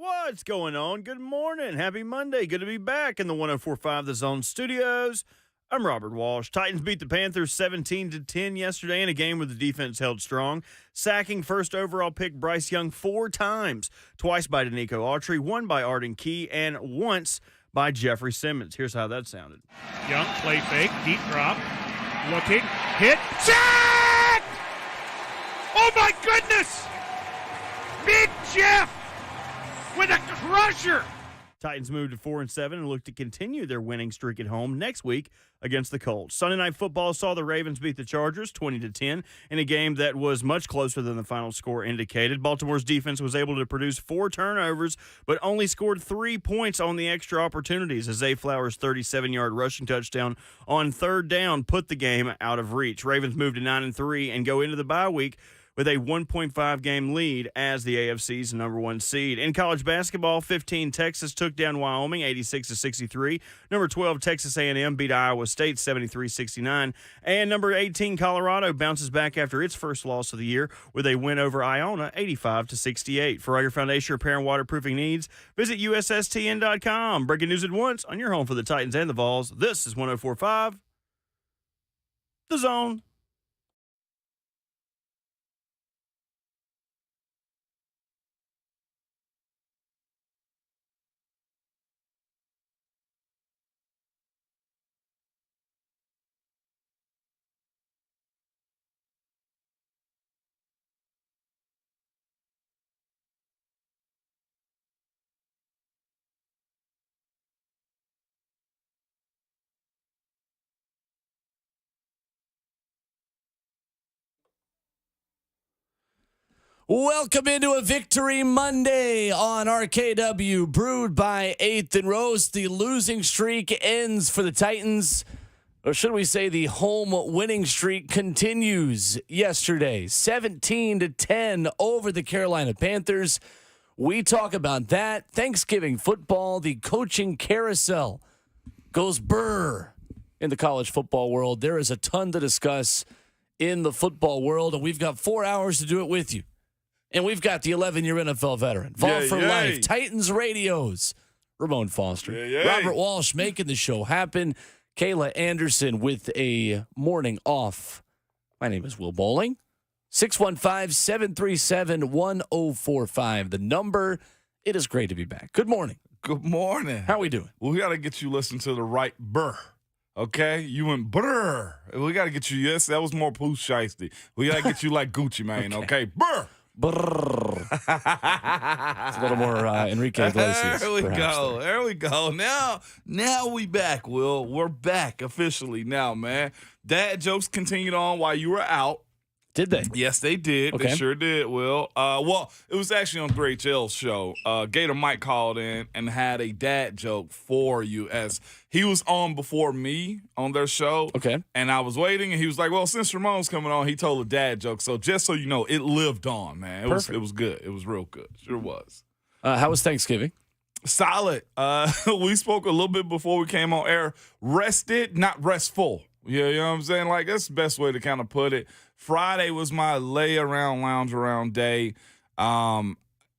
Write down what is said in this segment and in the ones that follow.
What's going on? Good morning. Happy Monday. Good to be back in the 104.5 The Zone studios. I'm Robert Walsh. Titans beat the Panthers 17-10 yesterday in a game where the defense held strong, sacking first overall pick Bryce Young 4 times, twice by Danico Autry, one by Arden Key, and once by Jeffery Simmons. Here's how that sounded. Young, play fake, deep drop, looking, hit, sack! Oh my goodness! Big Jeff with a crusher! Titans moved to 4-7 and look to continue their winning streak at home next week against the Colts. Sunday Night Football saw the Ravens beat the Chargers 20-10 in a game that was much closer than the final score indicated. Baltimore's defense was able to produce 4 turnovers, but only scored 3 points on the extra opportunities as Zay Flowers' 37-yard rushing touchdown on third down put the game out of reach. Ravens moved to 9-3 and go into the bye week with a 1.5-game lead as the AFC's number 1 seed. In college basketball, 15 Texas took down Wyoming 86-63. Number 12 Texas A&M beat Iowa State 73-69. And number 18 Colorado bounces back after its first loss of the year with a win over Iona 85-68. For all your foundation repair and waterproofing needs, visit USSTN.com. Breaking news at once on your home for the Titans and the Vols. This is 104.5 The Zone. Welcome into a Victory Monday on RKW, brewed by 8th and Rose. The losing streak ends for the Titans, or should we say the home winning streak continues yesterday, 17-10 over the Carolina Panthers. We talk about that. Thanksgiving football, the coaching carousel goes burr in the college football world. There is a ton to discuss in the football world, and we've got 4 hours to do it with you. And we've got the 11-year NFL veteran, Vol for Life, Titans Radios, Ramon Foster, Robert Walsh making the show happen, Kayla Anderson with a morning off. My name is Will Bowling, 615-737-1045. The number, it is great to be back. Good morning. Good morning. How we doing? Well, we got to get you listening to the right burr. Okay, you went brr. We got to get you. Yes, that was more Pooh Shiesty. We got to get you like Gucci Mane. Okay, burr. Brrr. It's a little more Enrique Iglesias. There we go. There we go. Now we back, Will. We're back officially now, man. Dad jokes continued on while you were out. Did they? Yes, they did. Okay. They sure did, Will. Well, it was actually on 3HL's show. Gator Mike called in and had a dad joke for you as he was on before me on their show. Okay. And I was waiting, and he was like, well, since Ramon's coming on, he told a dad joke. So just so you know, it lived on, man. It was good. It was real good. Sure was. How was Thanksgiving? Solid. We spoke a little bit before we came on air. Rested, not restful. Yeah, you know what I'm saying? Like, that's the best way to kind of put it. Friday was my lay around, lounge around day. Man,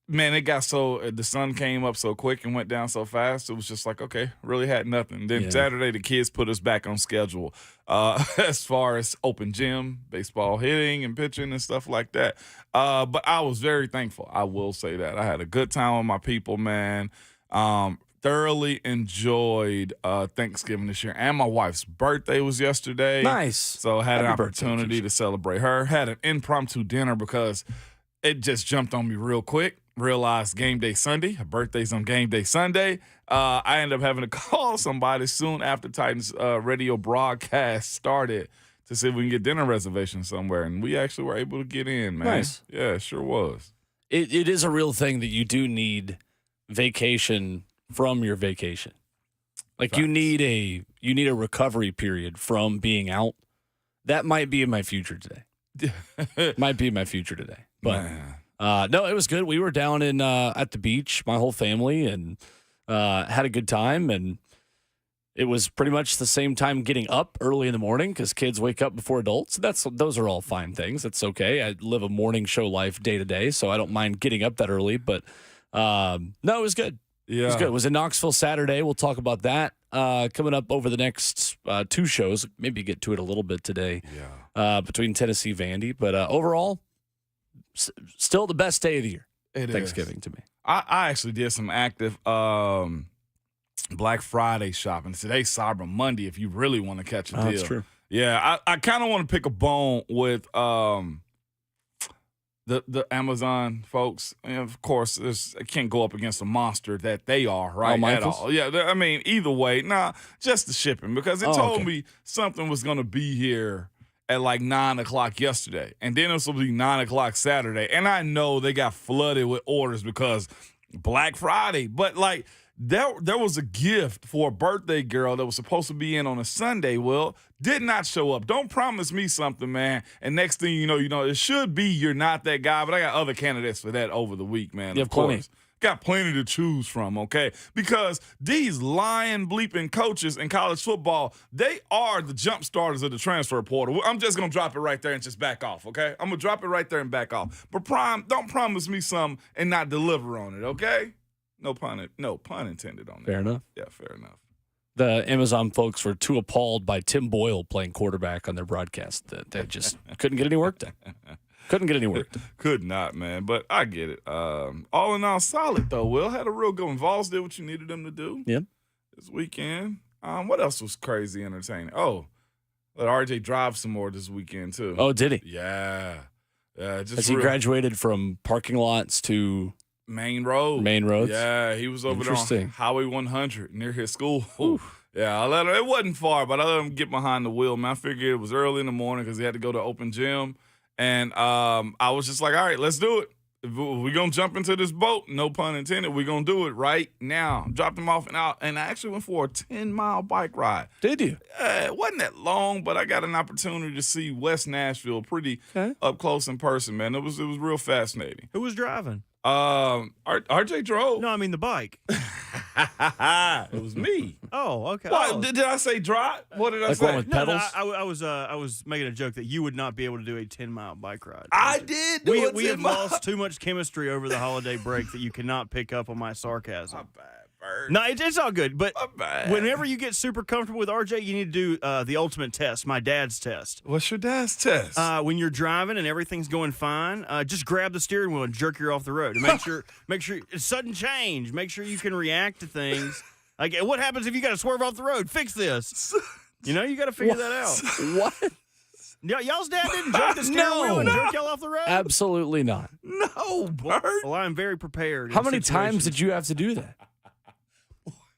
it got the sun came up so quick and went down so fast. It was just like, okay, really had nothing. Then Saturday, the kids put us back on schedule as far as open gym, baseball hitting and pitching and stuff like that. But I was very thankful. I will say that. I had a good time with my people, man. Thoroughly enjoyed Thanksgiving this year. And my wife's birthday was yesterday. Nice. So had an opportunity to celebrate her. Had an impromptu dinner because it just jumped on me real quick. Realized game day Sunday. Her birthday's on game day Sunday. I ended up having to call somebody soon after Titans radio broadcast started to see if we can get dinner reservations somewhere. And we actually were able to get in, man. Nice. Yeah, it sure was. It is a real thing that you do need vacation from your vacation. Like Facts. you need a recovery period from being out. That might be in my future today. Might be in my future today. But no, it was good. We were down in at the beach, my whole family, and had a good time. And it was pretty much the same time getting up early in the morning because kids wake up before adults. Those are all fine things. That's okay. I live a morning show life day to day, so I don't mind getting up that early. But No, it was good. Yeah. It was good. It was in Knoxville Saturday. We'll talk about that coming up over the next 2 shows. Maybe get to it a little bit today between Tennessee Vandy. But overall, still the best day of the year. Thanksgiving to me. I actually did some active Black Friday shopping. Today's Cyber Monday if you really want to catch a deal. That's true. Yeah, I kind of want to pick a bone with the Amazon folks. And of course, I can't go up against a monster that they are, right? At all. Yeah, I mean, either way, just the shipping, because it told me something was going to be here at like 9 o'clock yesterday, and then it was supposed to be 9 o'clock Saturday. And I know they got flooded with orders because Black Friday, but like there was a gift for a birthday girl that was supposed to be in on a Sunday. Well, did not show up. Don't promise me something, man. And next thing you know, it should be you're not that guy, but I got other candidates for that over the week, man. Of course. Got plenty to choose from, okay? Because these lying bleeping coaches in college football, they are the jump starters of the transfer portal. I'm just going to drop it right there and just back off, okay? I'm going to drop it right there and back off. But don't promise me something and not deliver on it, okay? No pun intended on that. Fair enough. Yeah, fair enough. The Amazon folks were too appalled by Tim Boyle playing quarterback on their broadcast that they just couldn't get any work done. Couldn't get any work done. Could not, man. But I get it. All in all, solid, though. Will had a real good one. Vols did what you needed them to do. Yeah. This weekend. What else was crazy entertaining? Oh, let RJ drive some more this weekend, too. Oh, did he? Yeah. Has he graduated from parking lots to main roads? Yeah, he was over there on Highway 100 near his school. Yeah, it wasn't far, but I let him get behind the wheel, man. I figured it was early in the morning because he had to go to open gym. And I was just like, all right, let's do it. If we're going to jump into this boat, no pun intended, we're going to do it right now. Dropped him off and out, and I actually went for a 10-mile bike ride. Did you? It wasn't that long, but I got an opportunity to see West Nashville pretty up close in person, man. It was real fascinating. Who was driving? RJ drove. No, I mean the bike. It was me. Oh, okay. What, did I say drive? What did I say? One with pedals? No, I was making a joke that you would not be able to do a 10-mile bike ride. I did. We have lost too much chemistry over the holiday break that you cannot pick up on my sarcasm. My bad, Bird. No, it's all good. But My bad. whenever you get super comfortable with RJ, you need to do the ultimate test, my dad's test. What's your dad's test? When you're driving and everything's going fine, just grab the steering wheel and jerk you off the road. And make sure it's sudden change. Make sure you can react to things. Like, what happens if you got to swerve off the road? Fix this. You got to figure that out. What? Y'all's dad didn't jerk the steering wheel and jerk y'all off the road? Absolutely not. No, Bert. Well, I'm very prepared. How many times did you have to do that?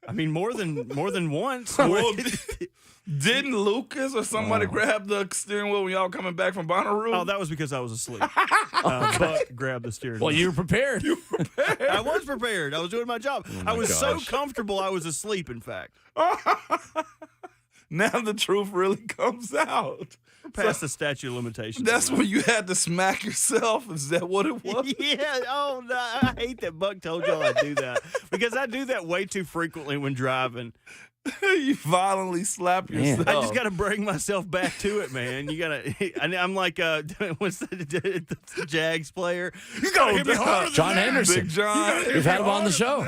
I mean, more than once. Well, didn't Lucas or somebody grab the steering wheel when y'all coming back from Bonnaroo? Oh, that was because I was asleep. Buck grabbed the steering wheel. Well, you were prepared. I was prepared. I was doing my job. I was so comfortable I was asleep, in fact. Now the truth really comes out. We're past the statute of limitations. That's when you had to smack yourself? Is that what it was? Yeah. Oh, no. I hate that Buck told y'all I do that. Because I do that way too frequently when driving. You violently slap yourself. I just got to bring myself back to it, man. You got to. I'm like, what's the Jags player? You got to hit me harder than John that. Henderson. Big John. We've had him on the show.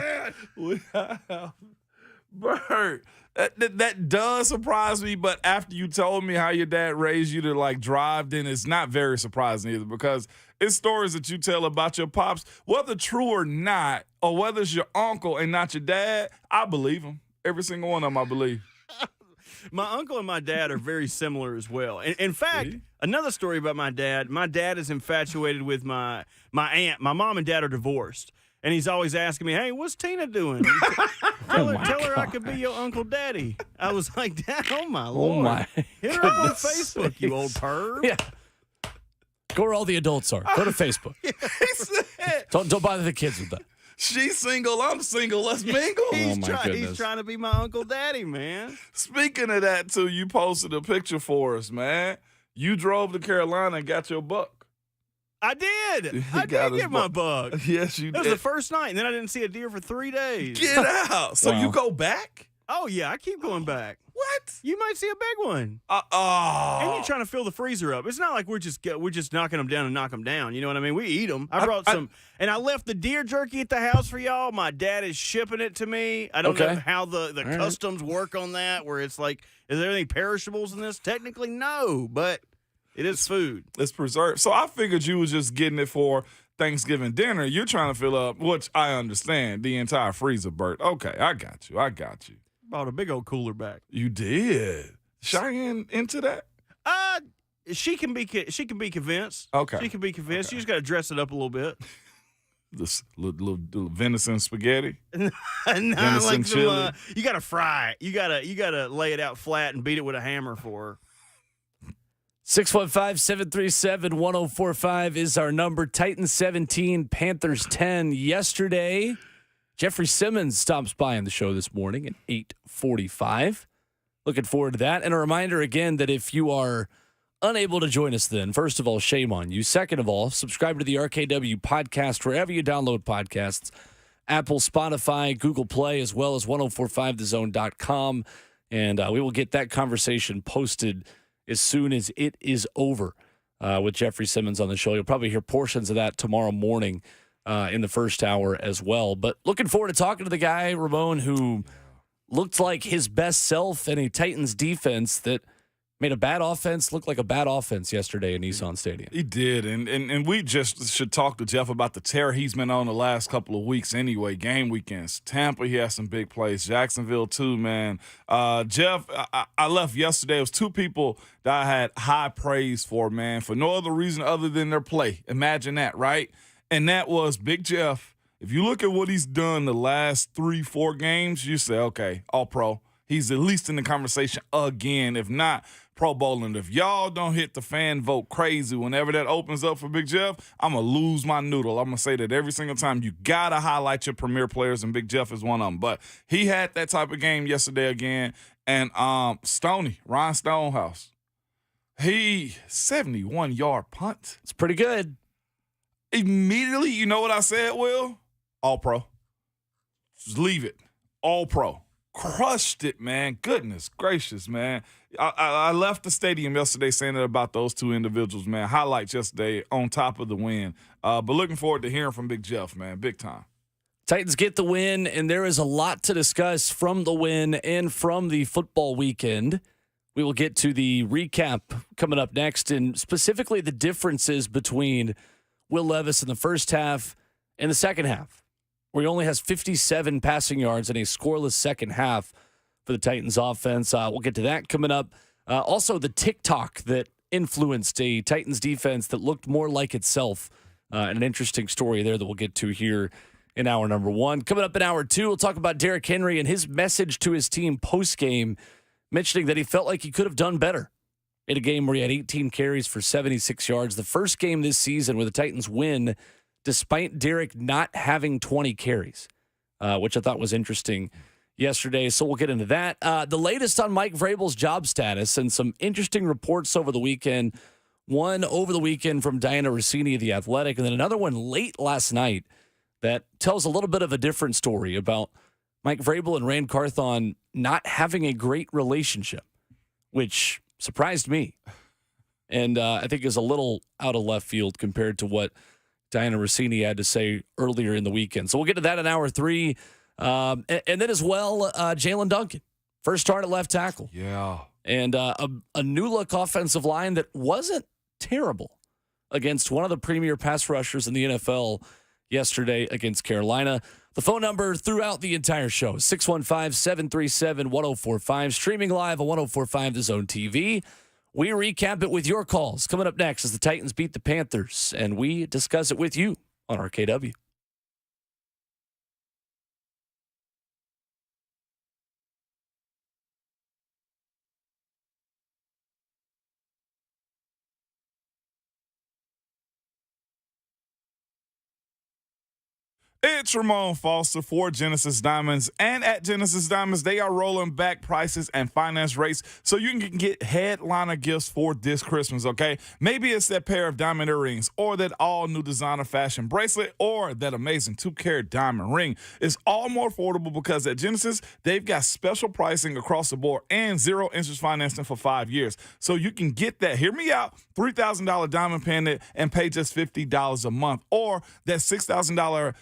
Bert, that does surprise me, but after you told me how your dad raised you to like drive, then it's not very surprising either, because it's stories that you tell about your pops, whether true or not, or whether it's your uncle and not your dad, I believe them. Every single one of them, I believe. My uncle and my dad are very similar as well. In fact, another story about my dad. My dad is infatuated with my aunt. My mom and dad are divorced. And he's always asking me, hey, what's Tina doing? Tell her I could be your Uncle Daddy. I was like, Dad, oh, my Lord. Oh, my Hit her up on Facebook, you old perv. Yeah. Go where all the adults are. Go to Facebook. He said, Don't bother the kids with that. she's single, I'm single, let's mingle. Oh, my goodness. He's trying to be my Uncle Daddy, man. Speaking of that, too, you posted a picture for us, man. You drove to Carolina and got your buck. I did. I got did his get my buck. Yes, you It did. was the first night, and then I didn't see a deer for 3 days. Get out. So Wow. you go back? Oh, yeah, I keep going back. What? You might see a big one. Oh. And you're trying to fill the freezer up. It's not like we're just knocking them down and knock them down. You know what I mean? We eat them. I brought some, and I left the deer jerky at the house for y'all. My dad is shipping it to me. I don't know how the customs work on that, where it's like, is there any perishables in this? Technically, no, but it is food. It's preserved. So I figured you was just getting it for Thanksgiving dinner. You're trying to fill up, which I understand, the entire freezer, Bert. Okay, I got you. Brought a big old cooler back. You did. Cheyenne into that? She can be convinced. Okay. She can be convinced. You just got to dress it up a little bit. This little venison spaghetti. Venison chili. You got to fry it. You got to lay it out flat and beat it with a hammer for her. 615-737-1045 is our number. Titans 17, Panthers 10. Yesterday, Jeffery Simmons stops by on the show this morning at 8:45. Looking forward to that. And a reminder again that if you are unable to join us then, first of all, shame on you. Second of all, subscribe to the RKW podcast wherever you download podcasts. Apple, Spotify, Google Play, as well as 1045thezone.com. And we will get that conversation posted as soon as it is over with Jeffery Simmons on the show. You'll probably hear portions of that tomorrow morning in the first hour as well. But looking forward to talking to the guy, Ramon, who looked like his best self in a Titans defense that made a bad offense look like a bad offense yesterday in Nissan Stadium. He did, and we just should talk to Jeff about the tear he's been on the last couple of weeks anyway. Game weekends. Tampa, he has some big plays. Jacksonville, too, man. Jeff, I left yesterday. It was two people that I had high praise for, man, for no other reason other than their play. Imagine that, right? And that was Big Jeff. If you look at what he's done the last 3-4 games, you say, okay, all pro. He's at least in the conversation again, if not Pro Bowl. And if y'all don't hit the fan vote crazy whenever that opens up for Big Jeff, I'm going to lose my noodle. I'm going to say that every single time. You got to highlight your premier players, and Big Jeff is one of them. But he had that type of game yesterday again. And Stoney, Ron Stonehouse, he 71-yard punt. It's pretty good. Immediately, you know what I said, Will? All pro. Just leave it. All pro. Crushed it, man. Goodness gracious, man. I left the stadium yesterday saying that about those two individuals, man. Highlights yesterday on top of the win. But looking forward to hearing from Big Jeff, man. Big time. Titans get the win, and there is a lot to discuss from the win and from the football weekend. We will get to the recap coming up next, and specifically the differences between Will Levis in the first half and the second half, where he only has 57 passing yards in a scoreless second half for the Titans offense. We'll get to that coming up. Also, the TikTok that influenced a Titans defense that looked more like itself. And an interesting story there that we'll get to here in hour number one. Coming up in hour two, we'll talk about Derrick Henry and his message to his team post-game, mentioning that he felt like he could have done better in a game where he had 18 carries for 76 yards. The first game this season where the Titans win despite Derrick not having 20 carries, which I thought was interesting yesterday. So we'll get into that. The latest on Mike Vrabel's job status and some interesting reports over the weekend. One over the weekend from Diana Rossini of The Athletic, and then another one late last night that tells a little bit of a different story about Mike Vrabel and Rand Carthon not having a great relationship, which surprised me. And I think is a little out of left field compared to what Diana Rossini had to say earlier in the weekend. So we'll get to that in hour three. And then as well, Jaylen Duncan, first start at left tackle. Yeah. And a new-look offensive line that wasn't terrible against one of the premier pass rushers in the NFL yesterday against Carolina. The phone number throughout the entire show, 615-737-1045, streaming live on 1045 The Zone TV. We recap it with your calls. Coming up next as the Titans beat the Panthers, and we discuss it with you on RKW. It's Ramon Foster for Genesis Diamonds. And at Genesis Diamonds, they are rolling back prices and finance rates so you can get headliner gifts for this Christmas, okay? Maybe it's that pair of diamond earrings or that all-new designer fashion bracelet or that amazing 2-carat diamond ring. It's all more affordable because at Genesis, they've got special pricing across the board and zero interest financing for 5 years. So you can get that, hear me out, $3,000 diamond pendant and pay just $50 a month, or that $6,000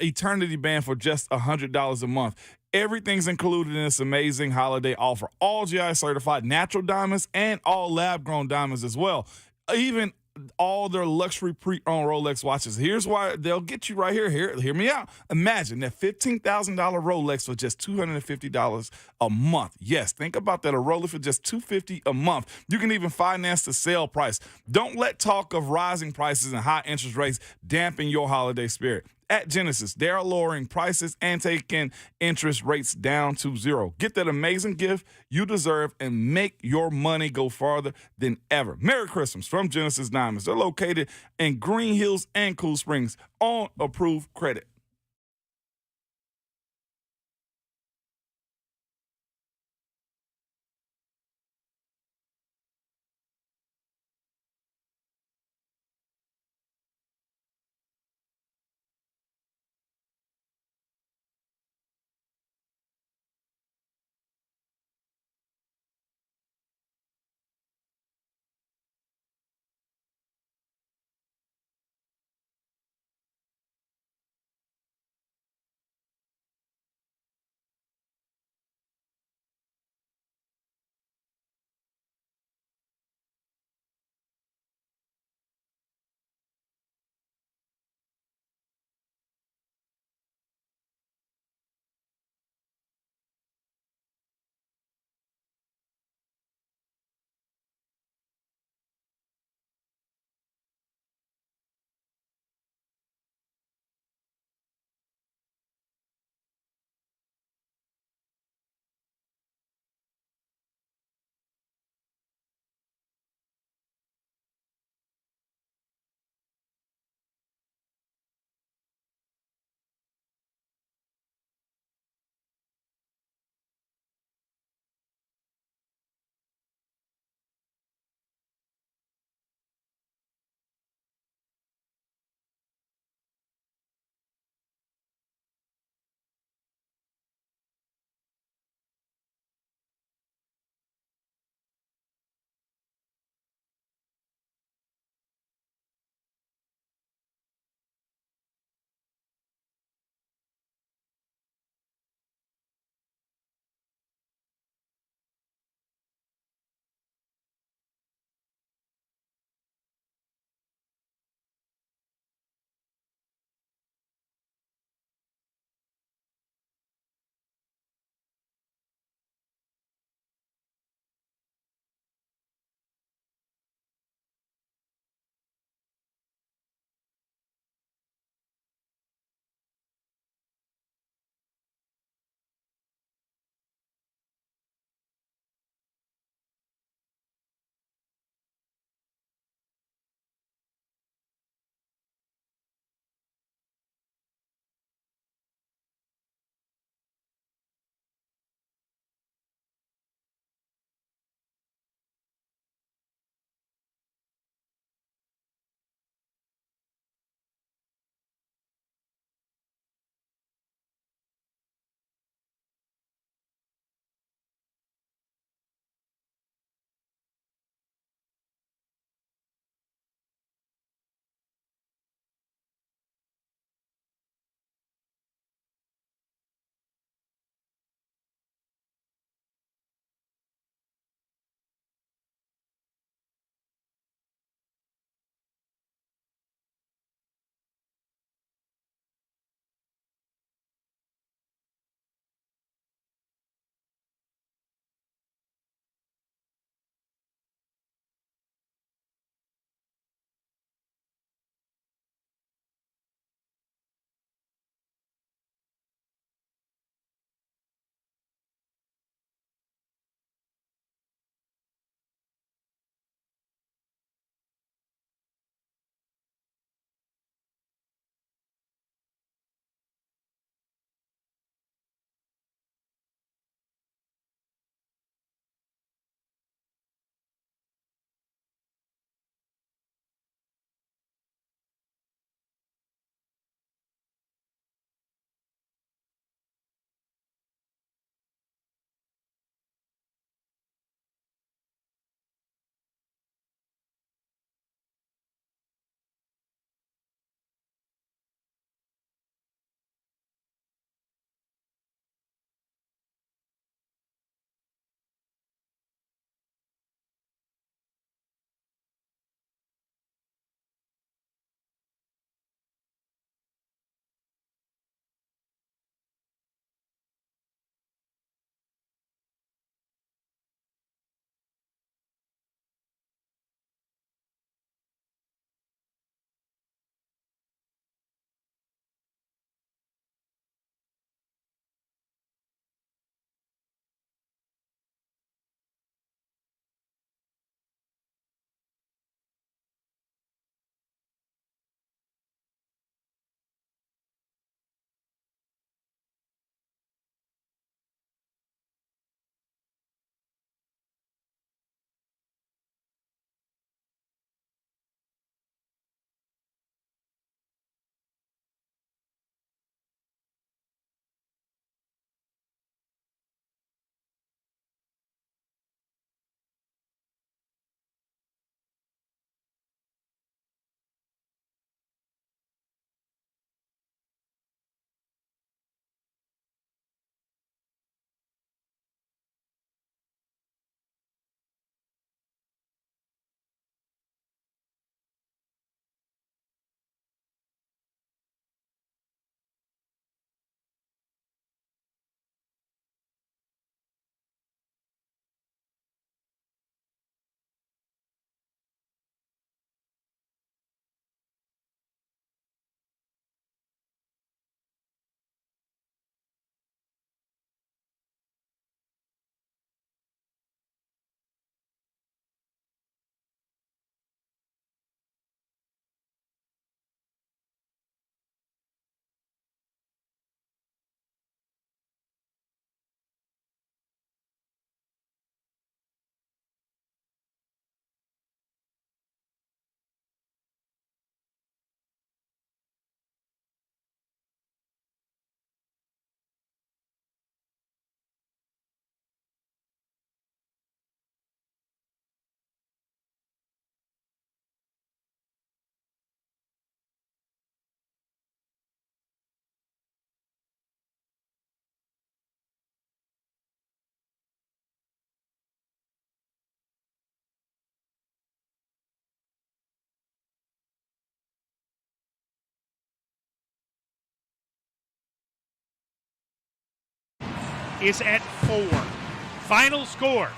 eternity band for just $100 a month. Everything's included in this amazing holiday offer. All GI certified natural diamonds and all lab grown diamonds as well. Even all their luxury pre-owned Rolex watches. Here's why they'll get you right here. Hear me out. Imagine that $15,000 Rolex for just $250 a month. Yes, think about that. A Rolex for just $250 a month. You can even finance the sale price. Don't let talk of rising prices and high interest rates dampen your holiday spirit. At Genesis, they are lowering prices and taking interest rates down to zero. Get that amazing gift you deserve and make your money go farther than ever. Merry Christmas from Genesis Diamonds. They're located in Green Hills and Cool Springs on approved credit. is at 4. Final score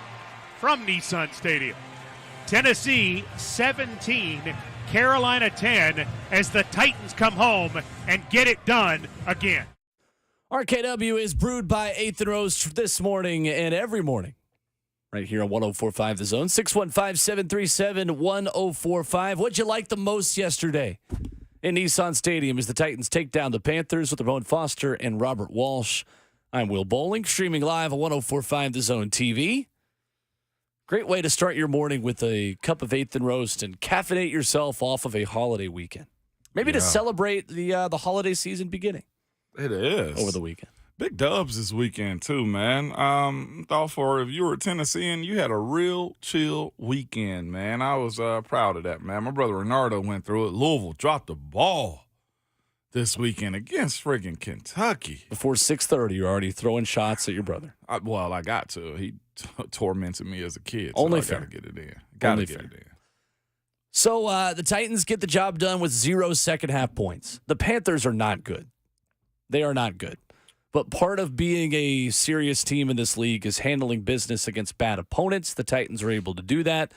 from Nissan Stadium. Tennessee 17, Carolina 10, as the Titans come home and get it done again. RKW is brewed by 8th and Rose this morning and every morning. Right here on 104.5 The Zone. 615-737-1045. What'd you like the most yesterday in Nissan Stadium as the Titans take down the Panthers with Ramon Foster and Robert Walsh? I'm Will Bowling, streaming live on 104.5 The Zone TV. Great way to start your morning with a cup of 8th and Roast and caffeinate yourself off of a holiday weekend. Maybe to celebrate the holiday season beginning. It is. Over the weekend. Big dubs this weekend, too, man. Thought for if you were a Tennessean, you had a real chill weekend, man. I was proud of that, man. My brother Renardo went through it. Louisville dropped the ball this weekend against friggin' Kentucky. Before 6:30, you're already throwing shots at your brother. I got to. He tormented me as a kid. Only so I fair. got to get it in. Got to get it in. So the Titans get the job done with 0 second-half points. The Panthers are not good. They are not good. But part of being a serious team in this league is handling business against bad opponents. The Titans are able to do that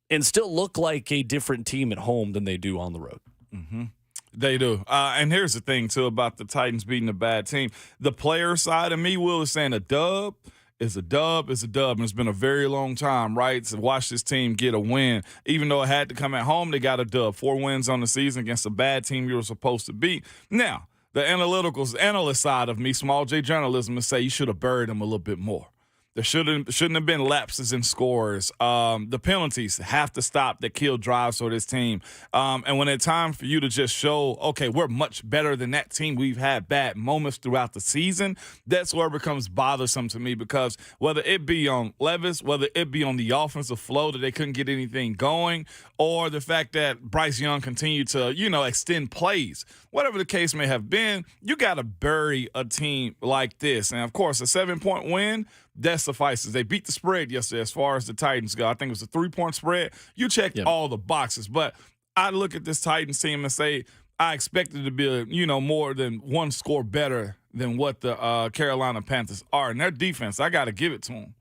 and still look like a different team at home than they do on the road. Mm-hmm. They do. And here's the thing, too, about the Titans beating a bad team. The player side of me, Will, is saying a dub is a dub is a dub. And it's been a very long time, right, to watch this team get a win. Even though it had to come at home, they got a dub. 4 wins on the season against a bad team you were supposed to beat. Now, the analyst side of me, small J journalism, would say you should have buried them a little bit more. There shouldn't have been lapses in scores. The penalties have to stop that kill drives for this team. And when it's time for you to just show, okay, we're much better than that team. We've had bad moments throughout the season. That's where it becomes bothersome to me because whether it be on Levis, whether it be on the offensive flow that they couldn't get anything going, or the fact that Bryce Young continued to, extend plays, whatever the case may have been, you got to bury a team like this. And, of course, a 7-point win, that suffices. They beat the spread yesterday as far as the Titans go. I think it was a 3-point spread. You checked all the boxes. But I look at this Titans team and say I expected to be, more than one score better than what the Carolina Panthers are. And their defense, I got to give it to them.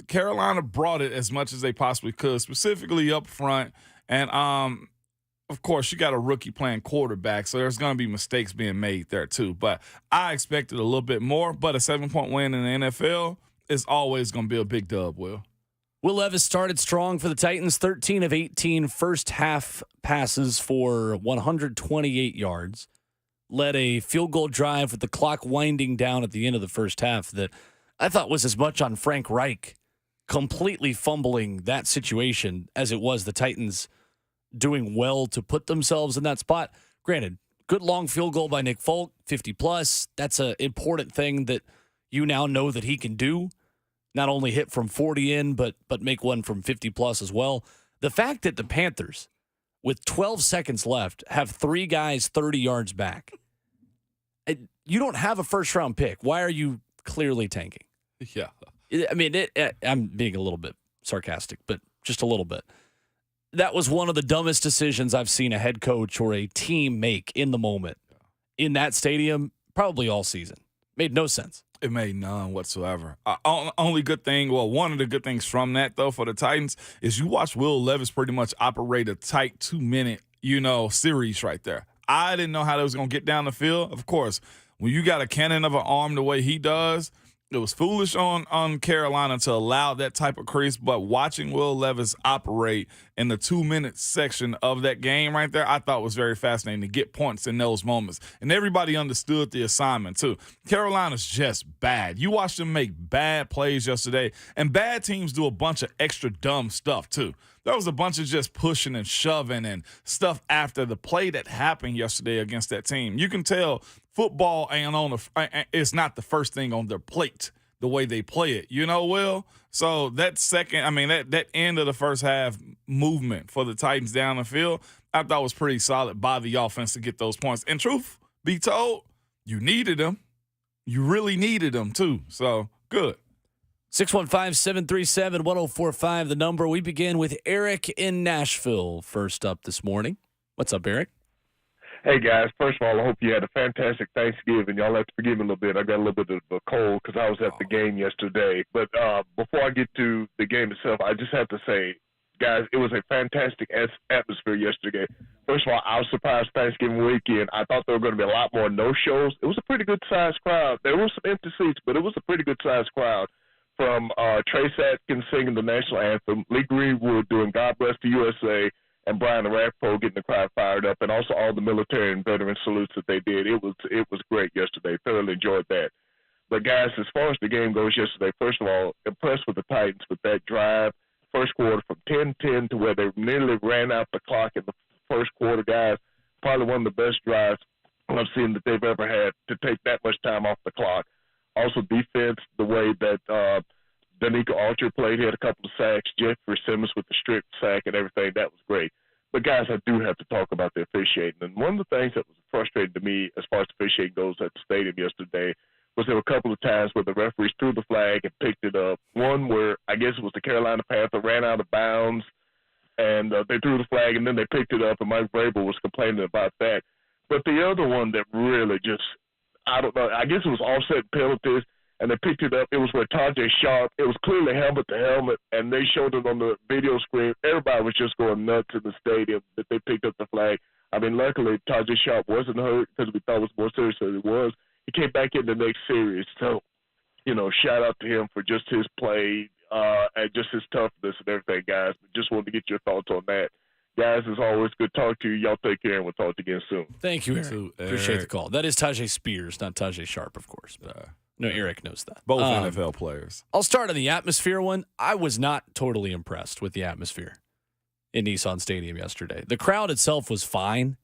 Carolina brought it as much as they possibly could, specifically up front. And, of course, you got a rookie playing quarterback, so there's going to be mistakes being made there too. But I expected a little bit more. But a 7-point win in the NFL is always going to be a big dub, Will. Will Levis started strong for the Titans, 13 of 18 first-half passes for 128 yards. Led a field goal drive with the clock winding down at the end of the first half that I thought was as much on Frank Reich completely fumbling that situation as it was the Titans doing well to put themselves in that spot. Granted, good long field goal by Nick Folk, 50-plus. That's an important thing that you now know that he can do. Not only hit from 40 in, but make one from 50-plus as well. The fact that the Panthers, with 12 seconds left, have 3 guys 30 yards back. You don't have a first-round pick. Why are you clearly tanking? Yeah. I mean, I'm being a little bit sarcastic, but just a little bit. That was one of the dumbest decisions I've seen a head coach or a team make in the moment in that stadium, probably all season. Made no sense. It made none whatsoever. Only good thing, one of the good things from that, though, for the Titans is you watch Will Levis pretty much operate a tight 2-minute, series right there. I didn't know how they was going to get down the field. Of course, when you got a cannon of an arm the way he does, it was foolish on Carolina to allow that type of crease, but watching Will Levis operate in the 2-minute section of that game right there, I thought was very fascinating to get points in those moments. And everybody understood the assignment, too. Carolina's just bad. You watched them make bad plays yesterday, and bad teams do a bunch of extra dumb stuff, too. There was a bunch of just pushing and shoving and stuff after the play that happened yesterday against that team. You can tell football it's not the first thing on their plate the way they play it, Will? So that that end of the first half movement for the Titans down the field, I thought was pretty solid by the offense to get those points. And truth be told, you needed them. You really needed them, too. So, good. 615-737-1045, the number. We begin with Eric in Nashville first up this morning. What's up, Eric? Hey, guys. First of all, I hope you had a fantastic Thanksgiving. Y'all have to forgive me a little bit. I got a little bit of a cold because I was at the game yesterday. But before I get to the game itself, I just have to say, guys, it was a fantastic atmosphere yesterday. First of all, I was surprised Thanksgiving weekend. I thought there were going to be a lot more no-shows. It was a pretty good-sized crowd. There were some empty seats, but it was a pretty good-sized crowd. From Trace Atkins singing the national anthem, Lee Greenwood doing God Bless the USA, and Brian Arakpo getting the crowd fired up, and also all the military and veteran salutes that they did. It was great yesterday. Thoroughly enjoyed that. But, guys, as far as the game goes yesterday, first of all, impressed with the Titans with that drive. First quarter from 10-10 to where they nearly ran out the clock in the first quarter, guys. Probably one of the best drives I've seen that they've ever had to take that much time off the clock. Also, defense, the way that Danica Archer played, he had a couple of sacks. Jeffery Simmons with the strip sack and everything, that was great. But, guys, I do have to talk about the officiating. And one of the things that was frustrating to me as far as officiating goes at the stadium yesterday was there were a couple of times where the referees threw the flag and picked it up. One where I guess it was the Carolina Panthers ran out of bounds, and they threw the flag, and then they picked it up, and Mike Vrabel was complaining about that. But the other one that really just, I don't know, I guess it was offset penalties, and they picked it up. It was where Tajay Sharp, it was clearly helmet to helmet, and they showed it on the video screen. Everybody was just going nuts in the stadium that they picked up the flag. I mean, luckily, Tajay Sharp wasn't hurt because we thought it was more serious than it was. He came back in the next series. So, shout out to him for just his play and just his toughness and everything, guys. But just wanted to get your thoughts on that. Guys, it's always good to talk to you. Y'all take care, and we'll talk again soon. Thank you, Eric. Appreciate the call. That is Tajay Spears, not Tajay Sharp, of course. But no, Eric knows that. Both NFL players. I'll start on the atmosphere one. I was not totally impressed with the atmosphere in Nissan Stadium yesterday. The crowd itself was fine,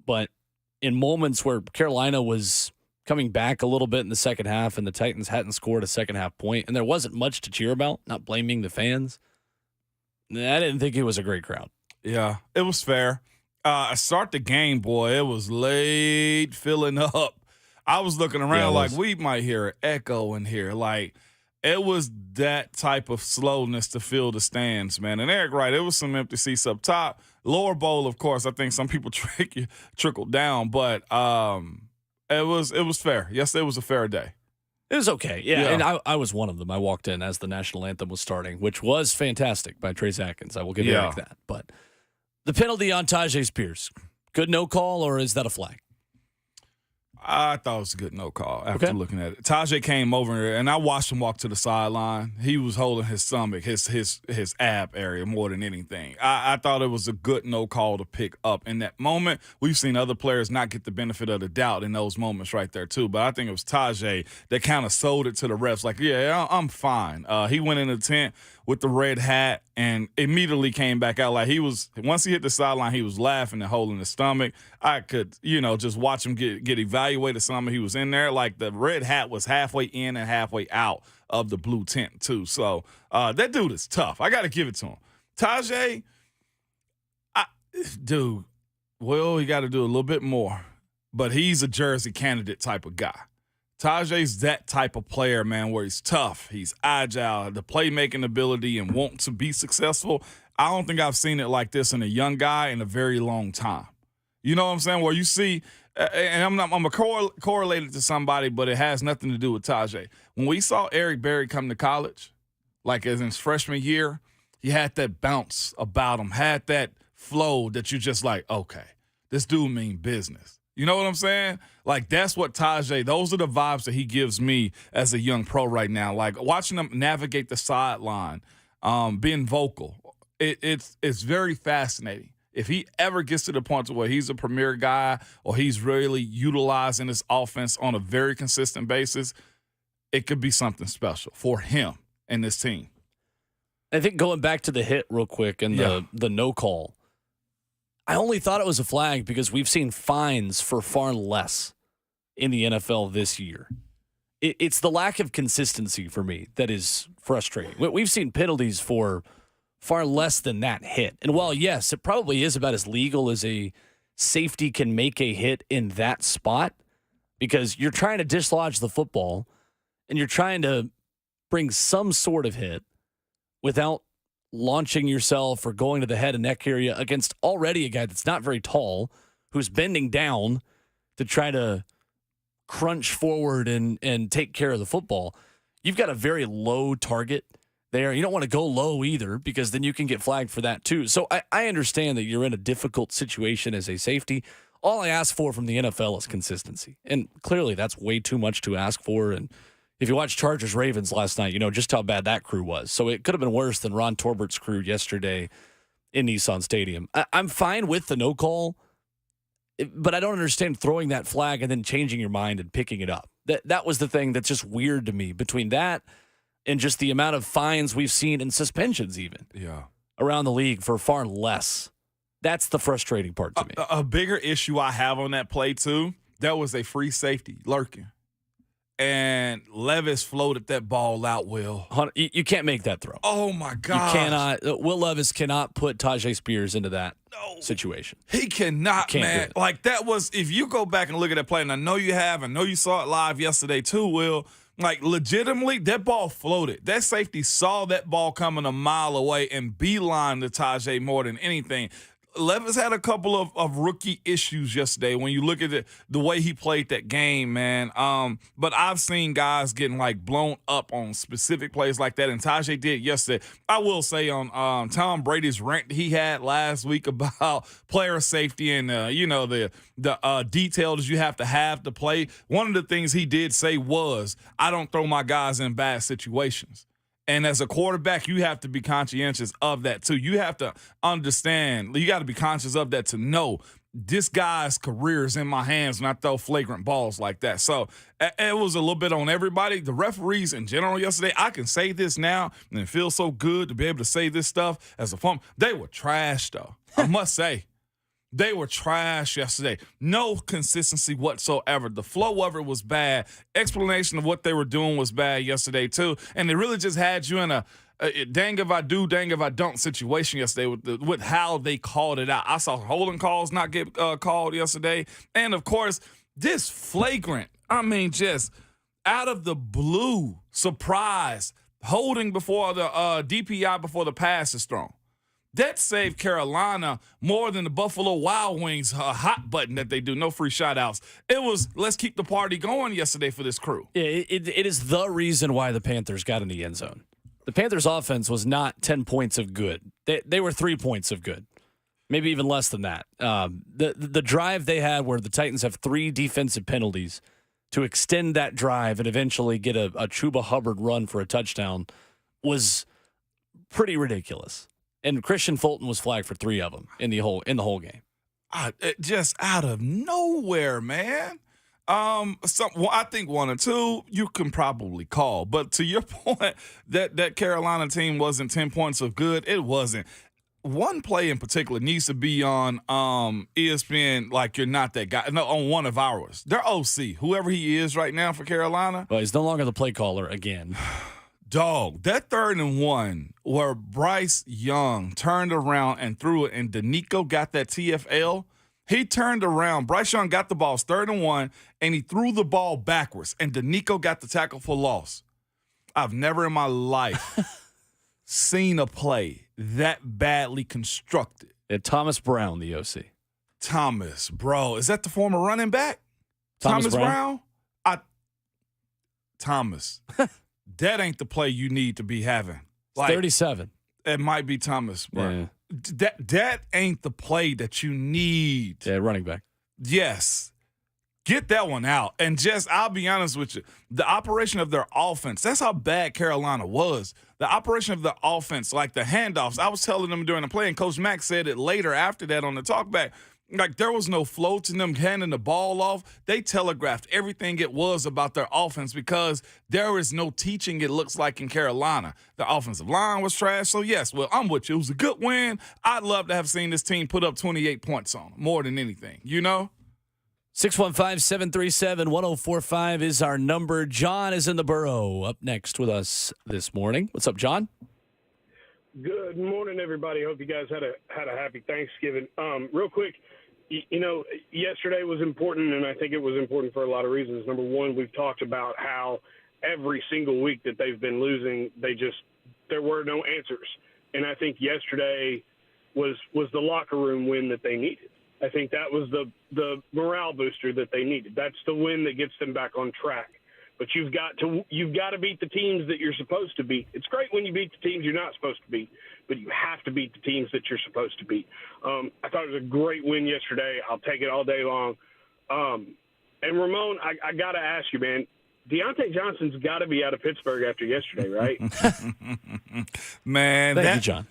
but in moments where Carolina was coming back a little bit in the second half and the Titans hadn't scored a second half point and there wasn't much to cheer about, not blaming the fans, I didn't think it was a great crowd. Yeah, it was fair. I start the game, boy, it was late filling up. I was looking around like we might hear an echo in here. Like, it was that type of slowness to fill the stands, man. And Eric, right, it was some empty seats up top. Lower bowl, of course, I think some people trickled down, but it was fair. Yes, it was a fair day. It was okay. Yeah. And I was one of them. I walked in as the national anthem was starting, which was fantastic by Trace Atkins. I will give Eric that. But the penalty on Tajay Spears, good no call, or is that a flag? I thought it was a good no call after looking at it. Tajay came over, and I watched him walk to the sideline. He was holding his stomach, his ab area more than anything. I thought it was a good no call to pick up in that moment. We've seen other players not get the benefit of the doubt in those moments right there too, but I think it was Tajay that kind of sold it to the refs like, yeah, I'm fine. He went in the tent with the red hat and immediately came back out like once he hit the sideline, he was laughing and holding his stomach. I could, just watch him get evaluated some. He was in there like the red hat was halfway in and halfway out of the blue tent too. So that dude is tough. I got to give it to him. Tajay, he got to do a little bit more, but he's a Jersey candidate type of guy. Tajay's that type of player, man, where he's tough, he's agile, the playmaking ability and want to be successful. I don't think I've seen it like this in a young guy in a very long time. You know what I'm saying? Where you see, and I'm correlated to somebody, but it has nothing to do with Tajay. When we saw Eric Berry come to college, like as in his freshman year, he had that bounce about him, had that flow that you just like, okay, this dude mean business. You know what I'm saying? Like, that's what Tajay, those are the vibes that he gives me as a young pro right now. Like, watching him navigate the sideline, being vocal, it's very fascinating. If he ever gets to the point to where he's a premier guy or he's really utilizing his offense on a very consistent basis, it could be something special for him and this team. I think going back to the hit real quick and the no call, I only thought it was a flag because we've seen fines for far less in the NFL this year. It's the lack of consistency for me that is frustrating. We've seen penalties for far less than that hit. And while, yes, it probably is about as legal as a safety can make a hit in that spot because you're trying to dislodge the football and you're trying to bring some sort of hit without launching yourself or going to the head and neck area against already a guy that's not very tall, who's bending down to try to crunch forward and take care of the football, you've got a very low target there. You don't want to go low either because then you can get flagged for that too. So I understand that you're in a difficult situation as a safety. All I ask for from the NFL is consistency. And clearly that's way too much to ask for. And if you watch Chargers-Ravens last night, you know just how bad that crew was. So it could have been worse than Ron Torbert's crew yesterday in Nissan Stadium. I'm fine with the no call, but I don't understand throwing that flag and then changing your mind and picking it up. That was the thing that's just weird to me between that and just the amount of fines we've seen and suspensions even around the league for far less. That's the frustrating part to me. A bigger issue I have on that play, too, that was a free safety lurking. And Levis floated that ball out, Will. You can't make that throw. Oh, my God. You cannot. Will Levis cannot put Tajay Spears into that situation. He cannot, man. Like, that was, if you go back and look at that play, and I know you have, I know you saw it live yesterday too, Will, like, legitimately, that ball floated. That safety saw that ball coming a mile away and beeline to Tajay more than anything. Levis had a couple of rookie issues yesterday when you look at the way he played that game, man. But I've seen guys getting, like, blown up on specific plays like that, and Tajay did yesterday. I will say on Tom Brady's rant he had last week about player safety and, the details you have to play, one of the things he did say was, I don't throw my guys in bad situations. And as a quarterback, you have to be conscientious of that, too. You have to understand. You got to be conscious of that to know this guy's career is in my hands when I throw flagrant balls like that. So it was a little bit on everybody. The referees in general yesterday, I can say this now, and it feels so good to be able to say this stuff as a fun. They were trash, though. I must say. They were trash yesterday. No consistency whatsoever. The flow of it was bad. Explanation of what they were doing was bad yesterday, too. And they really just had you in a dang if I do, dang if I don't situation yesterday with how they called it out. I saw holding calls not get called yesterday. And, of course, this flagrant, just out of the blue, surprise, holding before the DPI before the pass is thrown. That saved Carolina more than the Buffalo Wild Wings hot button that they do. No free shot-outs. It was, let's keep the party going yesterday for this crew. Yeah, it is the reason why the Panthers got in the end zone. The Panthers' offense was not 10 points of good. They were 3 points of good, maybe even less than that. The drive they had where the Titans have 3 defensive penalties to extend that drive and eventually get a Chuba Hubbard run for a touchdown was pretty ridiculous. And Christian Fulton was flagged for 3 of them in the whole game. Just out of nowhere, man. I think 1 or 2 you can probably call. But to your point, that Carolina team wasn't 10 points of good. It wasn't. One play in particular needs to be on ESPN like you're not that guy. No, on one of ours. Their OC, whoever he is right now for Carolina. Well, he's no longer the play caller again. Dog, that 3rd and 1 where Bryce Young turned around and threw it and Danico got that TFL, he turned around. Bryce Young got the ball, 3rd and 1, and he threw the ball backwards, and Danico got the tackle for loss. I've never in my life seen a play that badly constructed. Yeah, Thomas Brown, the OC. Thomas, bro. Is that the former running back? Thomas Brown? Thomas. That ain't the play you need to be having. Like, 37. It might be Thomas, bro. Yeah. That ain't the play that you need. Yeah, running back. Yes. Get that one out. And I'll be honest with you, the operation of their offense, that's how bad Carolina was. The operation of the offense, like the handoffs, I was telling them during the play, and Coach Mack said it later after that on the talkback. Like, there was no flow to them handing the ball off. They telegraphed everything it was about their offense because there is no teaching, it looks like, in Carolina. The offensive line was trash. So, yes, well, I'm with you. It was a good win. I'd love to have seen this team put up 28 points on them, more than anything, 615-737-1045 is our number. John is in the borough up next with us this morning. What's up, John? Good morning, everybody. Hope you guys had a happy Thanksgiving. Real quick, yesterday was important, and I think it was important for a lot of reasons. Number one, we've talked about how every single week that they've been losing, there were no answers. And I think yesterday was the locker room win that they needed. I think that was the morale booster that they needed. That's the win that gets them back on track. But you've got to beat the teams that you're supposed to beat. It's great when you beat the teams you're not supposed to beat, but you have to beat the teams that you're supposed to beat. I thought it was a great win yesterday. I'll take it all day long. And Ramon, I got to ask you, man, Deontay Johnson's got to be out of Pittsburgh after yesterday, right? Man, Thank you, John.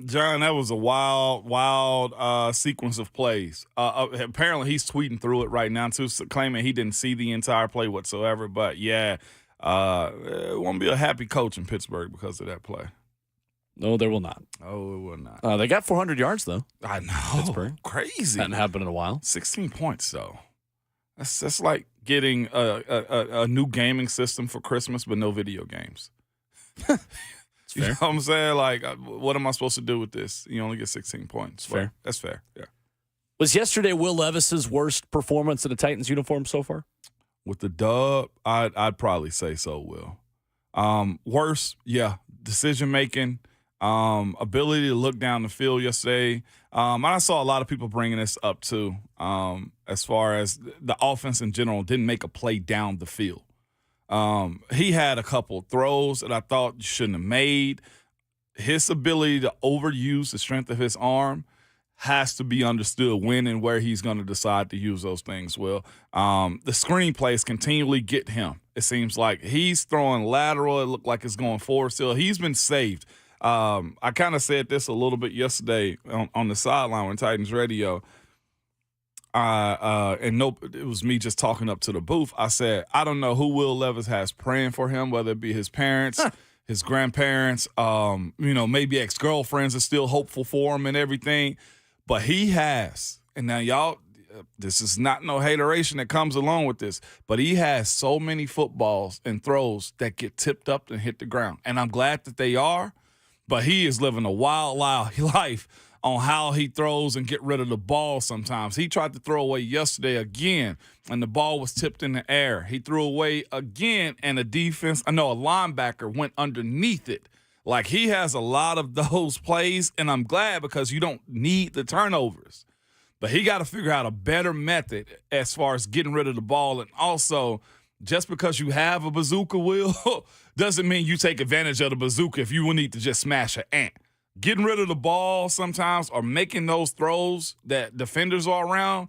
John, that was a wild sequence of plays. Apparently, he's tweeting through it right now, too, claiming he didn't see the entire play whatsoever. But, yeah, it won't be a happy coach in Pittsburgh because of that play. No, there will not. Oh, it will not. They got 400 yards, though. I know. Pittsburgh. Crazy. Hadn't happened in a while. 16 points, though. That's like getting a new gaming system for Christmas, but no video games. You know what I'm saying? Like, what am I supposed to do with this? You only get 16 points. Fair. That's fair, yeah. Was yesterday Will Levis's worst performance in a Titans uniform so far? With the dub, I'd probably say so, Will. Worst, yeah, decision-making, ability to look down the field yesterday. And I saw a lot of people bringing this up, too, as far as the offense in general didn't make a play down the field. He had a couple throws that I thought you shouldn't have made. His ability to overuse the strength of his arm has to be understood when and where he's going to decide to use those things. Well, the screenplays continually get him. It seems like he's throwing lateral. It looked like it's going forward still. He's been saved. I kind of said this a little bit yesterday on the sideline on Titans radio. It was me just talking up to the booth. I said, I don't know who Will Levis has praying for him, whether it be his parents, his grandparents, maybe ex-girlfriends are still hopeful for him and everything. But he has, and now y'all, this is not no hateration that comes along with this, but he has so many footballs and throws that get tipped up and hit the ground. And I'm glad that they are, but he is living a wild life on how he throws and get rid of the ball sometimes. He tried to throw away yesterday again, and the ball was tipped in the air. He threw away again, and a linebacker went underneath it. Like, he has a lot of those plays, and I'm glad because you don't need the turnovers. But he got to figure out a better method as far as getting rid of the ball. And also, just because you have a bazooka, Will, doesn't mean you take advantage of the bazooka if you will need to just smash an ant. Getting rid of the ball sometimes or making those throws that defenders are around.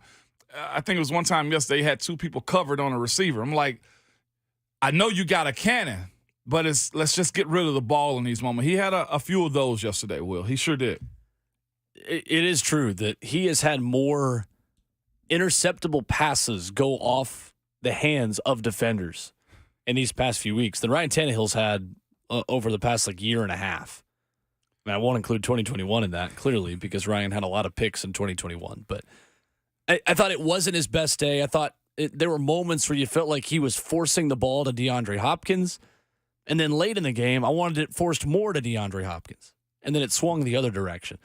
I think it was one time yesterday he had two people covered on a receiver. I'm like, I know you got a cannon, but let's just get rid of the ball in these moments. He had a few of those yesterday, Will. He sure did. It is true that he has had more interceptable passes go off the hands of defenders in these past few weeks than Ryan Tannehill's had over the past year and a half. I won't include 2021 in that, clearly, because Ryan had a lot of picks in 2021. But I thought it wasn't his best day. I thought there were moments where you felt like he was forcing the ball to DeAndre Hopkins. And then late in the game, I wanted it forced more to DeAndre Hopkins. And then it swung the other direction.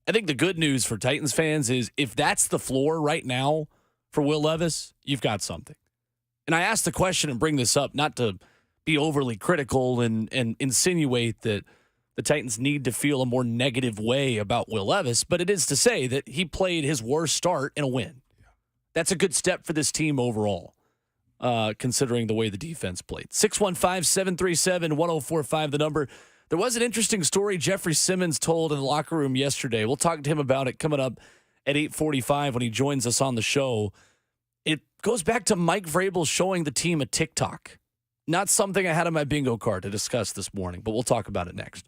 I think the good news for Titans fans is if that's the floor right now for Will Levis, you've got something. And I asked the question and bring this up not to be overly critical and insinuate that the Titans need to feel a more negative way about Will Levis, but it is to say that he played his worst start in a win. That's a good step for this team overall, considering the way the defense played. 615-737-1045, the number. There was an interesting story Jeffery Simmons told in the locker room yesterday. We'll talk to him about it coming up at 8:45 when he joins us on the show. It goes back to Mike Vrabel showing the team a TikTok. Not something I had on my bingo card to discuss this morning, but we'll talk about it next.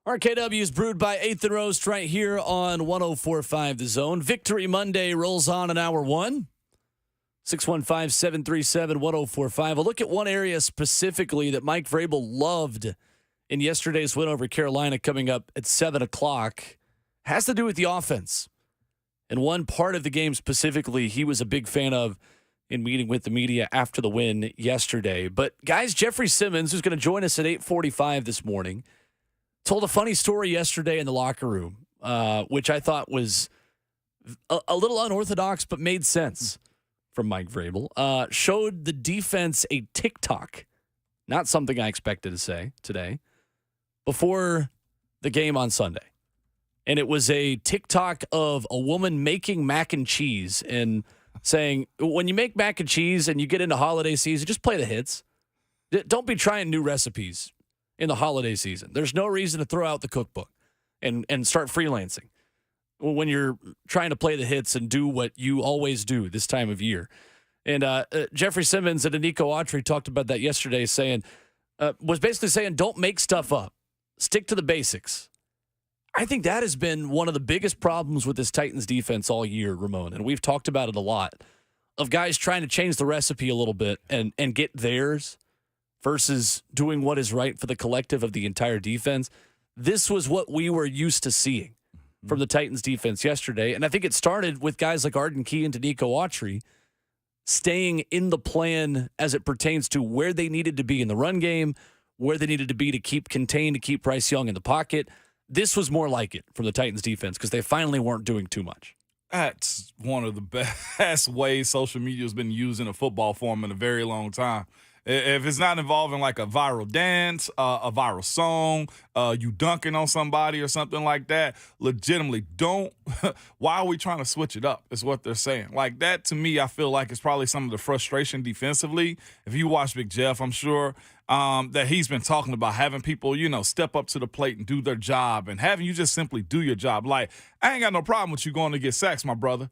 RKW is brewed by 8th and Roast right here on 104.5 The Zone. Victory Monday rolls on in hour one. 615-737-1045. A look at one area specifically that Mike Vrabel loved in yesterday's win over Carolina coming up at 7 o'clock has to do with the offense. And one part of the game specifically he was a big fan of in meeting with the media after the win yesterday. But guys, Jeffery Simmons, who's going to join us at 8:45 this morning, told a funny story yesterday in the locker room, which I thought was a little unorthodox but made sense from Mike Vrabel. Showed the defense a TikTok, not something I expected to say today, before the game on Sunday. And it was a TikTok of a woman making mac and cheese and saying, when you make mac and cheese and you get into holiday season, just play the hits. Don't be trying new recipes in the holiday season. There's no reason to throw out the cookbook and start freelancing when you're trying to play the hits and do what you always do this time of year. And Jeffery Simmons and Nico Autry talked about that yesterday, was basically saying, don't make stuff up. Stick to the basics. I think that has been one of the biggest problems with this Titans defense all year, Ramon, and we've talked about it a lot, of guys trying to change the recipe a little bit and get theirs versus doing what is right for the collective of the entire defense. This was what we were used to seeing from the Titans defense yesterday, and I think it started with guys like Arden Key and Danico Autry staying in the plan as it pertains to where they needed to be in the run game, where they needed to be to keep contained, to keep Bryce Young in the pocket. This was more like it from the Titans defense because they finally weren't doing too much. That's one of the best ways social media has been used in a football form in a very long time. If it's not involving like a viral dance, a viral song, you dunking on somebody or something like that, legitimately don't. Why are we trying to switch it up is what they're saying. Like that, to me, I feel like it's probably some of the frustration defensively. If you watch Big Jeff, I'm sure that he's been talking about having people, step up to the plate and do their job and having you just simply do your job. Like, I ain't got no problem with you going to get sacks, my brother.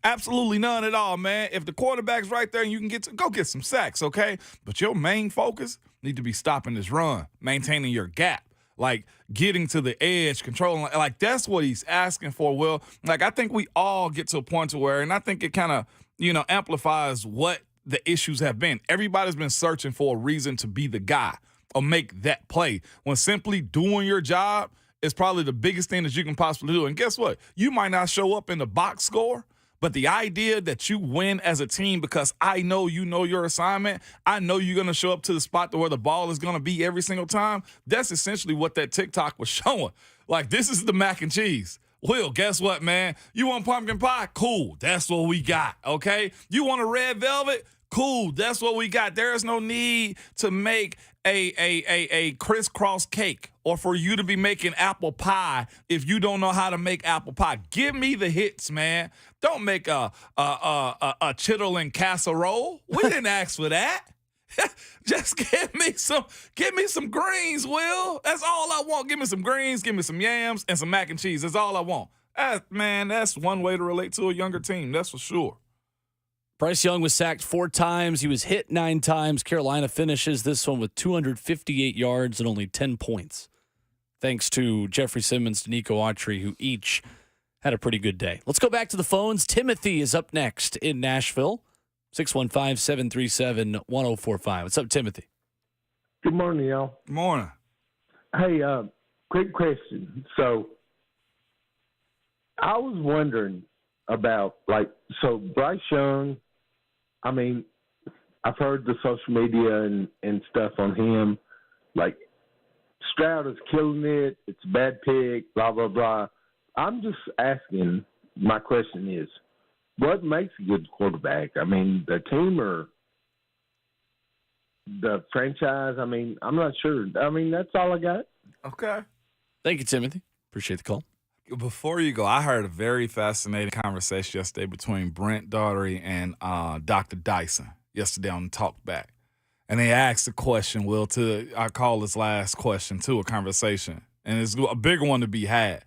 Absolutely none at all, man. If the quarterback's right there and you can go get some sacks, okay? But your main focus need to be stopping this run, maintaining your gap, like getting to the edge, controlling. Like that's what he's asking for, Will. Like I think we all get to a point to where, and I think it kind of, amplifies what the issues have been. Everybody's been searching for a reason to be the guy or make that play when simply doing your job is probably the biggest thing that you can possibly do. And guess what? You might not show up in the box score, but the idea that you win as a team because I know you know your assignment, I know you're going to show up to the spot to where the ball is going to be every single time, that's essentially what that TikTok was showing. Like, this is the mac and cheese. Will, guess what, man? You want pumpkin pie? Cool. That's what we got, okay? You want a red velvet? Cool. That's what we got. There is no need to make a crisscross cake or for you to be making apple pie if you don't know how to make apple pie. Give me the hits, man. Don't make a chitlin casserole. We didn't ask for that. Just give me some greens, Will. That's all I want. Give me some greens, give me some yams, and some mac and cheese. That's all I want. Man, that's one way to relate to a younger team. That's for sure. Bryce Young was sacked 4 times. He was hit 9 times. Carolina finishes this one with 258 yards and only 10 points. Thanks to Jeffery Simmons, Danico Autry, who each had a pretty good day. Let's go back to the phones. Timothy is up next in Nashville. 615-737-1045. What's up, Timothy? Good morning, y'all. Good morning. Hey, quick question. So I was wondering about, Bryce Young, I mean, I've heard the social media and stuff on him. Like, Stroud is killing it. It's a bad pick, blah, blah, blah. I'm just asking, my question is, what makes a good quarterback? I mean, the team or the franchise? I mean, I'm not sure. I mean, that's all I got. Okay. Thank you, Timothy. Appreciate the call. Before you go, I heard a very fascinating conversation yesterday between Brent Daugherty and Dr. Dyson yesterday on the Talkback. And they asked a question, Will, I call this last question to a conversation. And it's a bigger one to be had.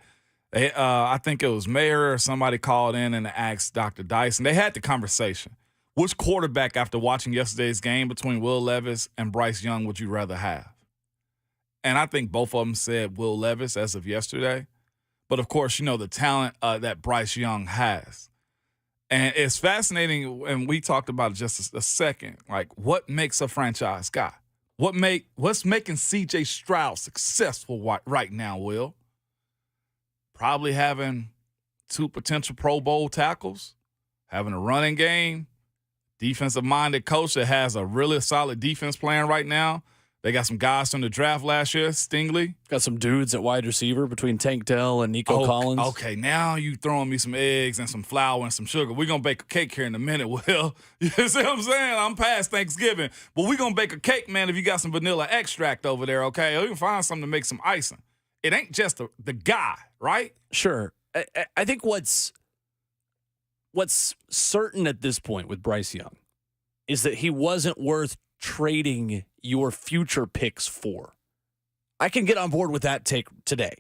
I think it was Mayor or somebody called in and asked Dr. Dyson. They had the conversation. Which quarterback, after watching yesterday's game between Will Levis and Bryce Young, would you rather have? and I think both of them said Will Levis as of yesterday. But, of course, the talent that Bryce Young has. And it's fascinating, and we talked about it just a second, like what makes a franchise guy? What's making C.J. Stroud successful right now, Will? Probably having 2 potential Pro Bowl tackles, having a running game, defensive-minded coach that has a really solid defense plan right now. They got some guys from the draft last year, Stingley. Got some dudes at wide receiver between Tank Dell and Nico Collins. Okay, now you throwing me some eggs and some flour and some sugar. We're going to bake a cake here in a minute, Will. You see what I'm saying? I'm past Thanksgiving. But we're going to bake a cake, man, if you got some vanilla extract over there, okay? Or you can find something to make some icing. It ain't just the guy, right? Sure. I think what's certain at this point with Bryce Young is that he wasn't worth trading your future picks for. I can get on board with that take today.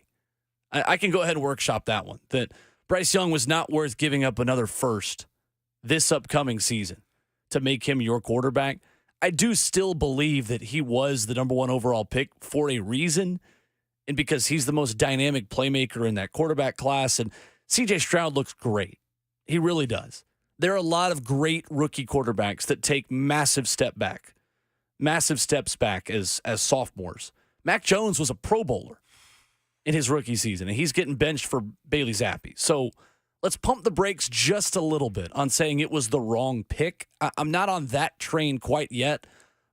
I can go ahead and workshop that one, that Bryce Young was not worth giving up another first this upcoming season to make him your quarterback. I do still believe that he was the number 1 overall pick for a reason, and because he's the most dynamic playmaker in that quarterback class. And C.J. Stroud looks great. He really does. There are a lot of great rookie quarterbacks that take massive steps back as sophomores. Mac Jones was a Pro Bowler in his rookie season, and he's getting benched for Bailey Zappi. So let's pump the brakes just a little bit on saying it was the wrong pick. I'm not on that train quite yet,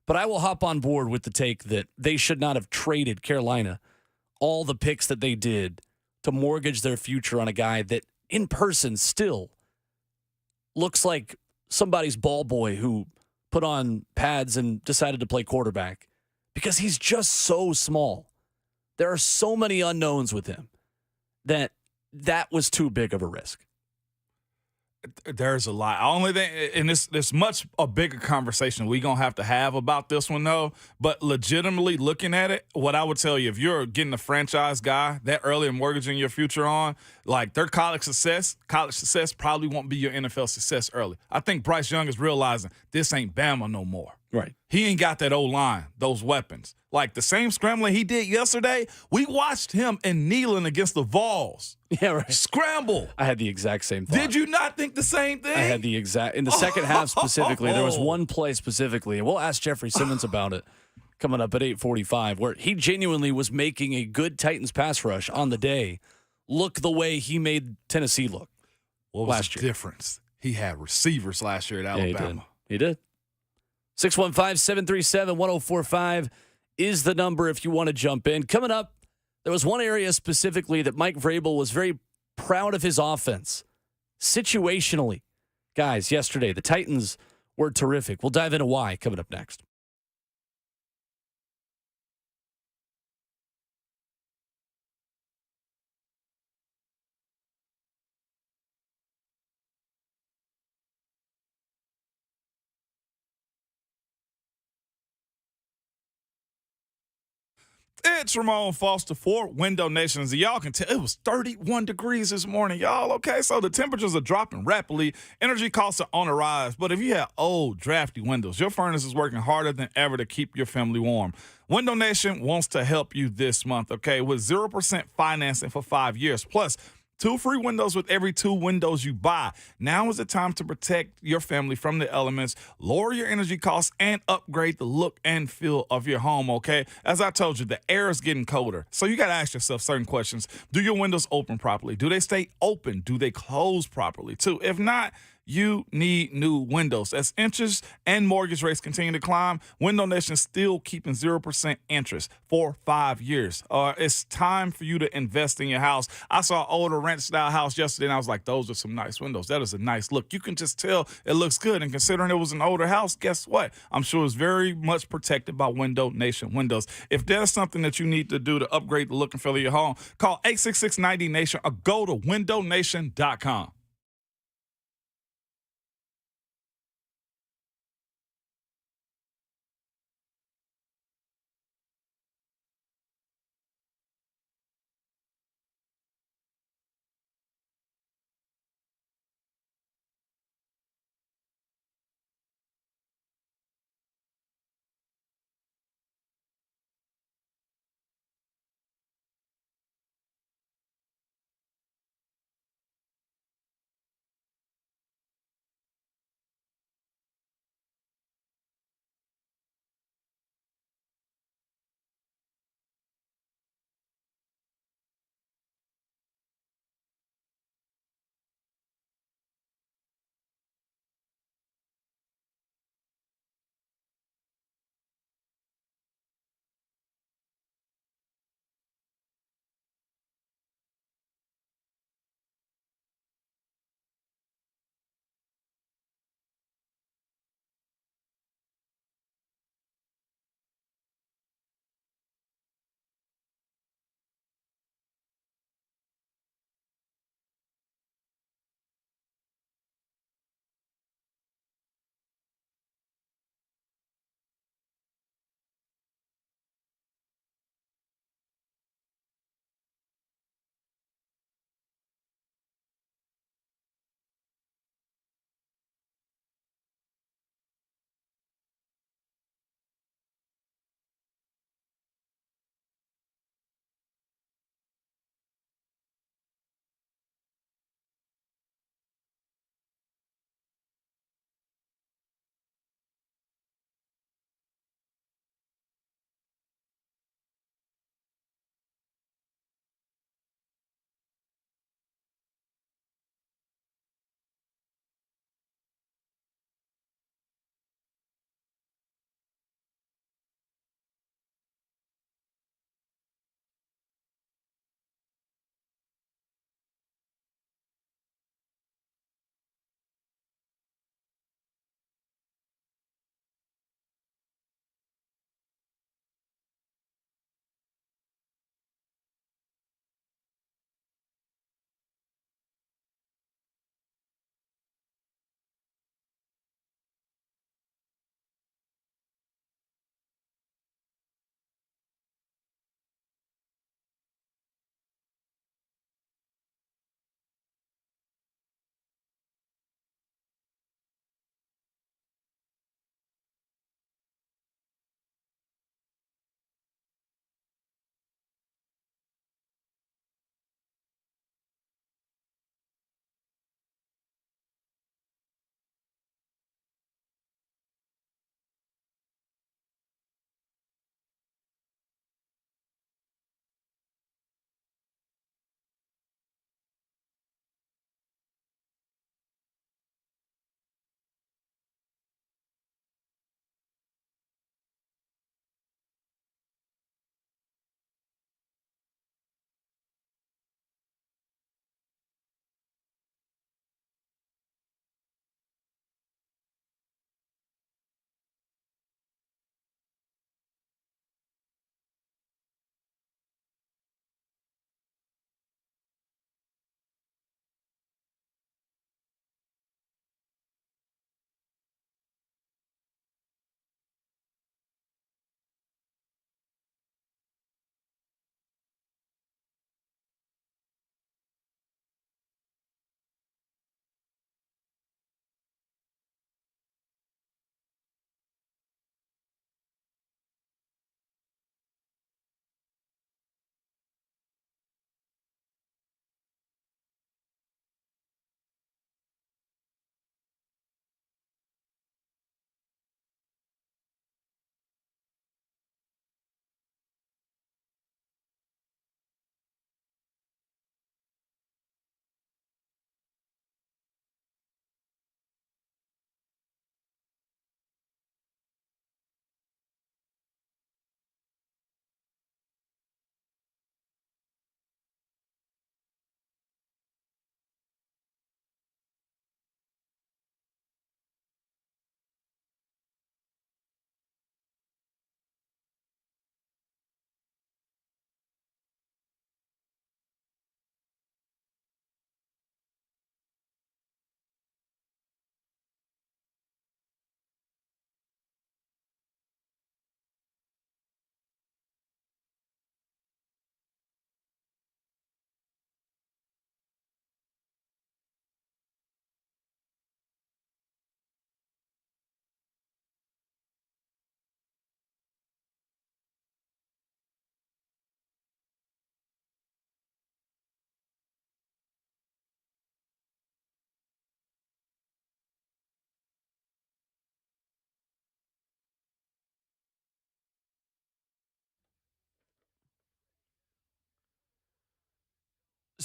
but I will hop on board with the take that they should not have traded Carolina all the picks that they did to mortgage their future on a guy that in person still looks like somebody's ball boy who put on pads and decided to play quarterback because he's just so small. There are so many unknowns with him that was too big of a risk. There's a lot. Only thing, and this much a bigger conversation we're going to have about this one, though. But legitimately looking at it, what I would tell you, if you're getting a franchise guy that early and mortgaging your future on, like their college success probably won't be your NFL success early. I think Bryce Young is realizing this ain't Bama no more. Right. He ain't got that O-line, those weapons. Like the same scrambling he did yesterday, we watched him and kneeling against the Vols. Yeah, right. Scramble. I had the exact same thought. Did you not think the same thing? I had the exact, in the second half specifically, there was one play specifically, and we'll ask Jeffery Simmons about it coming up at 8:45, where he genuinely was making a good Titans pass rush on the day look the way he made Tennessee look. What was the difference? He had receivers last year at Alabama. Yeah, he did. 615-737-1045 is the number if you want to jump in. Coming up, there was one area specifically that Mike Vrabel was very proud of his offense. Situationally. Guys, yesterday, the Titans were terrific. We'll dive into why coming up next. It's Ramon Foster for Window Nation. As y'all can tell, it was 31 degrees this morning, y'all. Okay, so the temperatures are dropping rapidly. Energy costs are on the rise. But if you have old, drafty windows, your furnace is working harder than ever to keep your family warm. Window Nation wants to help you this month, okay, with 0% financing for 5 years. Plus, 2 free windows with every 2 windows you buy. Now is the time to protect your family from the elements, lower your energy costs, and upgrade the look and feel of your home, okay? As I told you, the air is getting colder. So you got to ask yourself certain questions. Do your windows open properly? Do they stay open? Do they close properly, too? If not, you need new windows. As interest and mortgage rates continue to climb, Window Nation is still keeping 0% interest for 5 years. It's time for you to invest in your house. I saw an older ranch-style house yesterday, and I was like, those are some nice windows. That is a nice look. You can just tell it looks good. And considering it was an older house, guess what? I'm sure it's very much protected by Window Nation windows. If there's something that you need to do to upgrade the look and feel of your home, call 866-90-NATION or go to windownation.com.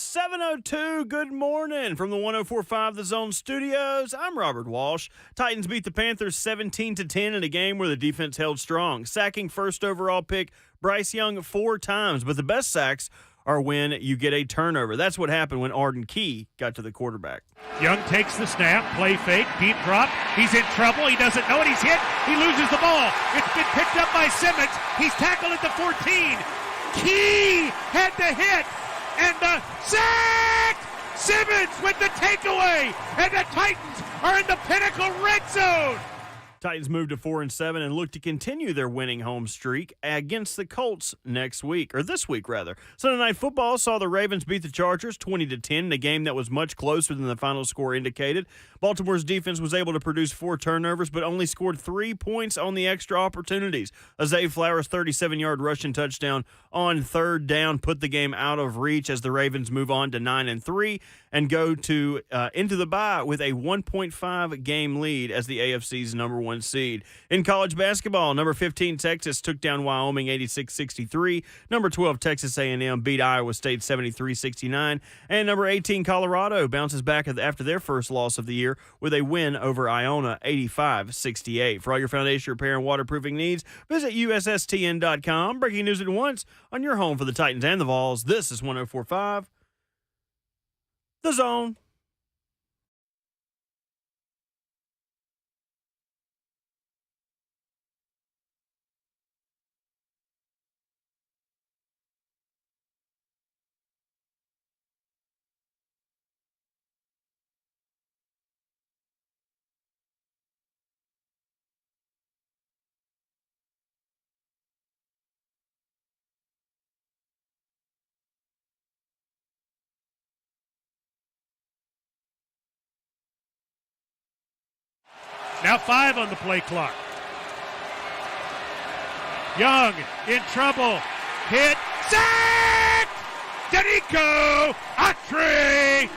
7:02, good morning from the 104.5 The Zone Studios. I'm Robert Walsh. Titans beat the Panthers 17-10 in a game where the defense held strong, sacking first overall pick Bryce Young 4 times. But the best sacks are when you get a turnover. That's what happened when Arden Key got to the quarterback. Young takes the snap, play fake, deep drop. He's in trouble. He doesn't know it. He's hit. He loses the ball. It's been picked up by Simmons. He's tackled at the 14. Key had the hit. And the sack! Simmons with the takeaway. And the Titans are in the Pinnacle red zone. Titans moved to 4-7 and look to continue their winning home streak against the Colts this week. Sunday Night Football saw the Ravens beat the Chargers 20-10 in a game that was much closer than the final score indicated. Baltimore's defense was able to produce 4 turnovers, but only scored 3 points on the extra opportunities. Zay Flowers' 37-yard rushing touchdown on third down put the game out of reach as the Ravens move on to 9-3 and go to into the bye with a 1.5 game lead as the AFC's number 1 seed. In college basketball, number 15 Texas took down Wyoming 86-63. Number 12 Texas A&M beat Iowa State 73-69. And number 18 Colorado bounces back after their first loss of the year with a win over Iona 85-68. For all your foundation repair and waterproofing needs, visit USSTN.com. Breaking news at once on your home for the Titans and the Vols. This is 104.5 The Zone. Now 5 on the play clock. Young in trouble. Hit. Sack! Danico Autry!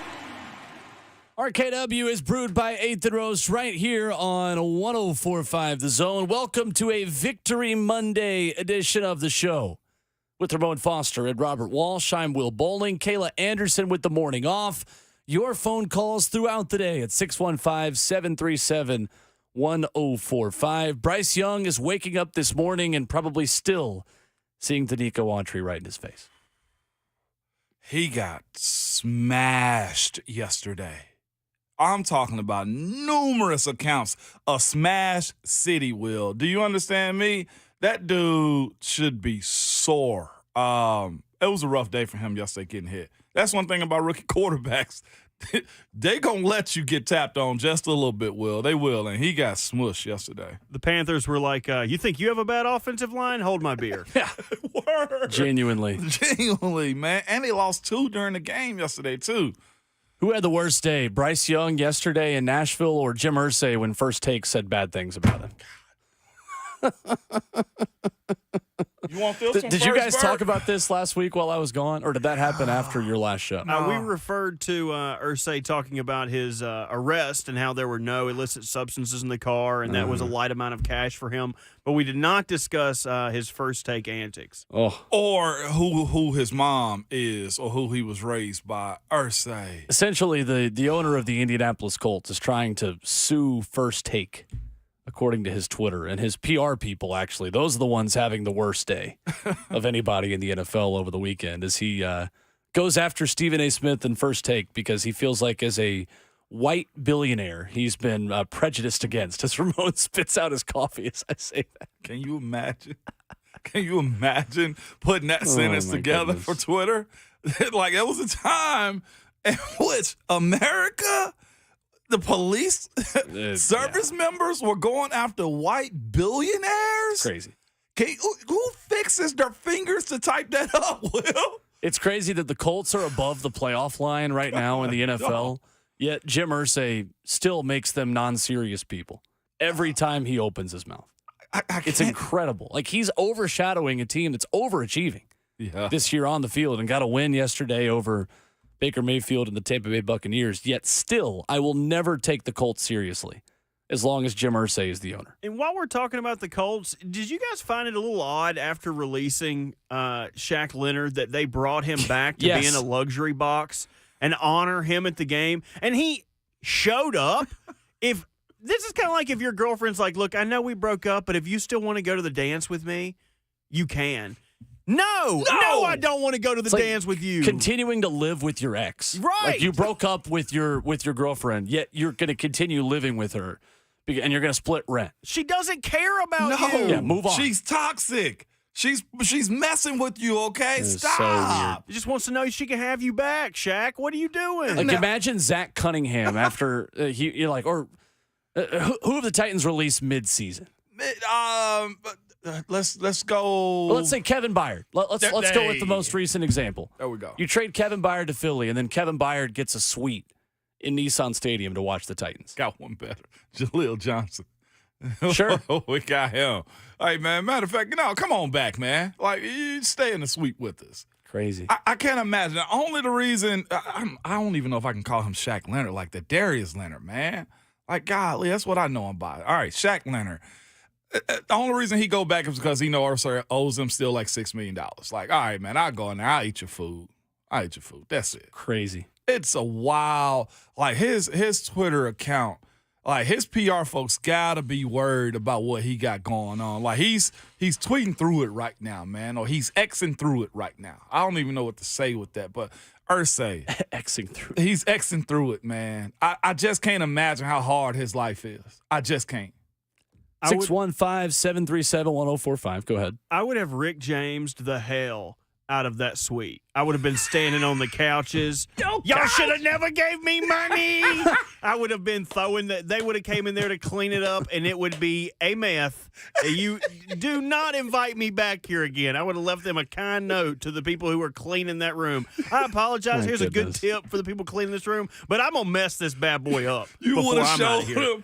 RKW is brewed by 8th and Rose right here on 104.5 The Zone. Welcome to a Victory Monday edition of the show. With Ramon Foster and Robert Walsh, I'm Will Bowling. Kayla Anderson with the morning off. Your phone calls throughout the day at 615-737-1045. Bryce Young is waking up this morning and probably still seeing Danico Autry right in his face. He got smashed yesterday. I'm talking about numerous accounts. A smash city, Will. Do you understand me? That dude should be sore. It was a rough day for him yesterday getting hit. That's one thing about rookie quarterbacks. They gonna let you get tapped on just a little bit, Will. They will, and he got smushed yesterday. The Panthers were like, you think you have a bad offensive line? Hold my beer. Yeah. Word. Genuinely, man. And they lost 2 during the game yesterday, too. Who had the worst day, Bryce Young yesterday in Nashville or Jim Irsay when First Take said bad things about him? You want this? Did you guys talk about this last week while I was gone, or did that happen after your last show? We referred to Irsay talking about his arrest and how there were no illicit substances in the car, and that was a light amount of cash for him. But we did not discuss his First Take antics. Oh. Or who his mom is, or who he was raised by. Irsay. Essentially, the owner of the Indianapolis Colts is trying to sue First Take, according to his Twitter, and his PR people, actually. Those are the ones having the worst day of anybody in the NFL over the weekend, as he goes after Stephen A. Smith and First Take because he feels like as a white billionaire, he's been prejudiced against, as Ramon spits out his coffee as I say that. Can you imagine? Can you imagine putting that sentence together for Twitter? Like, it was a time in which America, the police service members were going after white billionaires. Crazy. Who fixes their fingers to type that up, Will? It's crazy that the Colts are above the playoff line right now in the NFL, yet Jim Irsay still makes them non-serious people every time he opens his mouth. It's incredible. Like, he's overshadowing a team that's overachieving this year on the field and got a win yesterday over Baker Mayfield and the Tampa Bay Buccaneers, yet still I will never take the Colts seriously as long as Jim Irsay is the owner. And while we're talking about the Colts, did you guys find it a little odd after releasing Shaq Leonard that they brought him back to be in a luxury box and honor him at the game? And he showed up. If this is kind of like if your girlfriend's like, look, I know we broke up, but if you still want to go to the dance with me, you can. No, I don't want to go to the dance with you. Continuing to live with your ex. Right. Like you broke up with your girlfriend, yet you're going to continue living with her, and you're going to split rent. She doesn't care about you. Yeah, move on. She's toxic. She's messing with you, okay? Stop. So weird. She just wants to know she can have you back, Shaq. What are you doing? Like imagine Zach Cunningham after you're like, or who have the Titans released mid-season? Let's go. Well, let's say Kevin Byard. Let's go with the most recent example. There we go. You trade Kevin Byard to Philly, and then Kevin Byard gets a suite in Nissan Stadium to watch the Titans. Got one better. Jaleel Johnson. Sure. We got him. Hey, man, matter of fact, come on back, man. Like, you stay in the suite with us. Crazy. I can't imagine. Only the reason, I don't even know if I can call him Shaq Leonard, like the Darius Leonard, man. Like, golly, that's what I know him by. All right, Shaq Leonard. The only reason he go back is because he knows Ursay owes him still like $6 million. Like, all right, man, I'll go in there. I'll eat your food. That's it. Crazy. It's a wild, like his Twitter account, like his PR folks gotta be worried about what he got going on. Like he's tweeting through it right now, man, or he's Xing through it right now. I don't even know what to say with that, but Ursay. Xing through. He's Xing through it, man. I just can't imagine how hard his life is. I just can't. 615-737-1045. Go ahead. I would have Rick James'd the hell out of that suite. I would have been standing on the couches. Y'all should have never gave me money. I would have been throwing that. They would have came in there to clean it up, and it would be a mess. You do not invite me back here again. I would have left them a kind note to the people who were cleaning that room. I apologize. Here's a good tip for the people cleaning this room, but I'm gonna mess this bad boy up. You would have showed them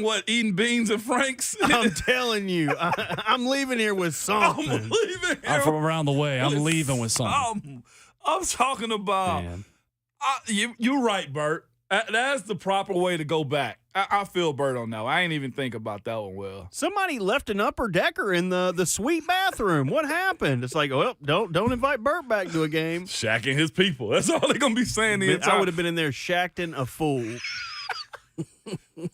what eating beans and Franks. I'm telling you, I'm leaving here with something. I'm leaving here. I'm from around the way. I'm leaving with something. I'm talking about. You're right, Bert. That's the proper way to go back. I feel Bert on that one. I ain't even think about that one well. Somebody left an upper decker in the suite bathroom. What happened? It's like, well, don't invite Bert back to a game. Shaq and his people. That's all they're going to be saying the entire I would have been in there shacking a fool.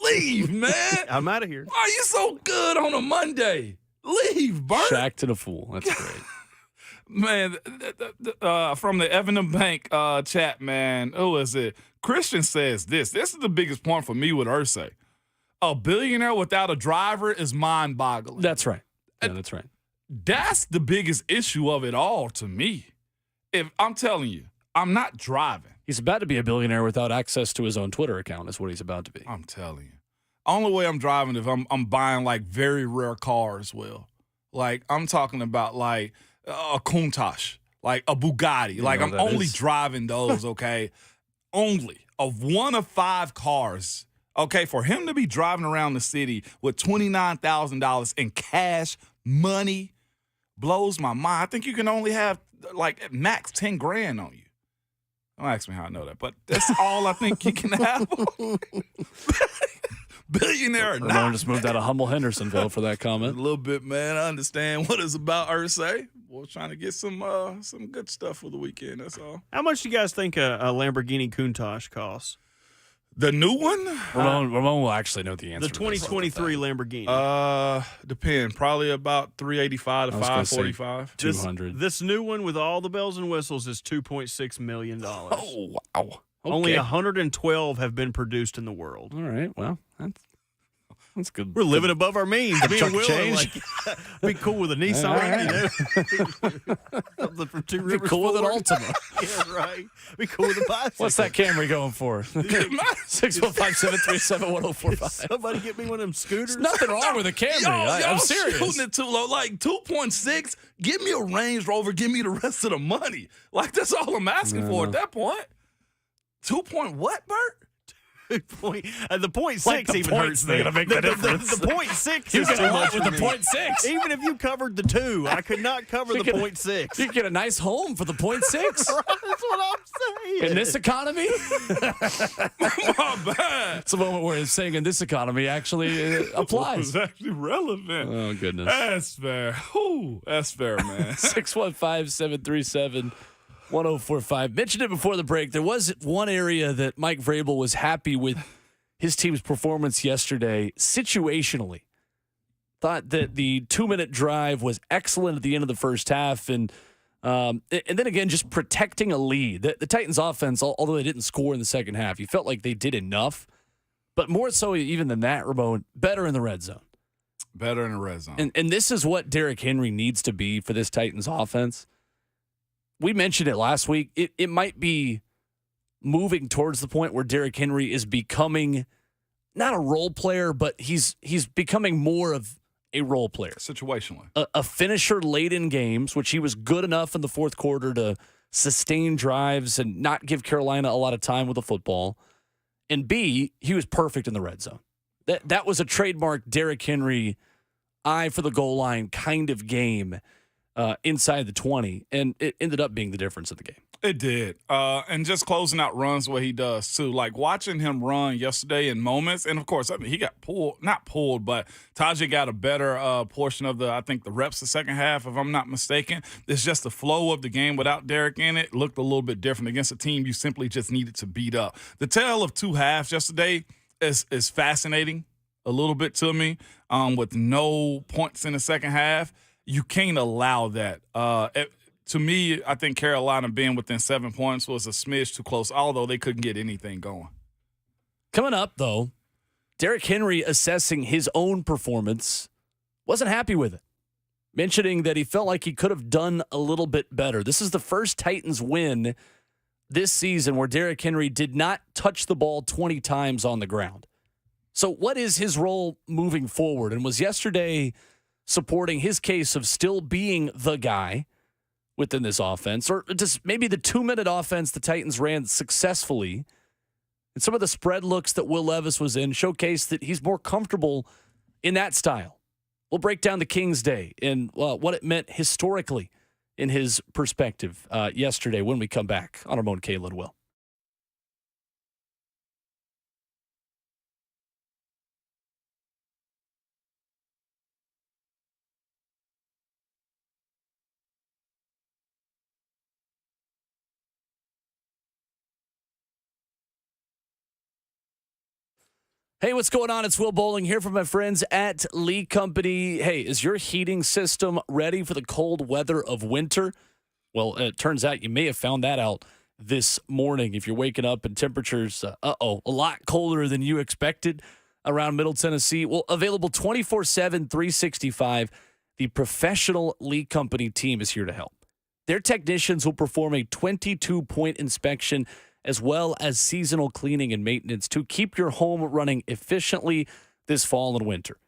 Leave, man. I'm out of here. Why are you so good on a Monday? Leave, Bert. Shacked and a fool. That's great. Man, from the Evan and Bank chat, man, who is it? Christian says this. This is the biggest point for me with Ursay. A billionaire without a driver is mind-boggling. That's right. Yeah, that's right. That's the biggest issue of it all to me. If I'm telling you, I'm not driving. He's about to be a billionaire without access to his own Twitter account is what he's about to be. I'm telling you. Only way I'm driving if I'm buying like very rare cars, Will. Like I'm talking about like a Countach, like a Bugatti. Like I'm only driving those, okay? Only of one of 5 cars. Okay, for him to be driving around the city with $29,000 in cash money blows my mind. I think you can only have like at max 10 grand on you. Don't ask me how I know that, but that's all I think you can have. Billionaire or not. Ramon just moved out of humble Hendersonville for that comment. A little bit, man. I understand what it's about, Ursay. We're trying to get some good stuff for the weekend, that's all. How much do you guys think a Lamborghini Countach costs? The new one? Ramon will actually know the answer. The 2023 Lamborghini. Depend. Probably about 385 to 545. 200. This new one with all the bells and whistles is $2.6 million. Oh, wow. Okay. Only 112 have been produced in the world. All right. Well, that's good. We're living above our means. Me and Will change. like, be cool with a Nissan. Something from Two Rivers. Be cool with an Ford. Altima. Yeah, right. Be cool with a bicycle. What's that Camry going for? 615-737-1045. Somebody get me one of them scooters. There's nothing wrong with a Camry. I'm serious. Shooting it too low, like 2.6. Give me a Range Rover. Give me the rest of the money. Like that's all I'm asking for at that point. 2 point what, Bert? The point Like six the even points hurts they're me. gonna make the difference. The point six You is get too a lot much with for the me. point six. Even if you covered the 2, I could not cover the point 6. You get a nice home for the point 6. That's what I'm saying. In this economy? My bad. It's a moment where it's saying in this economy actually applies. It's actually relevant. Oh, goodness. That's fair. Whew, that's fair, man. 615-737-1045. Mentioned it before the break. There was one area that Mike Vrabel was happy with his team's performance yesterday situationally. Thought that the 2-minute drive was excellent at the end of the first half. And then again, just protecting a lead. The Titans offense, although they didn't score in the second half, you felt like they did enough. But more so even than that, Ramon, better in the red zone. Better in the red zone. And this is what Derrick Henry needs to be for this Titans offense. We mentioned it last week. It might be moving towards the point where Derrick Henry is becoming not a role player, but he's becoming more of a role player. Situationally. A finisher late in games, which he was good enough in the fourth quarter to sustain drives and not give Carolina a lot of time with the football. And B, he was perfect in the red zone. That was a trademark Derrick Henry eye for the goal line kind of game inside the 20, and it ended up being the difference in the game. It did. And just closing out runs the way he does, too. Like, watching him run yesterday in moments, and, of course, I mean, he got not pulled, but Tajay got a better portion of the reps the second half, if I'm not mistaken. It's just the flow of the game without Derrick in it looked a little bit different against a team you simply just needed to beat up. The tale of two halves yesterday is fascinating a little bit to me, with no points in the second half. You can't allow that. To me, I think Carolina being within 7 points was a smidge too close, although they couldn't get anything going. Coming up, though, Derrick Henry assessing his own performance, wasn't happy with it, mentioning that he felt like he could have done a little bit better. This is the first Titans win this season where Derrick Henry did not touch the ball 20 times on the ground. So what is his role moving forward? And was yesterday supporting his case of still being the guy within this offense, or just maybe the 2-minute offense the Titans ran successfully, and some of the spread looks that Will Levis was in showcased that he's more comfortable in that style. We'll break down the Kings Day and what it meant historically in his perspective yesterday when we come back on Ramon Kalen Will. Hey, what's going on? It's Will Bowling here from my friends at Lee Company. Hey, is your heating system ready for the cold weather of winter? Well, it turns out you may have found that out this morning if you're waking up and temperatures, a lot colder than you expected around Middle Tennessee. Well, available 24/7, 365. The professional Lee Company team is here to help. Their technicians will perform a 22-point inspection as well as seasonal cleaning and maintenance to keep your home running efficiently this fall and winter.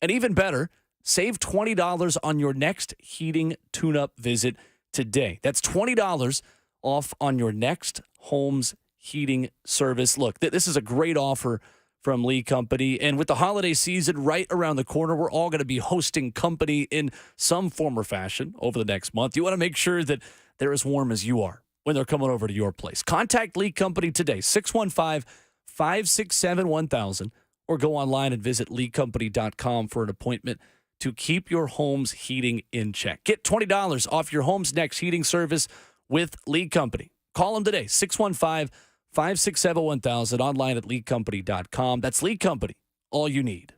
And even better, save $20 on your next heating tune-up visit today. That's $20 off on your next home's heating service. Look, this is a great offer from Lee Company. And with the holiday season right around the corner, we're all going to be hosting company in some form or fashion over the next month. You want to make sure that they're as warm as you are when they're coming over to your place. Contact Lee Company today, 615-567-1000, or go online and visit leecompany.com for an appointment to keep your home's heating in check. Get $20 off your home's next heating service with Lee Company. Call them today, 615-567-1000, online at leecompany.com. That's Lee Company, all you need.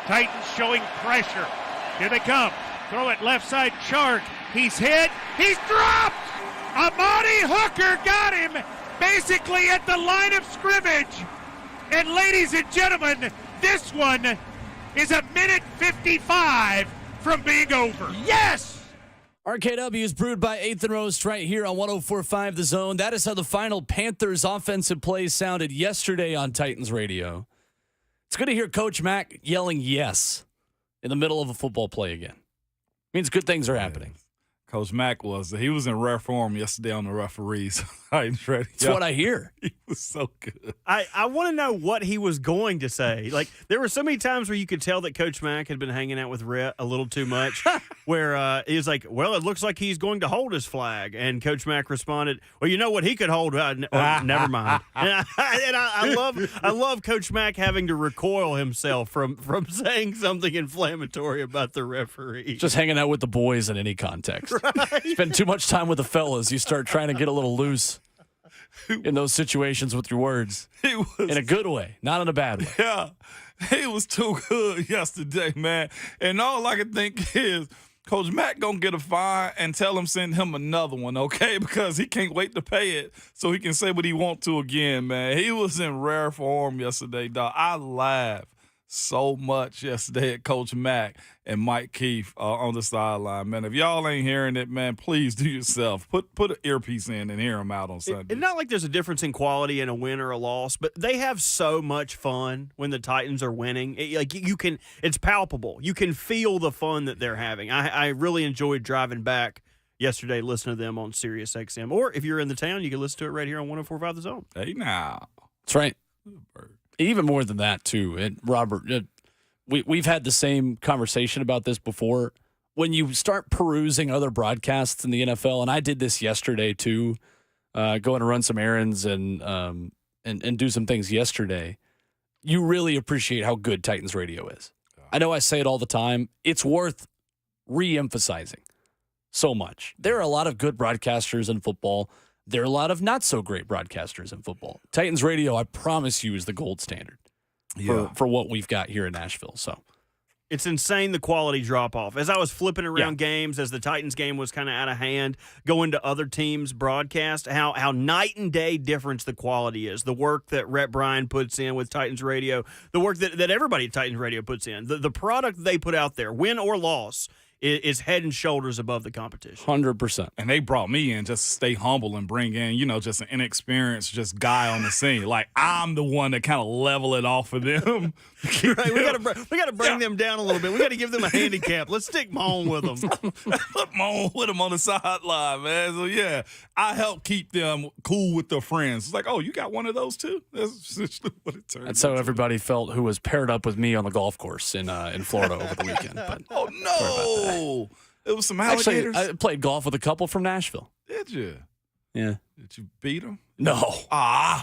Titans showing pressure. Here they come. Throw it left side, Chark. He's hit. He's dropped. Amani Hooker got him basically at the line of scrimmage. And ladies and gentlemen, this one is a minute 55 from being over. Yes! RKW is brewed by 8th and Roast right here on 104.5 The Zone. That is how the final Panthers offensive play sounded yesterday on Titans radio. It's good to hear Coach Mack yelling yes in the middle of a football play again. Means good things are happening. Coach Mack was in rare form yesterday on the referees. That's what I hear. He was so good. I want to know what he was going to say. Like, there were so many times where you could tell that Coach Mack had been hanging out with Rhett a little too much, where he was like, well, it looks like he's going to hold his flag. And Coach Mack responded, well, you know what he could hold? Never mind. And I love Coach Mack having to recoil himself from saying something inflammatory about the referee. Just hanging out with the boys in any context. Right. Spend too much time with the fellas, you start trying to get a little loose in those situations with your words. In a good way, not in a bad way. Yeah, he was too good yesterday, man. And all I can think is Coach Mack going to get a fine and tell him send him another one, okay? Because he can't wait to pay it so he can say what he wants to again, man. He was in rare form yesterday, dog. I laughed so much yesterday at Coach Mack and Mike Keefe on the sideline, man. If y'all ain't hearing it, man, please do yourself. Put an earpiece in and hear them out on Sunday. It's not like there's a difference in quality in a win or a loss, but they have so much fun when the Titans are winning. It's palpable. You can feel the fun that they're having. I really enjoyed driving back yesterday, listening to them on Sirius XM. Or if you're in the town, you can listen to it right here on 104.5 The Zone. Hey, now. That's right. Even more than that, too. And Robert, we've had the same conversation about this before. When you start perusing other broadcasts in the NFL, and I did this yesterday, too, going to run some errands and do some things yesterday, you really appreciate how good Titans radio is. I know I say it all the time. It's worth re-emphasizing so much. There are a lot of good broadcasters in football. There are a lot of not-so-great broadcasters in football. Titans radio, I promise you, is the gold standard for what we've got here in Nashville. So it's insane, the quality drop-off. As I was flipping around games, as the Titans game was kind of out of hand, going to other teams' broadcast, how night and day difference the quality is. The work that Rhett Bryan puts in with Titans radio, the work that everybody at Titans radio puts in, the product they put out there, win or loss, is head and shoulders above the competition. 100%. And they brought me in just to stay humble and bring in, just an inexperienced guy on the scene. Like, I'm the one that kind of level it off for them. Right, we got to bring them down a little bit. We got to give them a handicap. Let's stick Moan with them. Put Moan with them on the sideline, man. So, yeah, I help keep them cool with their friends. It's like, oh, you got one of those too? That's just what it turns. That's how everybody felt who was paired up with me on the golf course in Florida over the weekend. But oh, no. It was some alligators. Actually, I played golf with a couple from Nashville. Did you? Yeah. Did you beat them? No.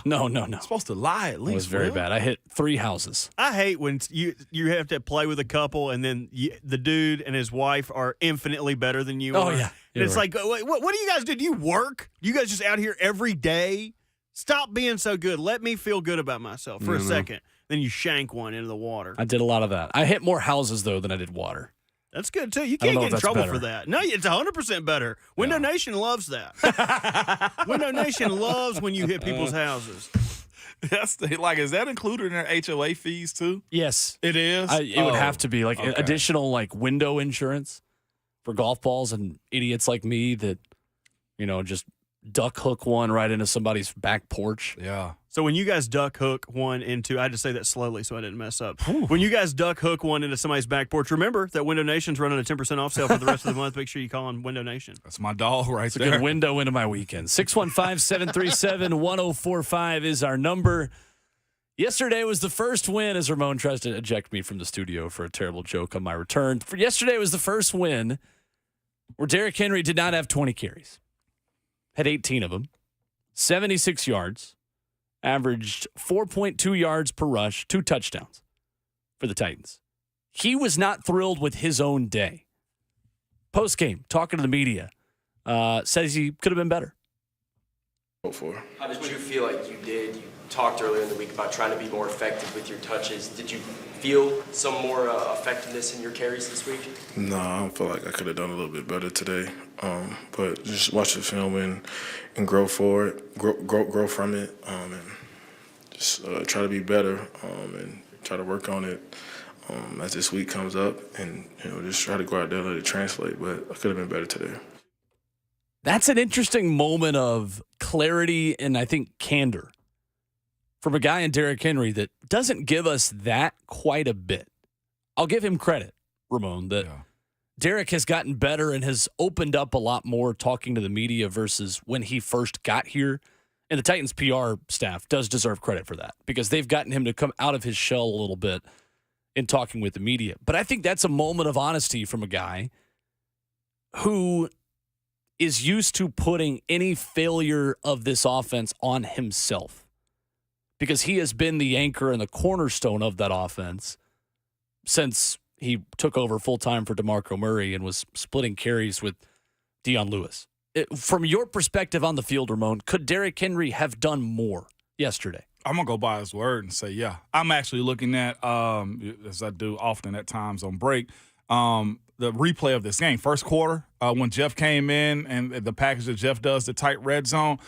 No. You're supposed to lie at least. It was very bad. I hit 3 houses. I hate when you have to play with a couple and then the dude and his wife are infinitely better than you are. Oh, yeah. And it's like, what do you guys do? Do you work? You guys just out here every day? Stop being so good. Let me feel good about myself for a second. Then you shank one into the water. I did a lot of that. I hit more houses, though, than I did water. That's good, too. You can't get in trouble for that. No, it's 100% better. Window Nation loves that. Window Nation loves when you hit people's houses. Is that included in their HOA fees, too? Yes. It is? It would have to be. Additional, window insurance for golf balls and idiots like me that, just duck hook one right into somebody's back porch. Yeah. So when you guys duck hook one into, I had to say that slowly so I didn't mess up. When you guys duck hook one into somebody's back porch, remember that Window Nation's running a 10% off sale for the rest of the month. Make sure you call on Window Nation. That's my dog right it's there. It's a good window into my weekend. 615-737-1045 is our number. Yesterday was the first win, as Ramon tries to eject me from the studio for a terrible joke on my return. Yesterday was the first win where Derrick Henry did not have 20 carries. Had 18 of them, 76 yards, averaged 4.2 yards per rush, 2 touchdowns for the Titans. He was not thrilled with his own day. Post-game, talking to the media, says he could have been better. For. How did you feel like you did? You talked earlier in the week about trying to be more effective with your touches. Did you feel some more effectiveness in your carries this week? No, I don't feel like I could have done a little bit better today. But just watch the film and grow for it, grow from it, and just try to be better and try to work on it as this week comes up, and just try to go out there and let it translate. But I could have been better today. That's an interesting moment of clarity and I think candor from a guy in Derrick Henry that doesn't give us that quite a bit. I'll give him credit, Ramon, that Derrick has gotten better and has opened up a lot more talking to the media versus when he first got here. And the Titans PR staff does deserve credit for that because they've gotten him to come out of his shell a little bit in talking with the media. But I think that's a moment of honesty from a guy who is used to putting any failure of this offense on himself because he has been the anchor and the cornerstone of that offense since he took over full-time for DeMarco Murray and was splitting carries with Dion Lewis. From your perspective on the field, Ramon, could Derrick Henry have done more yesterday? I'm going to go by his word and say, yeah. I'm actually looking at, as I do often at times on break, the replay of this game. First quarter, when Jeff came in and the package that Jeff does, the tight red zone,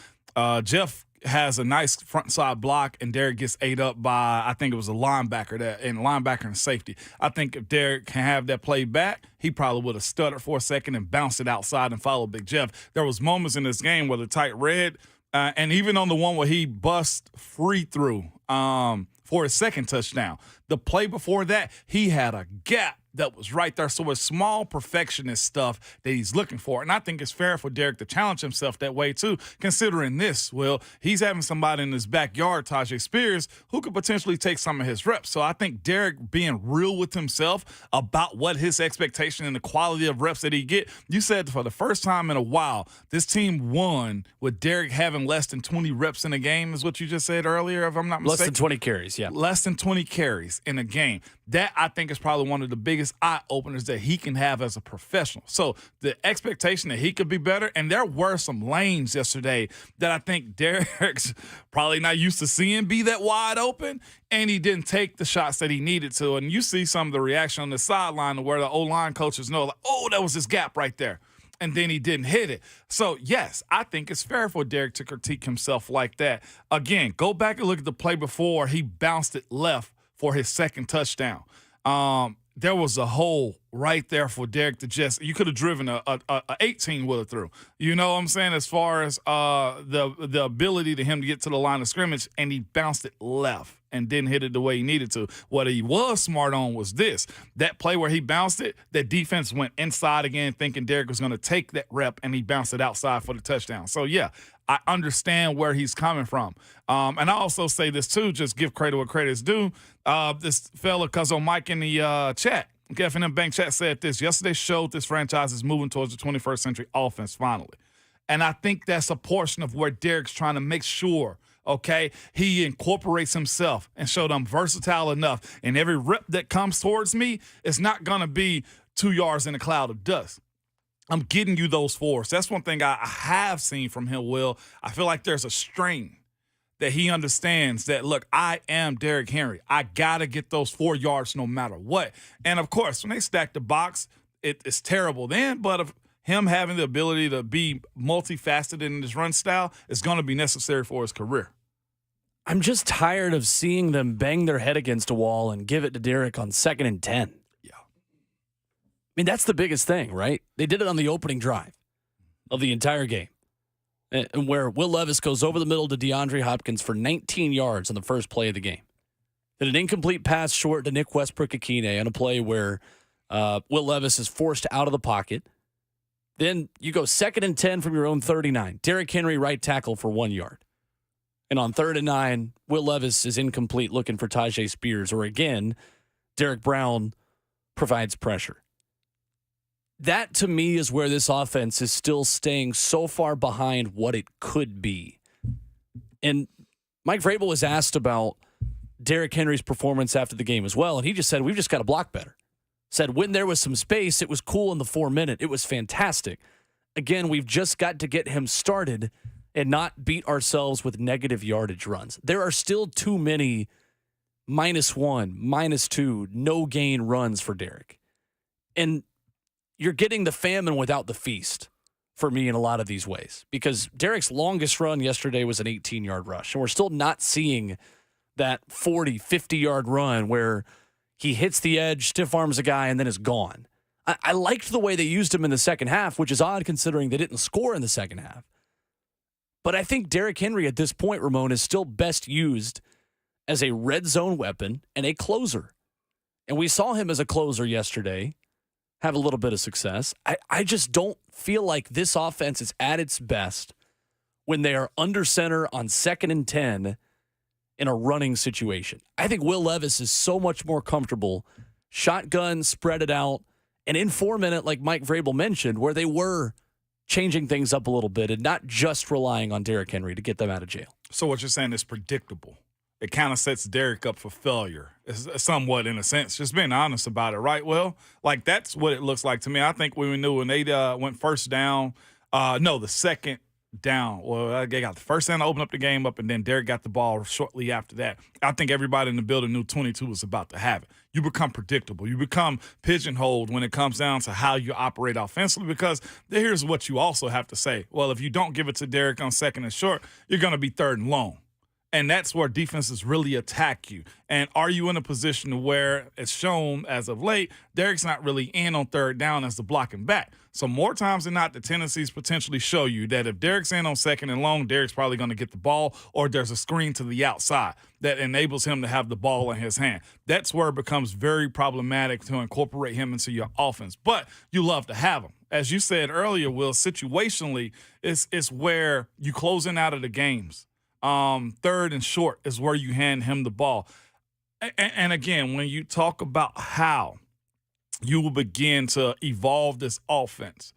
Jeff has a nice front side block, and Derrick gets ate up by, I think it was a linebacker and safety. I think if Derrick can have that play back, he probably would have stuttered for a second and bounced it outside and followed Big Jeff. There was moments in this game where the tight red, and even on the one where he bust free through for his second touchdown, the play before that, he had a gap that was right there. So it's small perfectionist stuff that he's looking for. And I think it's fair for Derrick to challenge himself that way too, considering this, Will. He's having somebody in his backyard, Tajay Spears, who could potentially take some of his reps. So I think Derrick being real with himself about what his expectation and the quality of reps that he get. You said for the first time in a while, this team won with Derrick having less than 20 reps in a game is what you just said earlier, if I'm not mistaken. Less than 20 carries, yeah. Less than 20 carries in a game. That, I think, is probably one of the biggest eye-openers that he can have as a professional. So the expectation that he could be better, and there were some lanes yesterday that I think Derrick's probably not used to seeing be that wide open, and he didn't take the shots that he needed to. And you see some of the reaction on the sideline where the O-line coaches know, like, oh, that was this gap right there. And then he didn't hit it. So, yes, I think it's fair for Derrick to critique himself like that. Again, go back and look at the play before he bounced it left for his second touchdown. There was a hole right there for Derrick to just – you could have driven a 18-wheeler through. You know what I'm saying? As far as the ability to him to get to the line of scrimmage, and he bounced it left and didn't hit it the way he needed to. What he was smart on was this. That play where he bounced it, that defense went inside again thinking Derrick was going to take that rep, and he bounced it outside for the touchdown. So, yeah, I understand where he's coming from. And I also say this, too, just give credit where credit is due. This fella, Cuzzo Mike in the chat, F&M Bank chat said this, yesterday showed this franchise is moving towards the 21st century offense finally. And I think that's a portion of where Derrick's trying to make sure, okay, he incorporates himself and showed I'm versatile enough. And every rep that comes towards me is not going to be 2 yards in a cloud of dust. I'm getting you those fours. That's one thing I have seen from him, Will. I feel like there's a strain that he understands that, look, I am Derrick Henry. I got to get those 4 yards no matter what. And, of course, when they stack the box, it's terrible then. But of him having the ability to be multifaceted in his run style is going to be necessary for his career. I'm just tired of seeing them bang their head against a wall and give it to Derrick on 2nd and 10. Yeah. I mean, that's the biggest thing, right? They did it on the opening drive of the entire game, and where Will Levis goes over the middle to DeAndre Hopkins for 19 yards on the first play of the game. Then an incomplete pass short to Nick Westbrook-Akine on a play where Will Levis is forced out of the pocket. Then you go 2nd and 10 from your own 39. Derrick Henry right tackle for 1 yard. And on 3rd and 9, Will Levis is incomplete looking for Tajay Spears. Or again, Derrick Brown provides pressure. That, to me, is where this offense is still staying so far behind what it could be. And Mike Vrabel was asked about Derrick Henry's performance after the game as well, and he just said, we've just got to block better. Said when there was some space, it was cool in the 4 minute. It was fantastic. Again, we've just got to get him started, and not beat ourselves with negative yardage runs. There are still too many -1, -2, no gain runs for Derrick. And you're getting the famine without the feast for me in a lot of these ways, because Derrick's longest run yesterday was an 18-yard rush, and we're still not seeing that 40, 50-yard run where he hits the edge, stiff arms a guy, and then is gone. I liked the way they used him in the second half, which is odd considering they didn't score in the second half. But I think Derrick Henry at this point, Ramon, is still best used as a red zone weapon and a closer. And we saw him as a closer yesterday have a little bit of success. I just don't feel like this offense is at its best when they are under center on 2nd and 10 in a running situation. I think Will Levis is so much more comfortable shotgun, spread it out, and in 4-minute, like Mike Vrabel mentioned, where they were changing things up a little bit and not just relying on Derrick Henry to get them out of jail. So what you're saying is predictable. It kind of sets Derrick up for failure, somewhat in a sense. Just being honest about it, right? Well, like that's what it looks like to me. I think we knew when they went first down, the second down. Well, they got the first down to open up the game up, and then Derrick got the ball shortly after that. I think everybody in the building knew 22 was about to have it. You become predictable. You become pigeonholed when it comes down to how you operate offensively, because here's what you also have to say. Well, if you don't give it to Derrick on 2nd and short, you're going to be 3rd and long. And that's where defenses really attack you. And are you in a position where it's shown as of late, Derrick's not really in on 3rd down as the blocking back. So more times than not, the tendencies potentially show you that if Derrick's in on 2nd and long, Derrick's probably going to get the ball, or there's a screen to the outside that enables him to have the ball in his hand. That's where it becomes very problematic to incorporate him into your offense. But you love to have him. As you said earlier, Will, situationally, it's where you close in out of the games. 3rd and short is where you hand him the ball. And again, when you talk about how you will begin to evolve this offense,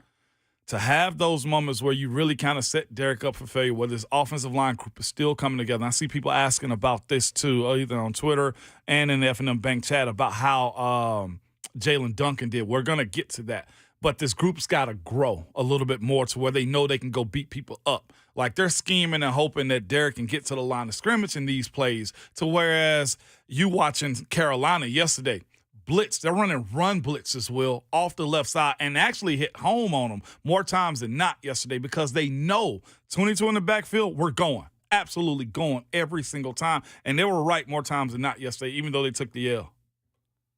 to have those moments where you really kind of set Derrick up for failure, where this offensive line group is still coming together. And I see people asking about this too, either on Twitter and in the F&M Bank chat, about how Jaylen Duncan did. We're going to get to that. But this group's got to grow a little bit more to where they know they can go beat people up. Like they're scheming and hoping that Derrick can get to the line of scrimmage in these plays, to whereas you watching Carolina yesterday, blitz, they're running run blitzes, Will, off the left side, and actually hit home on them more times than not yesterday, because they know 22 in the backfield, we're going. Absolutely going every single time. And they were right more times than not yesterday, even though they took the L.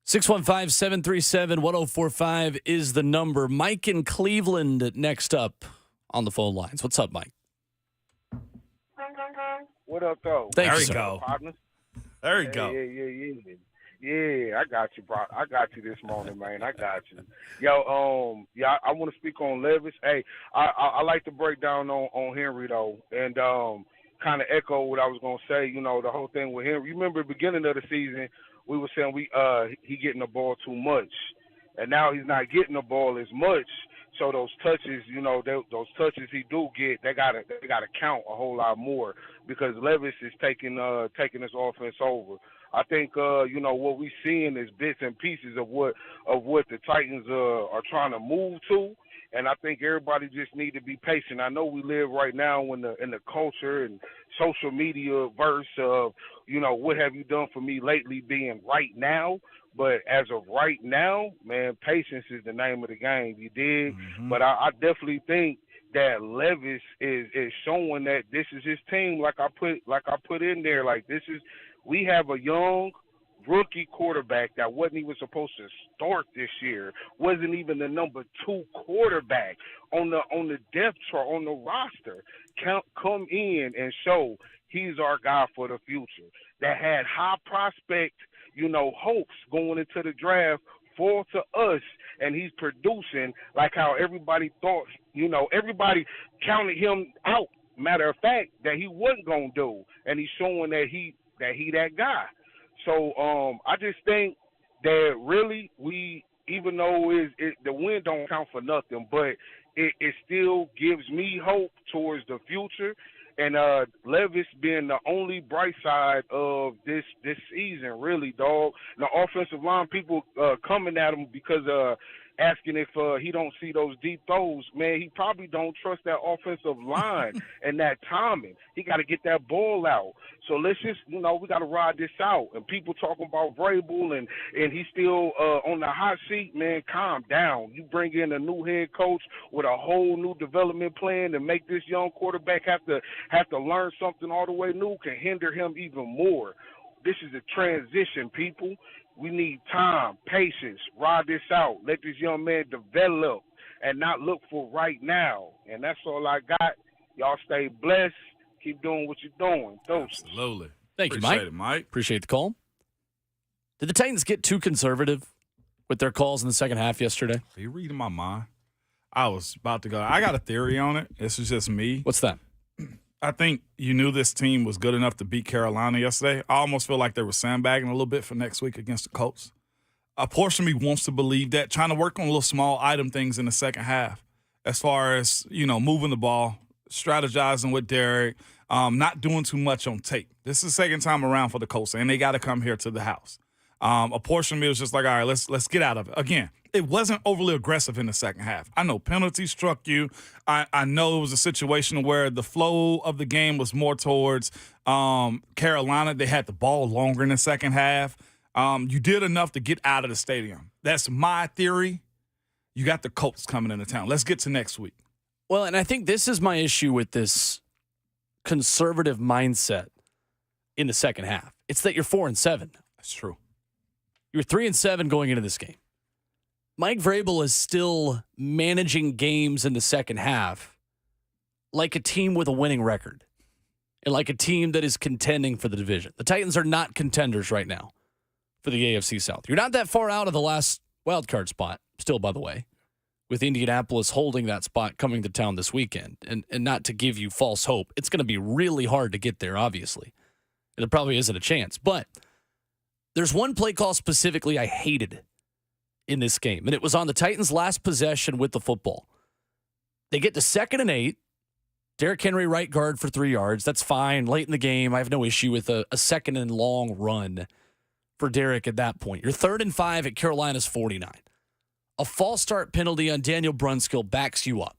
615-737-1045 is the number. Mike in Cleveland next up on the phone lines. What's up, Mike? What up, though? There you go. There you go. Yeah, I got you, bro. I got you this morning, man. I got you. Yo, I want to speak on Levis. Hey, I like to break down on Henry, though, and kind of echo what I was going to say, you know, the whole thing with Henry. You remember the beginning of the season, we were saying he getting the ball too much, and now he's not getting the ball as much. So those touches, you know, those touches he do get, they gotta count a whole lot more, because Levis is taking this offense over. I think you know, what we're seeing is bits and pieces of what the Titans are trying to move to, and I think everybody just need to be patient. I know we live right now in the culture and social media verse of, you know, what have you done for me lately being right now. But as of right now, man, patience is the name of the game. You dig? Mm-hmm. But I definitely think that Levis is showing that this is his team. Like I put in there, like we have a young rookie quarterback that wasn't even supposed to start this year. Wasn't even the number 2 quarterback on the depth chart on the roster. Come in and show he's our guy for the future. That had high prospect, you know, hopes going into the draft fall to us, and he's producing like how everybody thought, you know, everybody counted him out. Matter of fact, that he wasn't gonna do, and he's showing that he that guy. So I just think that really we, even though the win don't count for nothing, but it still gives me hope towards the future. And Levis being the only bright side of this season, really, dog. The offensive line, people coming at him because asking if he don't see those deep throws. Man, he probably don't trust that offensive line and that timing. He got to get that ball out. So let's just, we got to ride this out. And people talking about Vrabel and he's still on the hot seat, man, calm down. You bring in a new head coach with a whole new development plan to make this young quarterback have to learn something all the way new can hinder him even more. This is a transition, people. We need time, patience, ride this out. Let this young man develop and not look for right now. And that's all I got. Y'all stay blessed. Keep doing what you're doing. Doses. Absolutely. Thank you, Mike. Appreciate it, Mike. Appreciate the call. Did the Titans get too conservative with their calls in the second half yesterday? Are you reading my mind? I was about to go. I got a theory on it. This is just me. What's that? I think you knew this team was good enough to beat Carolina yesterday. I almost feel like they were sandbagging a little bit for next week against the Colts. A portion of me wants to believe that, trying to work on little small item things in the second half as far as, moving the ball, strategizing with Derrick, not doing too much on tape. This is the second time around for the Colts, and they got to come here to the house. A portion of me was just like, all right, let's get out of it. Again, it wasn't overly aggressive in the second half. I know penalties struck you. I know it was a situation where the flow of the game was more towards Carolina. They had the ball longer in the second half. You did enough to get out of the stadium. That's my theory. You got the Colts coming into town. Let's get to next week. Well, and I think this is my issue with this conservative mindset in the second half. It's that you're 4-7. That's true. You're 3-7 going into this game. Mike Vrabel is still managing games in the second half like a team with a winning record and like a team that is contending for the division. The Titans are not contenders right now for the AFC South. You're not that far out of the last wildcard spot, still, by the way, with Indianapolis holding that spot coming to town this weekend. And not to give you false hope, it's going to be really hard to get there, obviously. There probably isn't a chance. But there's one play call specifically I hated in this game, and it was on the Titans' last possession with the football. They get to 2nd and 8. Derrick Henry right guard for 3 yards. That's fine. Late in the game, I have no issue with a 2nd and long run for Derrick at that point. You're 3rd and 5 at Carolina's 49. A false start penalty on Daniel Brunskill backs you up.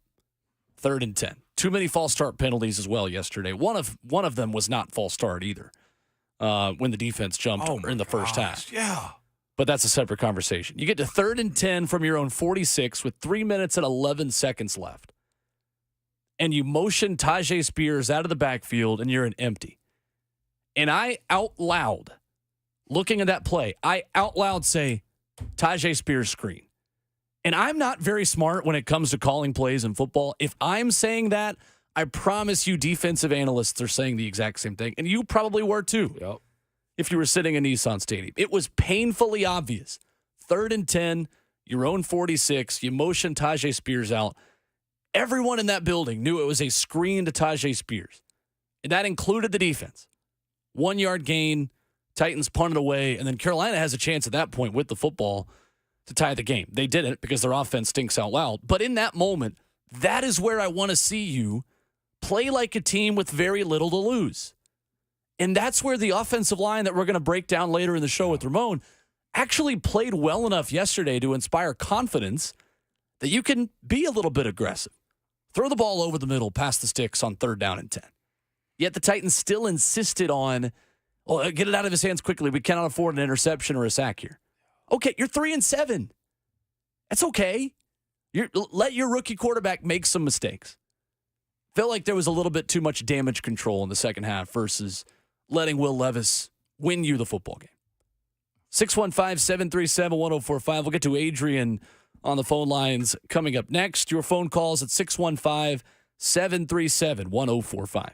3rd and 10. Too many false start penalties as well yesterday. One of them was not false start either. When the defense jumped in the first half. Yeah. But that's a separate conversation. You get to 3rd and 10 from your own 46 with 3 minutes and 11 seconds left. And you motion Tajay Spears out of the backfield and you're an empty. And I out loud, looking at that play, I out loud say, Tajay Spears screen. And I'm not very smart when it comes to calling plays in football. If I'm saying that, I promise you defensive analysts are saying the exact same thing. And you probably were too. Yep. If you were sitting in Nissan Stadium. It was painfully obvious. 3rd and 10, your own 46, you motion Tajay Spears out. Everyone in that building knew it was a screen to Tajay Spears. And that included the defense. 1 yard gain, Titans punted away, and then Carolina has a chance at that point with the football to tie the game. They didn't because their offense stinks out loud. But in that moment, that is where I want to see you play like a team with very little to lose. And that's where the offensive line that we're going to break down later in the show with Ramon actually played well enough yesterday to inspire confidence that you can be a little bit aggressive. Throw the ball over the middle, past the sticks on 3rd down and 10. Yet the Titans still insisted on, get it out of his hands quickly. We cannot afford an interception or a sack here. Okay, you're 3-7. That's okay. Let your rookie quarterback make some mistakes. Felt like there was a little bit too much damage control in the second half versus letting Will Levis win you the football game. 615-737-1045. We'll get to Adrian on the phone lines coming up next. Your phone calls at 615-737-1045.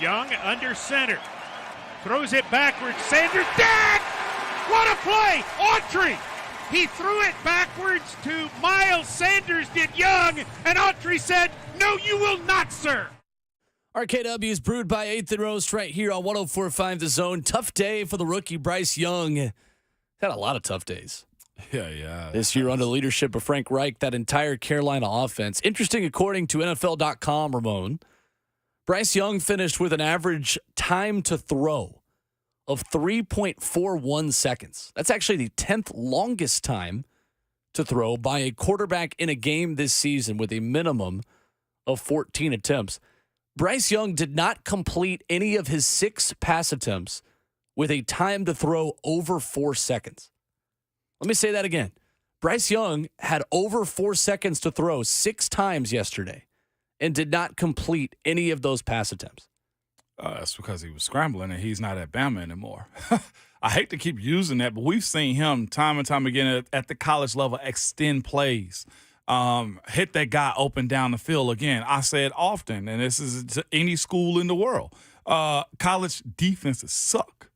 Young under center. Throws it backwards. Sanders dead! What a play! Autry! He threw it backwards to Miles Sanders, did Young, and Autry said, "No, you will not, sir." RKW is brewed by 8th and Roast right here on 104.5 The Zone. Tough day for the rookie Bryce Young. Had a lot of tough days. Yeah. This year under the leadership of Frank Reich, that entire Carolina offense. Interesting, according to NFL.com, Ramon, Bryce Young finished with an average time to throw of 3.41 seconds. That's actually the 10th longest time to throw by a quarterback in a game this season with a minimum of 14 attempts. Bryce Young did not complete any of his 6 pass attempts with a time to throw over 4 seconds. Let me say that again. Bryce Young had over 4 seconds to throw 6 times yesterday and did not complete any of those pass attempts. That's because he was scrambling and he's not at Bama anymore. I hate to keep using that, but we've seen him time and time again at the college level extend plays, hit that guy open down the field. Again, I say it often, and this is to any school in the world. College defenses suck.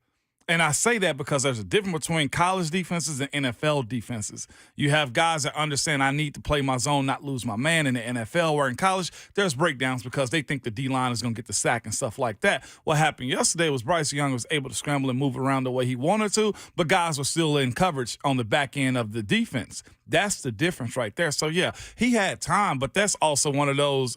And I say that because there's a difference between college defenses and NFL defenses. You have guys that understand I need to play my zone, not lose my man in the NFL, where in college, there's breakdowns because they think the D-line is going to get the sack and stuff like that. What happened yesterday was Bryce Young was able to scramble and move around the way he wanted to, but guys were still in coverage on the back end of the defense. That's the difference right there. So, yeah, he had time, but that's also one of those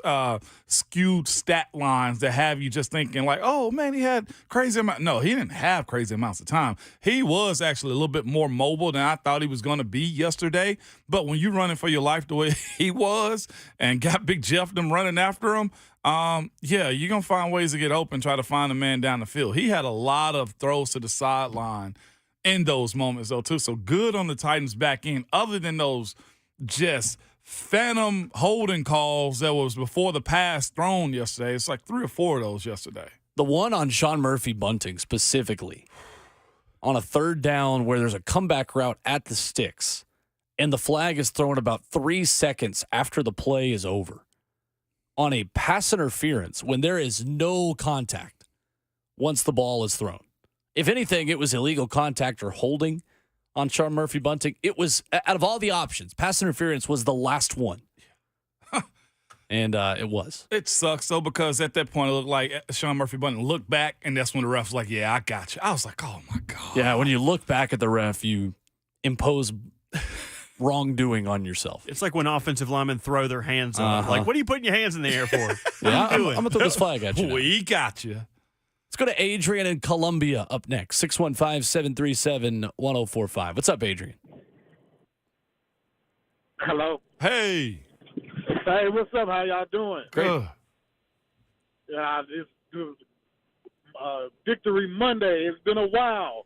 skewed stat lines that have you just thinking like, oh, man, he had crazy amount. No, he didn't have crazy amounts of time. He was actually a little bit more mobile than I thought he was going to be yesterday. But when you're running for your life the way he was and got Big Jeff them running after him, yeah, you're going to find ways to get open, try to find a man down the field. He had a lot of throws to the sideline in those moments, though, too. So good on the Titans back end, other than those just phantom holding calls that was before the pass thrown yesterday. It's like 3 or 4 of those yesterday. The one on Sean Murphy Bunting specifically, on a 3rd down where there's a comeback route at the sticks, and the flag is thrown about 3 seconds after the play is over on a pass interference when there is no contact once the ball is thrown. If anything, it was illegal contact or holding on Sean Murphy Bunting. It was, out of all the options, pass interference was the last one. And it was. It sucks, though, because at that point it looked like Sean Murphy Bunting looked back, and that's when the ref was like, yeah, I got you. I was like, oh, my God. Yeah, when you look back at the ref, you impose wrongdoing on yourself. It's like when offensive linemen throw their hands up. Like, what are you putting your hands in the air for? Yeah, I'm going to throw this flag at you now. We got you. Let's go to Adrian in Columbia up next. 615-737-1045. What's up, Adrian? Hello. Hey. Hey, what's up? How y'all doing? Great. Yeah, it's Victory Monday. It's been a while.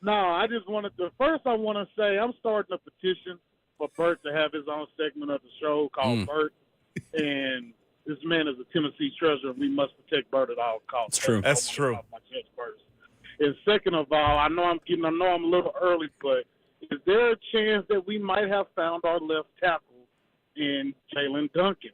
No, I just wanted to – first I want to say I'm starting a petition for Bert to have his own segment of the show called Bert. And this man is a Tennessee treasure, and we must protect Bert at all costs. It's true. That's true. And second of all, I know I'm a little early, but is there a chance that we might have found our left tackle in Jaylen Duncan?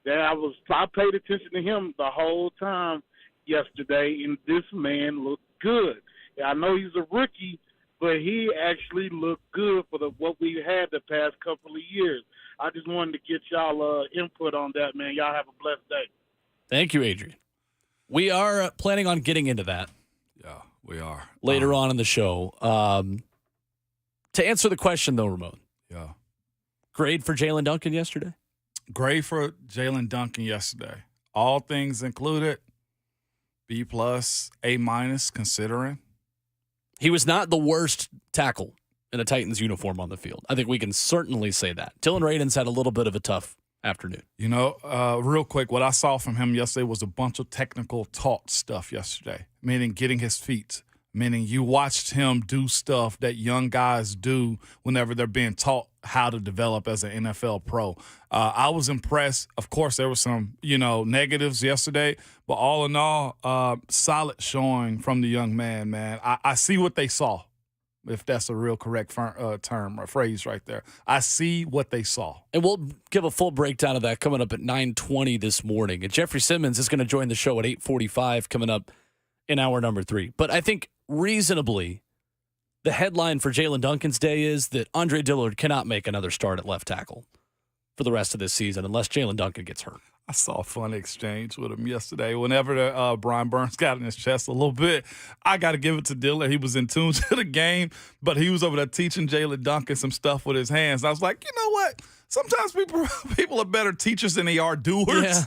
I paid attention to him the whole time yesterday, and this man looked good. I know he's a rookie, but he actually looked good for what we had the past couple of years. I just wanted to get y'all input on that, man. Y'all have a blessed day. Thank you, Adrian. We are planning on getting into that. Yeah, we are. Later on in the show. To answer the question, though, Ramon. Yeah. Grade for Jaylen Duncan yesterday? Grade for Jaylen Duncan yesterday. All things included, B+, A- considering. He was not the worst tackle in a Titans uniform on the field. I think we can certainly say that. Dylan Radins had a little bit of a tough afternoon. You know, real quick, what I saw from him yesterday was a bunch of technical taught stuff yesterday, meaning getting his feet, meaning you watched him do stuff that young guys do whenever they're being taught how to develop as an NFL pro. I was impressed. Of course, there were some, negatives yesterday, but all in all, solid showing from the young man, man. I see what they saw. if that's a real correct term or phrase right there. I see what they saw. And we'll give a full breakdown of that coming up at 9:20 this morning. And Jeffery Simmons is going to join the show at 8:45 coming up in hour number 3. But I think reasonably, the headline for Jaylen Duncan's day is that Andre Dillard cannot make another start at left tackle for the rest of this season unless Jaylen Duncan gets hurt. I saw a funny exchange with him yesterday. Whenever Brian Burns got in his chest a little bit, I got to give it to Dillard. He was in tune to the game, but he was over there teaching Jaylen Duncan some stuff with his hands. I was like, you know what? Sometimes people are better teachers than they are doers. Yeah.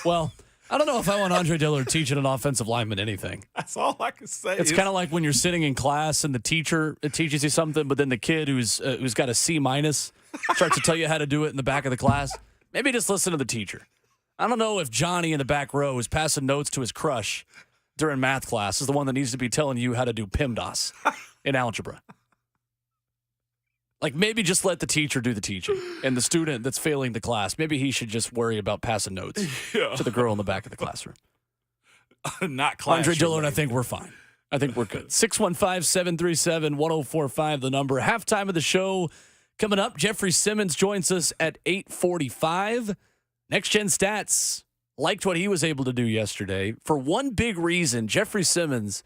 Well, I don't know if I want Andre Dillard teaching an offensive lineman anything. That's all I can say. It's kind of like when you're sitting in class and the teacher teaches you something, but then the kid who's got a C- starts to tell you how to do it in the back of the class. Maybe just listen to the teacher. I don't know if Johnny in the back row is passing notes to his crush during math class is the one that needs to be telling you how to do PEMDAS in algebra. Like, maybe just let the teacher do the teaching. And the student that's failing the class, maybe he should just worry about passing notes to the girl in the back of the classroom. Not classroom. Andre Dillard, I think we're fine. I think we're good. 615-737-1045, the number. Halftime of the show coming up. Jeffery Simmons joins us at 8:45. Next Gen Stats liked what he was able to do yesterday. For one big reason, Jeffery Simmons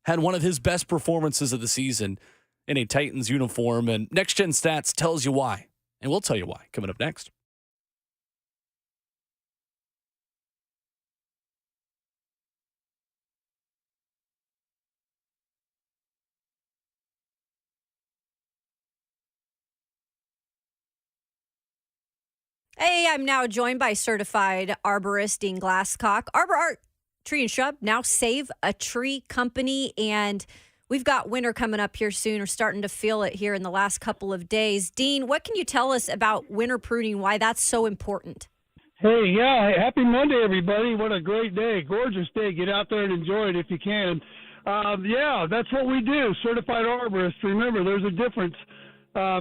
had one of his best performances of the season in a Titans uniform, and Next Gen Stats tells you why. And we'll tell you why coming up next. Hey, I'm now joined by certified arborist Dean Glasscock. Arbor Art Tree and Shrub, now Save a Tree Company. And we've got winter coming up here soon. We're starting to feel it here in the last couple of days. Dean, what can you tell us about winter pruning, why that's so important? Hey, yeah, happy Monday, everybody. What a great day. Gorgeous day. Get out there and enjoy it if you can. Yeah, that's what we do, certified arborists. Remember, there's a difference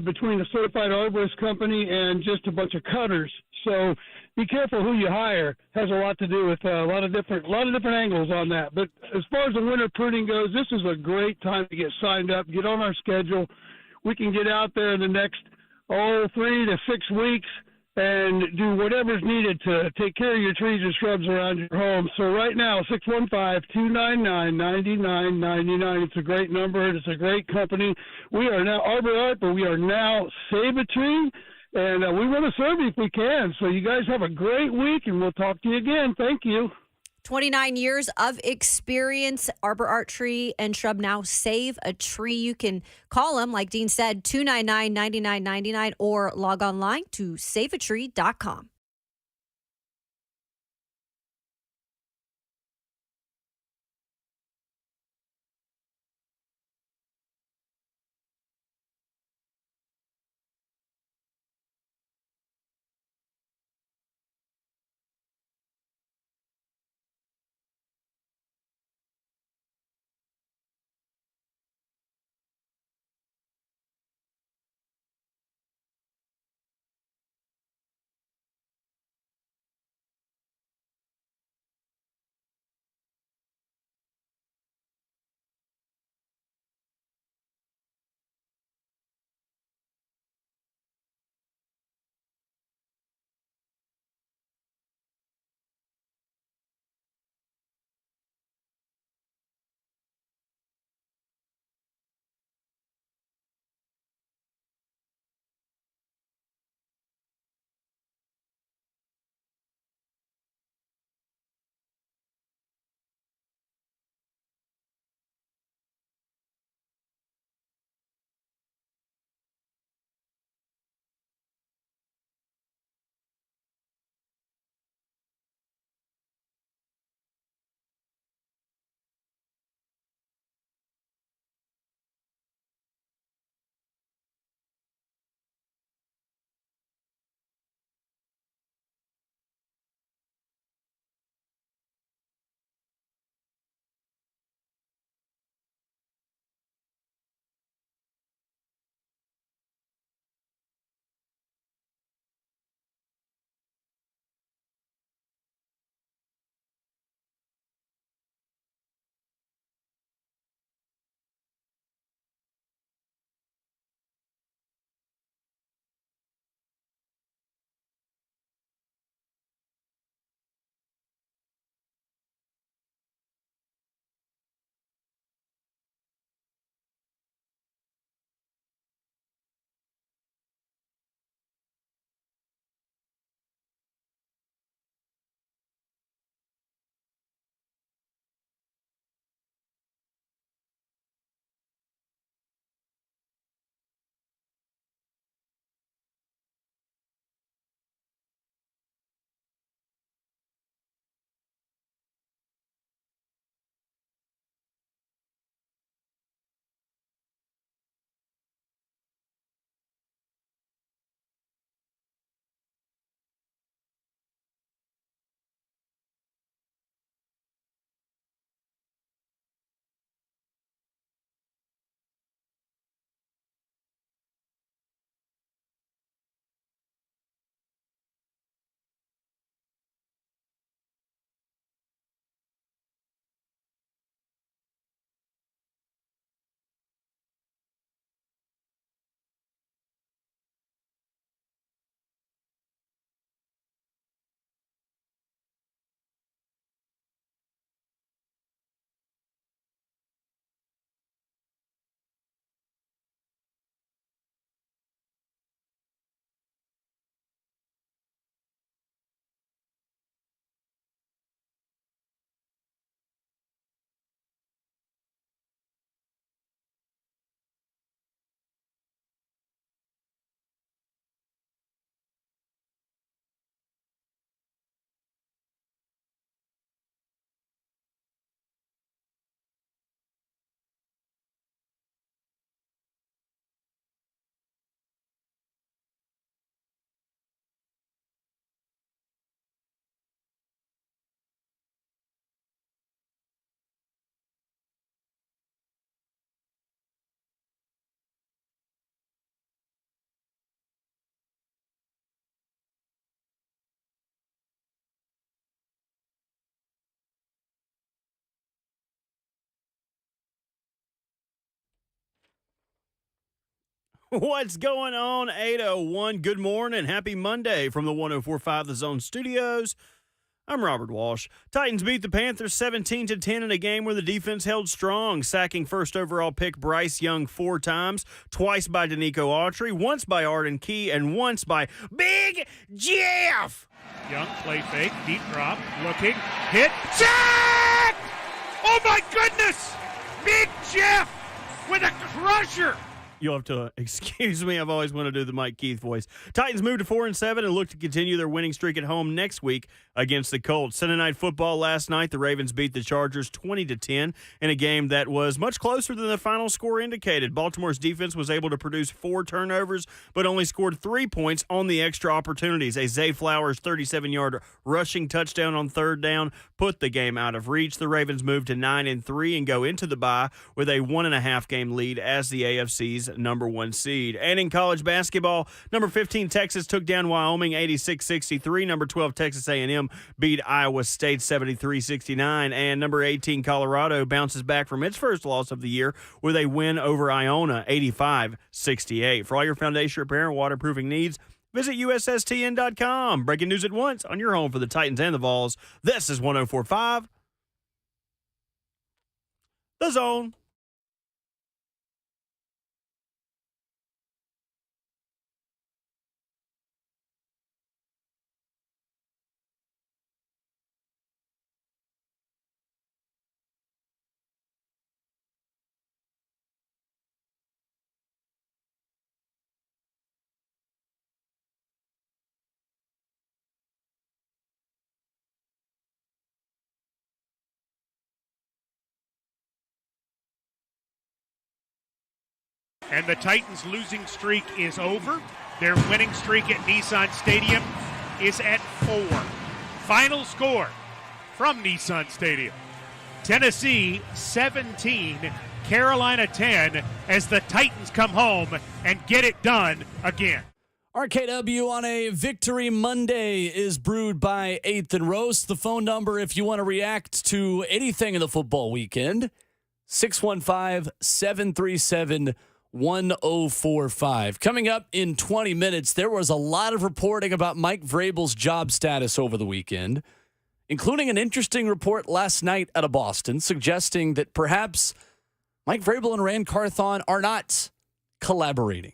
between a certified arborist company and just a bunch of cutters. So be careful who you hire. Has a lot to do with a lot of different angles on that. But as far as the winter pruning goes, this is a great time to get signed up, get on our schedule. We can get out there in the next 3 to 6 weeks and do whatever's needed to take care of your trees and shrubs around your home. So right now, 615-299-9999. It's a great number. It's a great company. We are now Arbor Art, but we are now Save a Tree, and we want to serve you if we can. So you guys have a great week, and we'll talk to you again. Thank you. 29 years of experience, Arbor Art Tree and Shrub, now Save a Tree. You can call them, like Dean said, 299-9999, or log online to saveatree.com. What's going on? 801. Good morning. Happy Monday from the 104.5 The Zone Studios. I'm Robert Walsh. Titans beat the Panthers 17-10 in a game where the defense held strong, sacking first overall pick Bryce Young 4 times, twice by Danico Autry, once by Arden Key, and once by Big Jeff. Young play fake, deep drop, looking, hit, sack! Oh my goodness! Big Jeff with a crusher! You'll have to excuse me. I've always wanted to do the Mike Keith voice. Titans moved to 4-7 and look to continue their winning streak at home next week against the Colts. Sunday Night Football last night, the Ravens beat the Chargers 20-10 in a game that was much closer than the final score indicated. Baltimore's defense was able to produce 4 turnovers, but only scored 3 points on the extra opportunities. A Zay Flowers 37-yard rushing touchdown on third down put the game out of reach. The Ravens moved to 9-3 and go into the bye with a 1.5 game lead as the AFC's number 1 seed. And in college basketball, number 15 Texas took down Wyoming 86-63. Number 12 Texas A&M beat Iowa State 73-69. And number 18 Colorado bounces back from its first loss of the year with a win over Iona 85-68. For all your foundation repair and waterproofing needs, visit USSTN.com. Breaking news at once on your home for the Titans and the Vols. This is 104.5 The Zone. And the Titans' losing streak is over. Their winning streak at Nissan Stadium is at 4. Final score from Nissan Stadium. Tennessee 17, Carolina 10, as the Titans come home and get it done again. RKW on a Victory Monday is brewed by 8th and Roast. The phone number if you want to react to anything in the football weekend, 615-737-1045. Coming up in 20 minutes, there was a lot of reporting about Mike Vrabel's job status over the weekend, including an interesting report last night out of Boston suggesting that perhaps Mike Vrabel and Rand Carthon are not collaborating.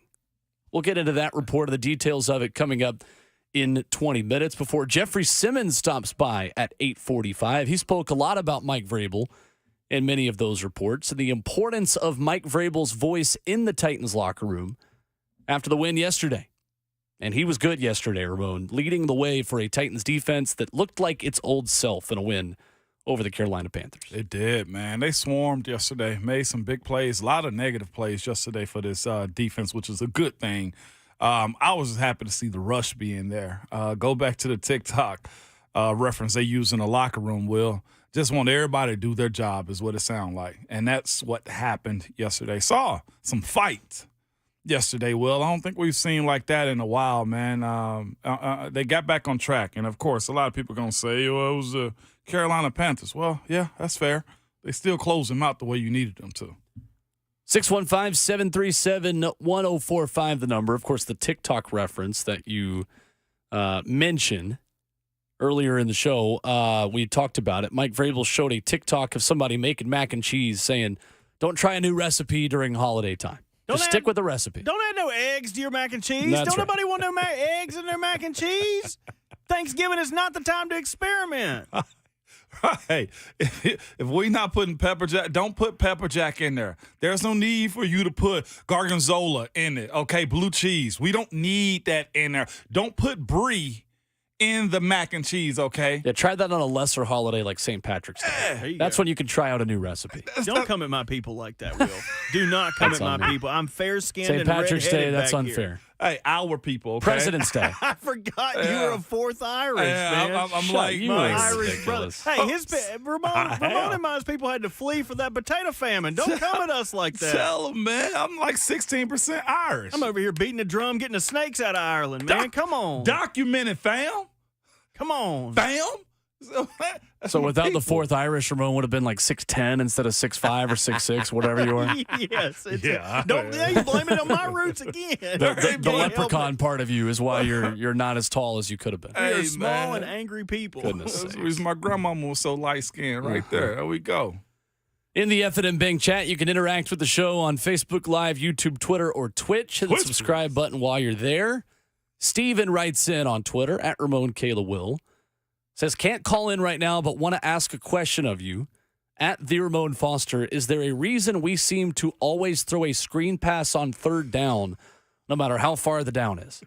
We'll get into that report and the details of it coming up in 20 minutes before Jeffery Simmons stops by at 8:45. He spoke a lot about Mike Vrabel in many of those reports, and the importance of Mike Vrabel's voice in the Titans locker room after the win yesterday. And he was good yesterday, Ramon, leading the way for a Titans defense that looked like its old self in a win over the Carolina Panthers. It did, man. They swarmed yesterday, made some big plays, a lot of negative plays yesterday for this defense, which is a good thing. I was happy to see the rush being there. Go back to the TikTok reference they use in the locker room, Will. Just want everybody to do their job is what it sounded like. And that's what happened yesterday. Saw some fight yesterday, Will. I don't think we've seen like that in a while, man. They got back on track. And, of course, a lot of people are going to say, well, it was the Carolina Panthers. Well, yeah, that's fair. They still closed them out the way you needed them to. 615-737-1045, the number. Of course, the TikTok reference that you mentioned earlier in the show, we talked about it. Mike Vrabel showed a TikTok of somebody making mac and cheese saying, don't try a new recipe during holiday time. Just stick with the recipe. Don't add no eggs to your mac and cheese. That's don't right. nobody want no eggs in their mac and cheese. Thanksgiving is not the time to experiment. Right. If we not putting pepper jack, don't put pepper jack in there. There's no need for you to put gorgonzola in it. Okay, blue cheese. We don't need that in there. Don't put brie in the mac and cheese, okay? Yeah, try that on a lesser holiday like St. Patrick's Day. That's when you can try out a new recipe. Don't come at my people like that, Will. Do not come at my people. I'm fair-skinned St. and Patrick's Day, that's back unfair. Here. Hey, our people, okay? President's Day. I forgot you were a fourth Irish, man. I'm like, you my is Irish brother. Hey, Ramon and my people had to flee for that potato famine. Don't come at us like that. Tell them, man. I'm like 16% Irish. I'm over here beating a drum, getting the snakes out of Ireland, man. Come on. Documented, fam. Come on. Fam. So without the fourth Irish, Ramon would have been like 6'10" instead of 6'5" or 6'6", whatever you were. Yes. Yeah. Don't you blame it on my roots again. The leprechaun part of you is why you're not as tall as you could have been. We are Hey, small man. and angry people. Goodness That's the sakes. reason my grandmama was so light-skinned right there. There we go. In the F&M Bang chat, you can interact with the show on Facebook Live, YouTube, Twitter, or Twitch. Hit the subscribe button while you're there. Steven writes in on Twitter, at Ramon Kayla Will. Says, can't call in right now, but want to ask a question of you. At the Ramon Foster, is there a reason we seem to always throw a screen pass on third down, no matter how far the down is?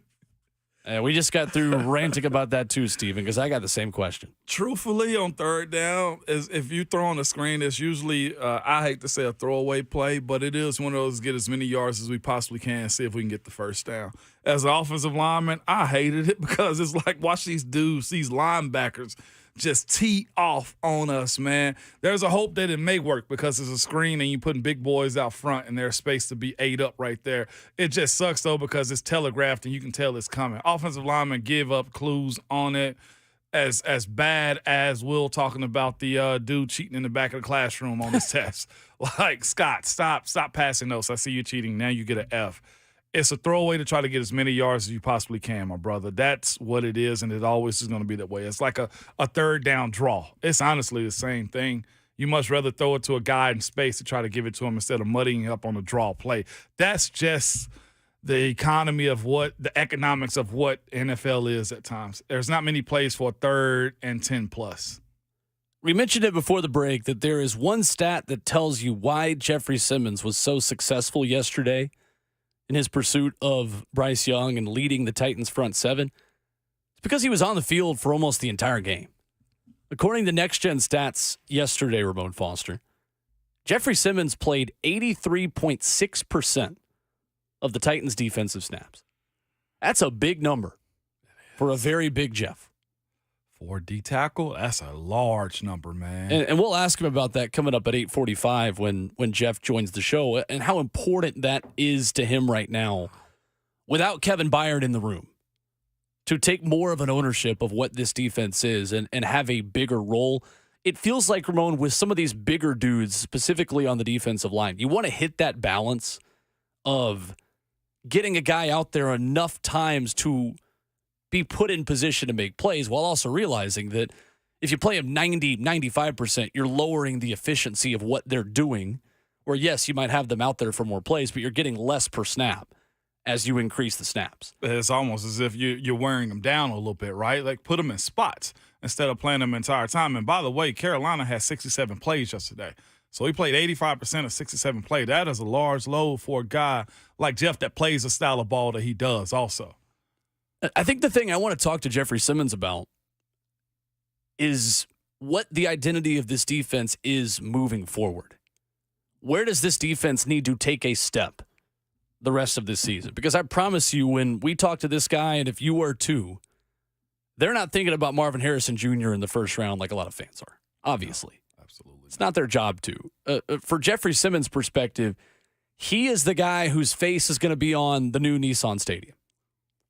We just got through ranting about that too, Steven, because I got the same question. Truthfully, on third down, is if you throw on a screen, it's usually, I hate to say a throwaway play, but it is one of those get as many yards as we possibly can, see if we can get the first down. As an offensive lineman, I hated it because it's like, watch these dudes, these linebackers, just tee off on us, man. There's a hope that it may work because it's a screen and you're putting big boys out front and there's space to be ate up right there. It just sucks, though, because it's telegraphed and you can tell it's coming. Offensive linemen give up clues on it as bad as Will talking about the dude cheating in the back of the classroom on his test. Like, Scott, stop passing those. I see you cheating. Now you get an F. It's a throwaway to try to get as many yards as you possibly can, my brother. That's what it is, and it always is going to be that way. It's like a third down draw. It's honestly the same thing. You much rather throw it to a guy in space to try to give it to him instead of muddying up on a draw play. That's just the economy of the economics of what NFL is at times. There's not many plays for a third and 10+. We mentioned it before the break that there is one stat that tells you why Jeffery Simmons was so successful yesterday in his pursuit of Bryce Young and leading the Titans front seven. It's because he was on the field for almost the entire game. According to Next Gen Stats yesterday, Ramon Foster, Jeffery Simmons played 83.6% of the Titans' defensive snaps. That's a big number for a very big Jeff. For D tackle, that's a large number, man. And we'll ask him about that coming up at 8:45 when Jeff joins the show and how important that is to him right now without Kevin Byard in the room to take more of an ownership of what this defense is and have a bigger role. It feels like, Ramon, with some of these bigger dudes, specifically on the defensive line, you want to hit that balance of getting a guy out there enough times to be put in position to make plays while also realizing that if you play them 90, 95%, you're lowering the efficiency of what they're doing. Or yes, you might have them out there for more plays, but you're getting less per snap as you increase the snaps. It's almost as if you're wearing them down a little bit, right? Like put them in spots instead of playing them the entire time. And by the way, Carolina had 67 plays yesterday. So he played 85% of 67 plays. That is a large load for a guy like Jeff that plays the style of ball that he does also. I think the thing I want to talk to Jeffery Simmons about is what the identity of this defense is moving forward. Where does this defense need to take a step the rest of this season? Because I promise you, when we talk to this guy, and if you were too, they're not thinking about Marvin Harrison Jr. in the first round like a lot of fans are, obviously. No, absolutely. It's not their job to. For Jeffery Simmons' perspective, he is the guy whose face is going to be on the new Nissan Stadium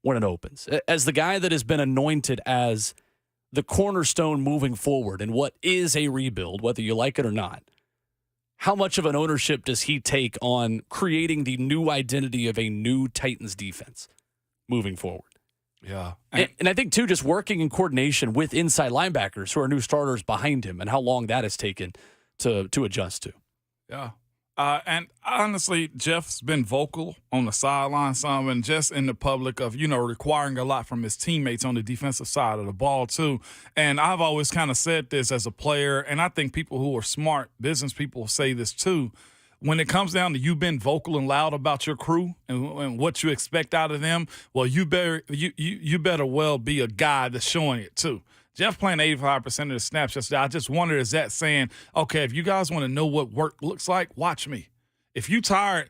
when it opens, as the guy that has been anointed as the cornerstone moving forward and what is a rebuild, whether you like it or not. How much of an ownership does he take on creating the new identity of a new Titans defense moving forward? Yeah. And I think, too, just working in coordination with inside linebackers who are new starters behind him and how long that has taken to adjust to. Yeah. And honestly, Jeff's been vocal on the sideline some and just in the public of, requiring a lot from his teammates on the defensive side of the ball, too. And I've always kind of said this as a player, and I think people who are smart, business people, say this, too. When it comes down to you being vocal and loud about your crew and what you expect out of them, well, you better well be a guy that's showing it, too. Jeff playing 85% of the snaps yesterday. I just wonder, is that saying, okay, if you guys want to know what work looks like, watch me. If you tired,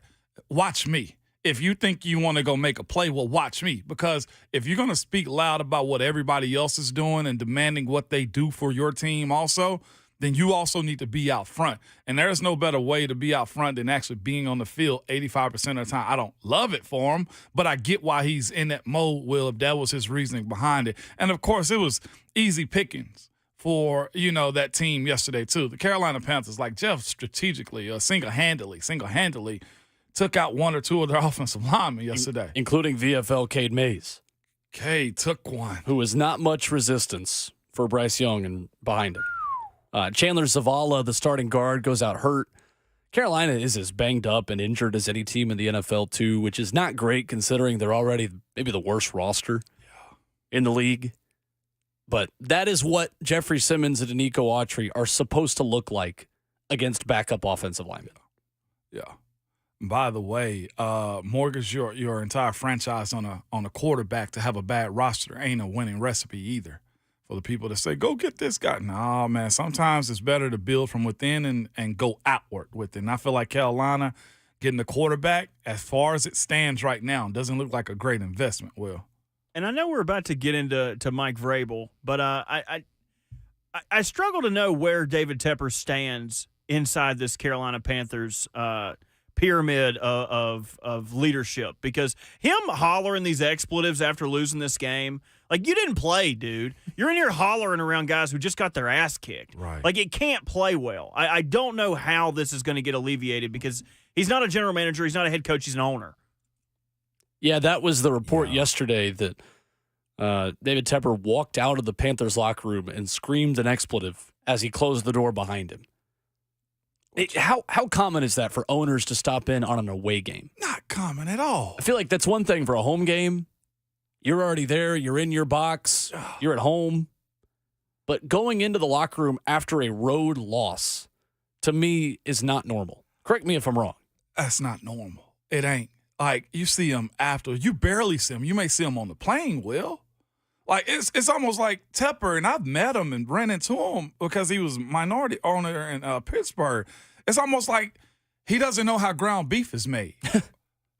watch me. If you think you want to go make a play, well, watch me. Because if you're going to speak loud about what everybody else is doing and demanding what they do for your team also, then you also need to be out front. And there's no better way to be out front than actually being on the field 85% of the time. I don't love it for him, but I get why he's in that mode, Will, if that was his reasoning behind it. And, of course, it was easy pickings for, that team yesterday too. The Carolina Panthers, like Jeff strategically, single-handedly took out one or two of their offensive linemen yesterday. Including VFL Cade Mays. Cade took one. Who was not much resistance for Bryce Young and behind him. Chandler Zavala, the starting guard, goes out hurt. Carolina is as banged up and injured as any team in the NFL too, which is not great considering they're already maybe the worst roster in the league. But that is what Jeffery Simmons and Nico Autry are supposed to look like against backup offensive linemen. Yeah. By the way, mortgage your entire franchise on a quarterback to have a bad roster ain't a winning recipe either. For the people that say, go get this guy. No, man, sometimes it's better to build from within and go outward with it. And I feel like Carolina getting the quarterback, as far as it stands right now, doesn't look like a great investment, Will. And I know we're about to get into Mike Vrabel, but I struggle to know where David Tepper stands inside this Carolina Panthers pyramid of leadership, because him hollering these expletives after losing this game, like, you didn't play, dude. You're in here hollering around guys who just got their ass kicked. Right. Like, it can't play well. I don't know how this is going to get alleviated, because he's not a general manager. He's not a head coach. He's an owner. Yeah, that was the report yesterday that David Tepper walked out of the Panthers locker room and screamed an expletive as he closed the door behind him. How common is that for owners to stop in on an away game? Not common at all. I feel like that's one thing for a home game. You're already there. You're in your box. You're at home. But going into the locker room after a road loss, to me, is not normal. Correct me if I'm wrong. That's not normal. It ain't. Like, you see him after. You barely see him. You may see him on the plane, Will. Like, it's almost like Tepper, and I've met him and ran into him because he was minority owner in Pittsburgh. It's almost like he doesn't know how ground beef is made.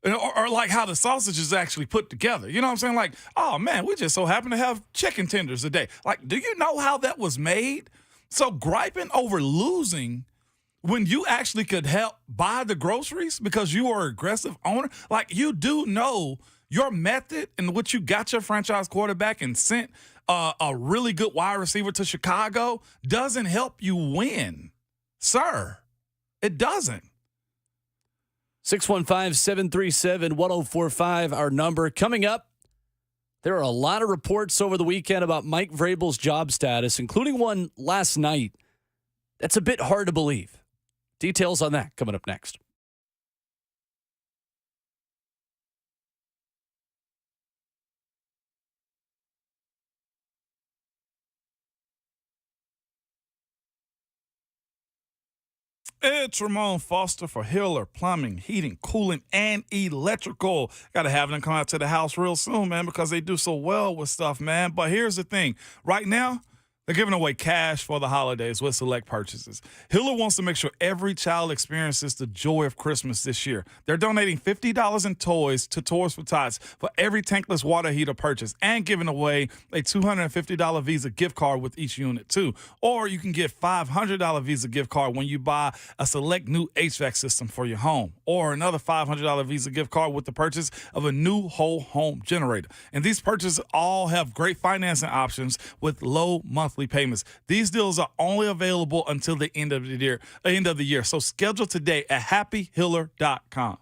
or like how the sausage is actually put together. You know what I'm saying? Like, oh, man, we just so happen to have chicken tenders today. Like, do you know how that was made? So griping over losing when you actually could help buy the groceries because you are an aggressive owner, like, you do know your method in which you got your franchise quarterback and sent a really good wide receiver to Chicago doesn't help you win, sir. It doesn't. 615-737-1045, our number. Coming up, there are a lot of reports over the weekend about Mike Vrabel's job status, including one last night. That's a bit hard to believe. Details on that coming up next. It's Ramon Foster for Hiller Plumbing, Heating, Cooling, and Electrical. Got to have them come out to the house real soon, man, because they do so well with stuff, man. But here's the thing. Right now, they're giving away cash for the holidays with select purchases. Hiller wants to make sure every child experiences the joy of Christmas this year. They're donating $50 in toys to Toys for Tots for every tankless water heater purchase and giving away a $250 Visa gift card with each unit, too. Or you can get $500 Visa gift card when you buy a select new HVAC system for your home, or another $500 Visa gift card with the purchase of a new whole home generator. And these purchases all have great financing options with low monthly payments. These deals are only available until the end of the year. So schedule today at happyhiller.com.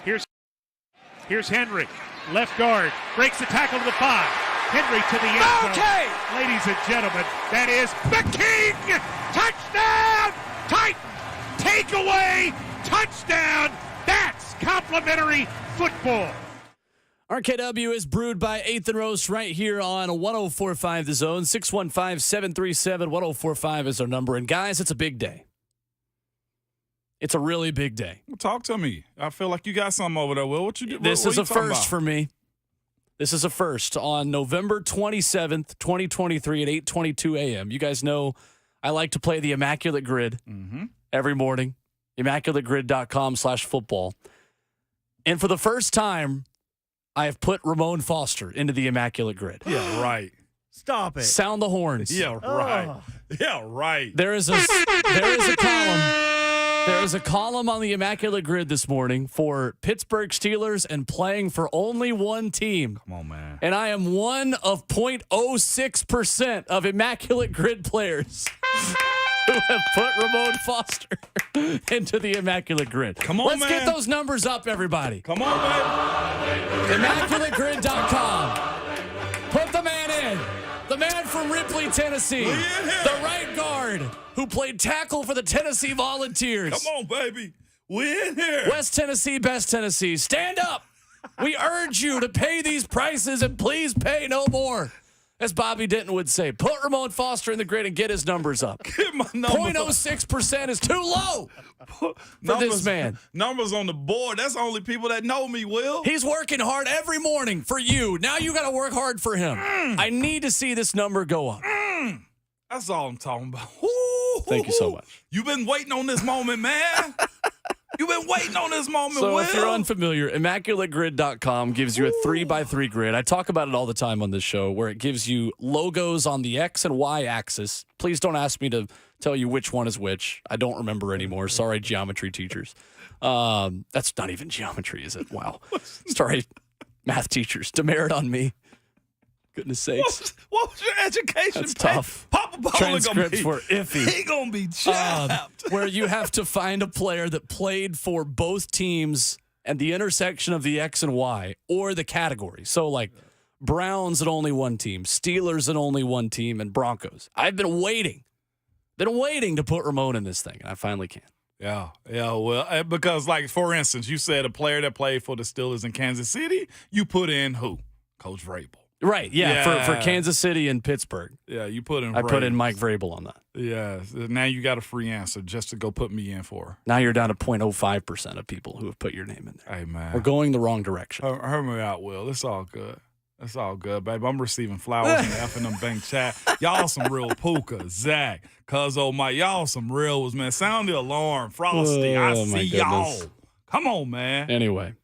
Here's Henry, left guard, breaks the tackle to the 5. Henry to the end zone. Okay. Ladies and gentlemen, that is the King! Touchdown! Titan! Takeaway! Touchdown! That's complimentary football. RKW is brewed by 8th and Roast right here on 104.5 The Zone. 615-737-1045 is our number. And guys, it's a big day. It's a really big day. Talk to me. I feel like you got something over there, Will. What you do? This what is you a talking first about? for me. This is a first on November 27th, 2023 at 8:22 a.m. You guys know I like to play the Immaculate Grid every morning. ImmaculateGrid.com/football. And for the first time, I have put Ramon Foster into the Immaculate Grid. Yeah, right. Stop it. Sound the horns. Yeah, right. Yeah, right. There is a column. There is a column on the Immaculate Grid this morning for Pittsburgh Steelers and playing for only one team. Come on, man. And I am one of 0.06% of Immaculate Grid players who have put Ramon Foster into the Immaculate Grid. Come on, Let's man. get those numbers up, everybody. Come on, baby. ImmaculateGrid.com. Put the man in. The man from Ripley, Tennessee. The right guard who played tackle for the Tennessee Volunteers. Come on, baby. We're in here. West Tennessee, best Tennessee. Stand up. We urge you to pay these prices and please pay no more. As Bobby Denton would say, put Ramon Foster in the grid and get his numbers up. Get my number. 0.06% is too low for this man. Numbers on the board. That's the only people that know me, Will. He's working hard every morning for you. Now you got to work hard for him. I need to see this number go up. That's all I'm talking about. Thank you so much. You've been waiting on this moment, man. You've been waiting on this moment, So Will. if you're unfamiliar, ImmaculateGrid.com gives you a 3x3 grid. I talk about it all the time on this show where it gives you logos on the X and Y axis. Please don't ask me to tell you which one is which. I don't remember anymore. Sorry, geometry teachers. That's not even geometry, is it? Wow. Sorry, math teachers. Demerit on me. Goodness sakes. What was your education? That's tough. Papa Bowler Transcripts were iffy. He gonna be chapped. Where you have to find a player that played for both teams and the intersection of the X and Y or the category. So like Browns and only one team, Steelers and only one team, and Broncos. I've been waiting to put Ramon in this thing, and I finally can. Yeah, well, because like for instance, you said a player that played for the Steelers in Kansas City, you put in who? Coach Vrabel. Right, yeah. For Kansas City and Pittsburgh. Yeah, you put in I put Vrabel. in Mike Vrabel on that. Yeah, now you got a free answer just to go put me in for. Now you're down to 0.05% of people who have put your name in there. Hey, man. We're going the wrong direction. Hear me out, Will. It's all good. It's all good, babe. I'm receiving flowers in the F&M Bank chat. Y'all some real puka, Zach, Cuzzo, Mike. Y'all some real ones, man. Sound the alarm, Frosty. I see y'all. Come on, man. Anyway,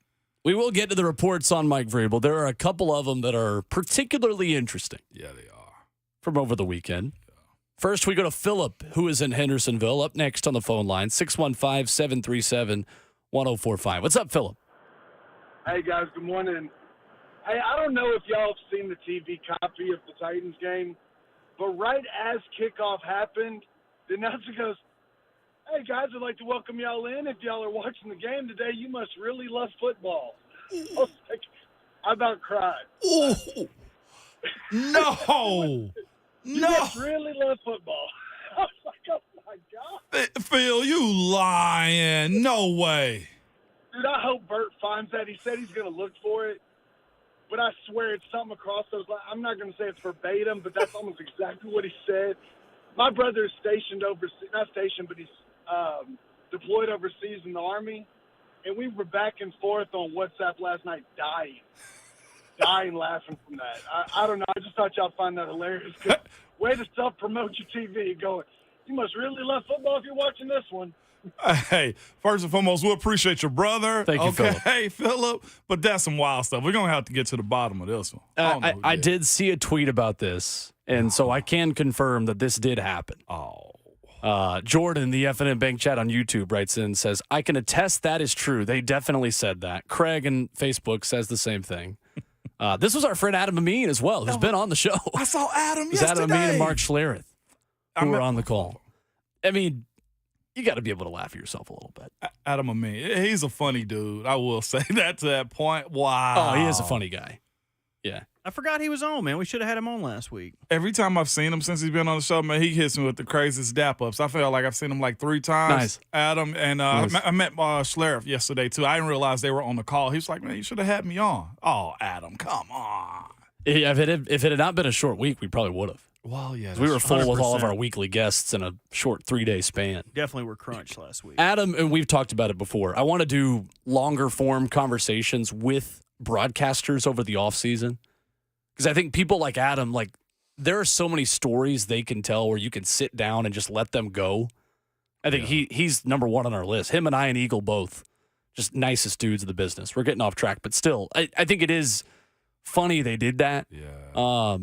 we will get to the reports on Mike Vrabel. There are a couple of them that are particularly interesting. Yeah, they are. From over the weekend. First, we go to Philip, who is in Hendersonville. Up next on the phone line, 615-737-1045. What's up, Philip? Hey, guys, good morning. Hey, I don't know if y'all have seen the TV copy of the Titans game, but right as kickoff happened, the announcer goes, "Hey, guys, I'd like to welcome y'all in. If y'all are watching the game today, you must really love football." I was like, I about cried. Ooh. No. You must really love football. I was like, oh, my God. Phil, you lying. No way. Dude, I hope Bert finds that. He said he's going to look for it, but I swear it's something across those lines. I'm not going to say it's verbatim, but that's almost exactly what he said. My brother is stationed overseas, not stationed, but he's deployed overseas in the Army, and we were back and forth on WhatsApp last night dying laughing from that. I don't know. I just thought y'all find that hilarious. Way to self-promote your TV going, you must really love football if you're watching this one. Hey, first and foremost, we appreciate your brother. Thank you, Philip. Hey, Philip. But that's some wild stuff. We're going to have to get to the bottom of this one. I did see a tweet about this, and so I can confirm that this did happen. Jordan, the F&M Bank chat on YouTube, writes in and says, I can attest that is true. They definitely said that. Craig on Facebook says the same thing. This was our friend Adam Amin as well, who's been on the show. I saw Adam It was yesterday. Adam Amin and Mark Schlereth who were on the call. I mean, you got to be able to laugh at yourself a little bit. Adam Amin, he's a funny dude. I will say that to that point. Wow. Oh, he is a funny guy. Yeah. I forgot he was on, man. We should have had him on last week. Every time I've seen him since he's been on the show, man, he hits me with the craziest dap-ups. I feel like I've seen him like 3 times. Nice. Adam, and Nice. I met Schlereth yesterday, too. I didn't realize they were on the call. He was like, man, you should have had me on. Oh, Adam, come on. Yeah, if it had not been a short week, we probably would have. Well, yeah. We were full with all of 100%. our weekly guests in a short 3-day span. Definitely were crunched last week. Adam, and we've talked about it before, I want to do longer form conversations with broadcasters over the offseason. Because I think people like Adam, like, there are so many stories they can tell where you can sit down and just let them go. I think he's number one on our list. Him and I and Eagle both, just nicest dudes in the business. We're getting off track, but still, I think it is funny they did that. Yeah.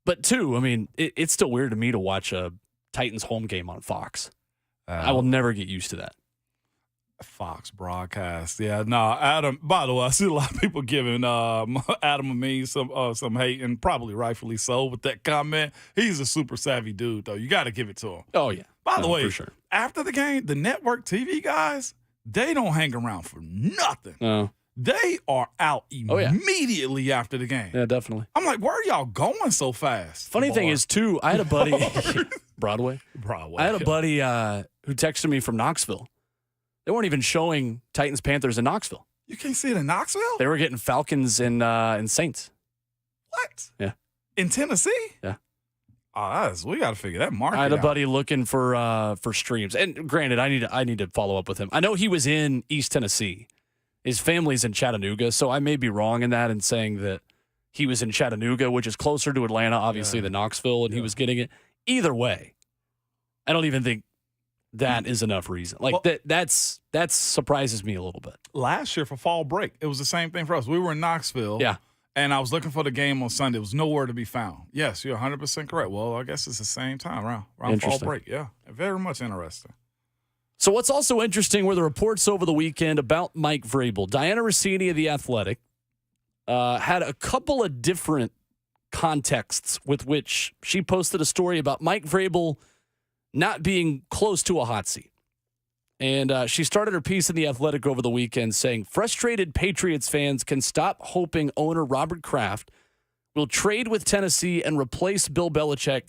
But two, I mean, it's still weird to me to watch a Titans home game on Fox. I will never get used to that. Fox broadcast. Yeah, no, Adam, by the way, I see a lot of people giving Adam and me some hate, and probably rightfully so with that comment. He's a super savvy dude, though. You got to give it to him. Oh, yeah. By the way, for sure. After the game, the network TV guys, they don't hang around for nothing. No. They are out Oh, yeah. immediately after the game. Yeah, definitely. I'm like, where are y'all going so fast? Funny thing is, too, I had a buddy, Broadway. I had a buddy who texted me from Knoxville. They weren't even showing Titans Panthers in Knoxville. You can't see it in Knoxville? They were getting Falcons and Saints. What? Yeah. In Tennessee? Yeah. Oh, we got to figure that market I had a out. buddy looking for streams. And granted, I need to follow up with him. I know he was in East Tennessee. His family's in Chattanooga, so I may be wrong in that in saying that he was in Chattanooga, which is closer to Atlanta, obviously, than Knoxville, and he was getting it. Either way, I don't even think that is enough reason. Like, that surprises me a little bit. Last year for fall break, it was the same thing for us. We were in Knoxville. Yeah. And I was looking for the game on Sunday. It was nowhere to be found. Yes, you're 100% correct. Well, I guess it's the same time around fall Interesting. break. Yeah, very much interesting. So what's also interesting were the reports over the weekend about Mike Vrabel. Diana Rossini of The Athletic had a couple of different contexts with which she posted a story about Mike Vrabel not being close to a hot seat. And she started her piece in The Athletic over the weekend saying, frustrated Patriots fans can stop hoping owner Robert Kraft will trade with Tennessee and replace Bill Belichick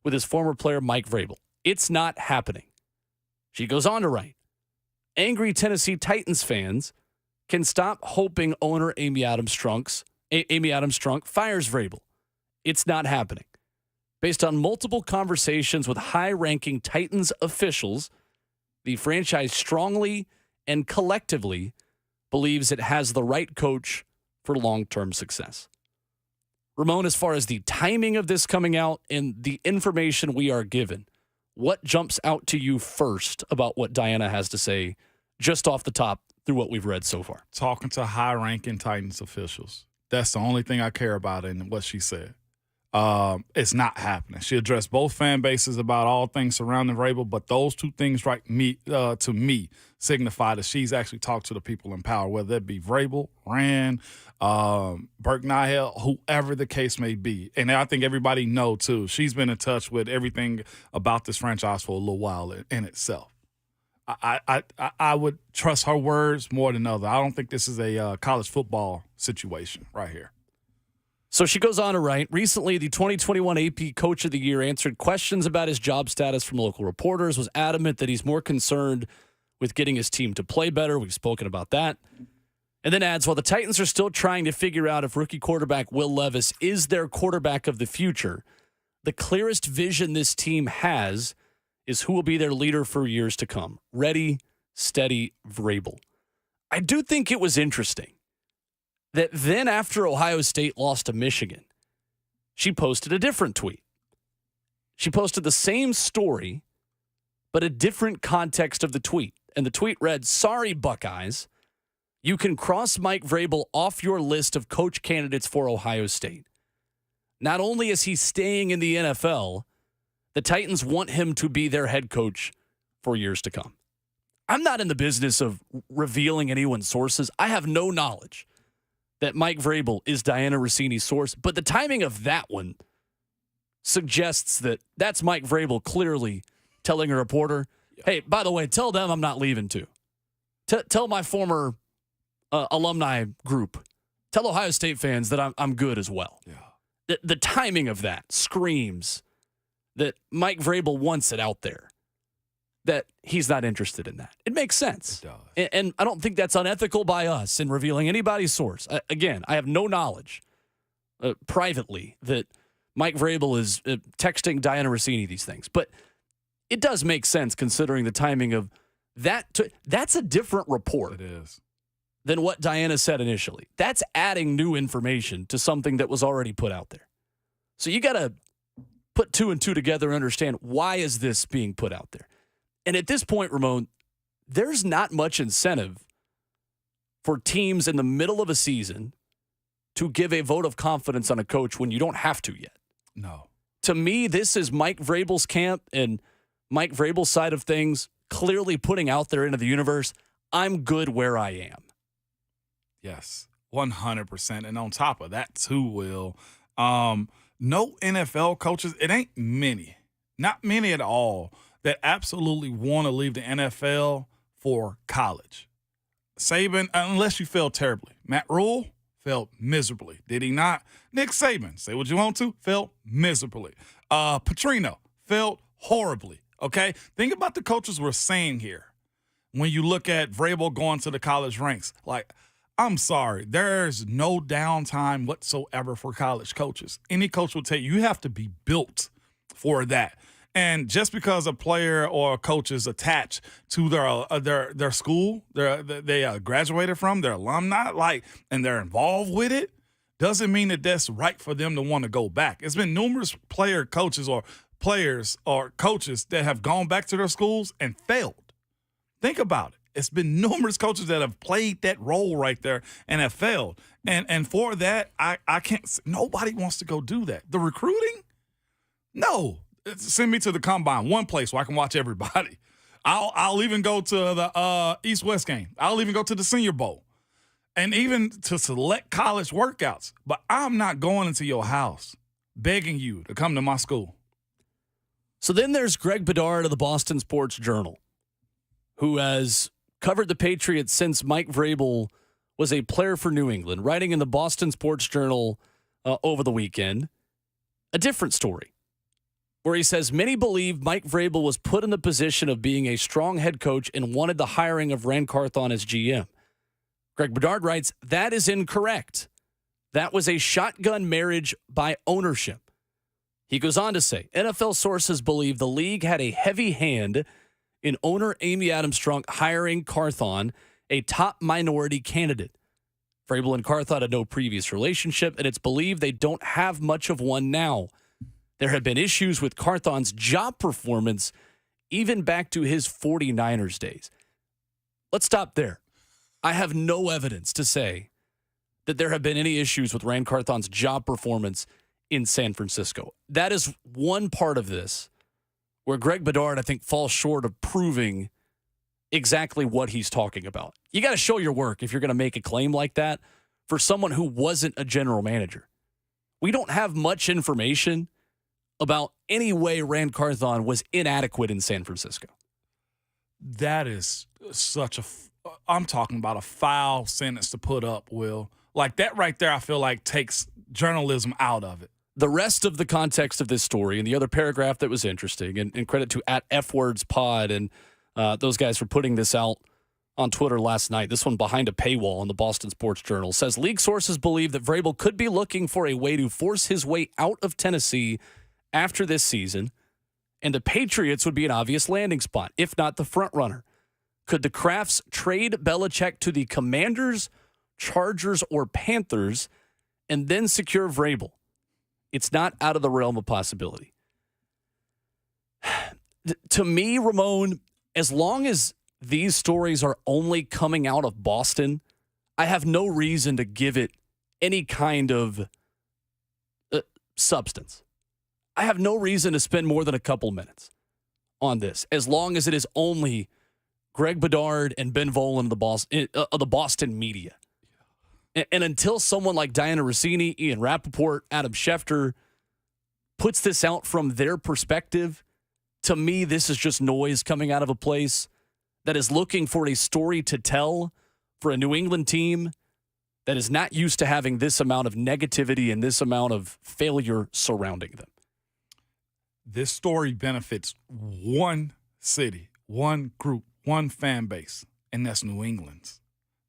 with his former player Mike Vrabel. It's not happening. She goes on to write, angry Tennessee Titans fans can stop hoping owner Amy Adams Strunk fires Vrabel. It's not happening. Based on multiple conversations with high-ranking Titans officials, the franchise strongly and collectively believes it has the right coach for long-term success. Ramon, as far as the timing of this coming out and the information we are given, what jumps out to you first about what Diana has to say just off the top through what we've read so far? Talking to high-ranking Titans officials. That's the only thing I care about in what she said. It's not happening. She addressed both fan bases about all things surrounding Vrabel, but those two things to me signify that she's actually talked to the people in power, whether it be Vrabel, Rand, Burke Nihel, whoever the case may be. And I think everybody know, too, she's been in touch with everything about this franchise for a little while in itself. I would trust her words more than others. I don't think this is a college football situation right here. So she goes on to write, recently the 2021 AP Coach of the Year answered questions about his job status from local reporters, was adamant that he's more concerned with getting his team to play better. We've spoken about that. And then adds, while the Titans are still trying to figure out if rookie quarterback Will Levis is their quarterback of the future, the clearest vision this team has is who will be their leader for years to come. Ready, steady, Vrabel. I do think it was interesting that then after Ohio State lost to Michigan, she posted a different tweet. She posted the same story, but a different context of the tweet. And the tweet read, sorry, Buckeyes, you can cross Mike Vrabel off your list of coach candidates for Ohio State. Not only is he staying in the NFL, the Titans want him to be their head coach for years to come. I'm not in the business of revealing anyone's sources. I have no knowledge that Mike Vrabel is Diana Rossini's source, but the timing of that one suggests that that's Mike Vrabel clearly telling a reporter, Hey, by the way, tell them I'm not leaving too. Tell my former alumni group. Tell Ohio State fans that I'm good as well. Yeah. The timing of that screams that Mike Vrabel wants it out there, that he's not interested in that. It makes sense. It does. And I don't think that's unethical by us in revealing anybody's source. Again, I have no knowledge privately that Mike Vrabel is texting Diana Rossini these things. But it does make sense considering the timing of that. That's a different report. It is. Than what Diana said initially. That's adding new information to something that was already put out there. So you got to put two and two together and understand, why is this being put out there? And at this point, Ramon, there's not much incentive for teams in the middle of a season to give a vote of confidence on a coach when you don't have to yet. No. To me, this is Mike Vrabel's camp and Mike Vrabel's side of things clearly putting out there into the universe, I'm good where I am. Yes, 100%. And on top of that, too, Will, no NFL coaches, it ain't many, not many at all, that absolutely want to leave the NFL for college. Saban, unless you failed terribly. Matt Rule failed miserably. Did he not? Nick Saban, say what you want to, failed miserably. Petrino failed horribly, okay? Think about the coaches we're saying here. When you look at Vrabel going to the college ranks, like, I'm sorry, there's no downtime whatsoever for college coaches. Any coach will tell you have to be built for that. And just because a player or a coach is attached to their school, they graduated from, their alumni, and they're involved with it, doesn't mean that that's right for them to want to go back. It's been numerous coaches or coaches that have gone back to their schools and failed. Think about it. It's been numerous coaches that have played that role right there and have failed. And for that, I can't – nobody wants to go do that. The recruiting? No. Send me to the combine, one place where I can watch everybody. I'll even go to the East-West game. I'll even go to the Senior Bowl and even to select college workouts. But I'm not going into your house begging you to come to my school. So then there's Greg Bedard of the Boston Sports Journal, who has covered the Patriots since Mike Vrabel was a player for New England, writing in the Boston Sports Journal over the weekend. A different story, where he says many believe Mike Vrabel was put in the position of being a strong head coach and wanted the hiring of Ran Carthon as GM. Greg Bedard writes, that is incorrect. That was a shotgun marriage by ownership. He goes on to say, NFL sources believe the league had a heavy hand in owner Amy Adams-Strunk hiring Carthon, a top minority candidate. Vrabel and Carthon had no previous relationship, and it's believed they don't have much of one now. There have been issues with Carthon's job performance even back to his 49ers days. Let's stop there. I have no evidence to say that there have been any issues with Ran Carthon's job performance in San Francisco. That is one part of this where Greg Bedard, I think, falls short of proving exactly what he's talking about. You got to show your work if you're going to make a claim like that for someone who wasn't a general manager. We don't have much information about any way Ran Carthon was inadequate in San Francisco. That is I'm talking about a foul sentence to put up, Will. Like that right there, I feel like takes journalism out of it. The rest of the context of this story and the other paragraph that was interesting, and credit to @FWordsPod and those guys for putting this out on Twitter last night. This one behind a paywall in the Boston Sports Journal says league sources believe that Vrabel could be looking for a way to force his way out of Tennessee after this season, and the Patriots would be an obvious landing spot, if not the front runner. Could the Crafts trade Belichick to the Commanders, Chargers, or Panthers, and then secure Vrabel? It's not out of the realm of possibility. To me, Ramon, as long as these stories are only coming out of Boston, I have no reason to give it any kind of substance. I have no reason to spend more than a couple minutes on this, as long as it is only Greg Bedard and Ben Volen of the Boston media. And until someone like Diana Rossini, Ian Rappaport, Adam Schefter puts this out from their perspective, To me, this is just noise coming out of a place that is looking for a story to tell for a New England team that is not used to having this amount of negativity and this amount of failure surrounding them. This story benefits one city, one group, one fan base, and that's New England's.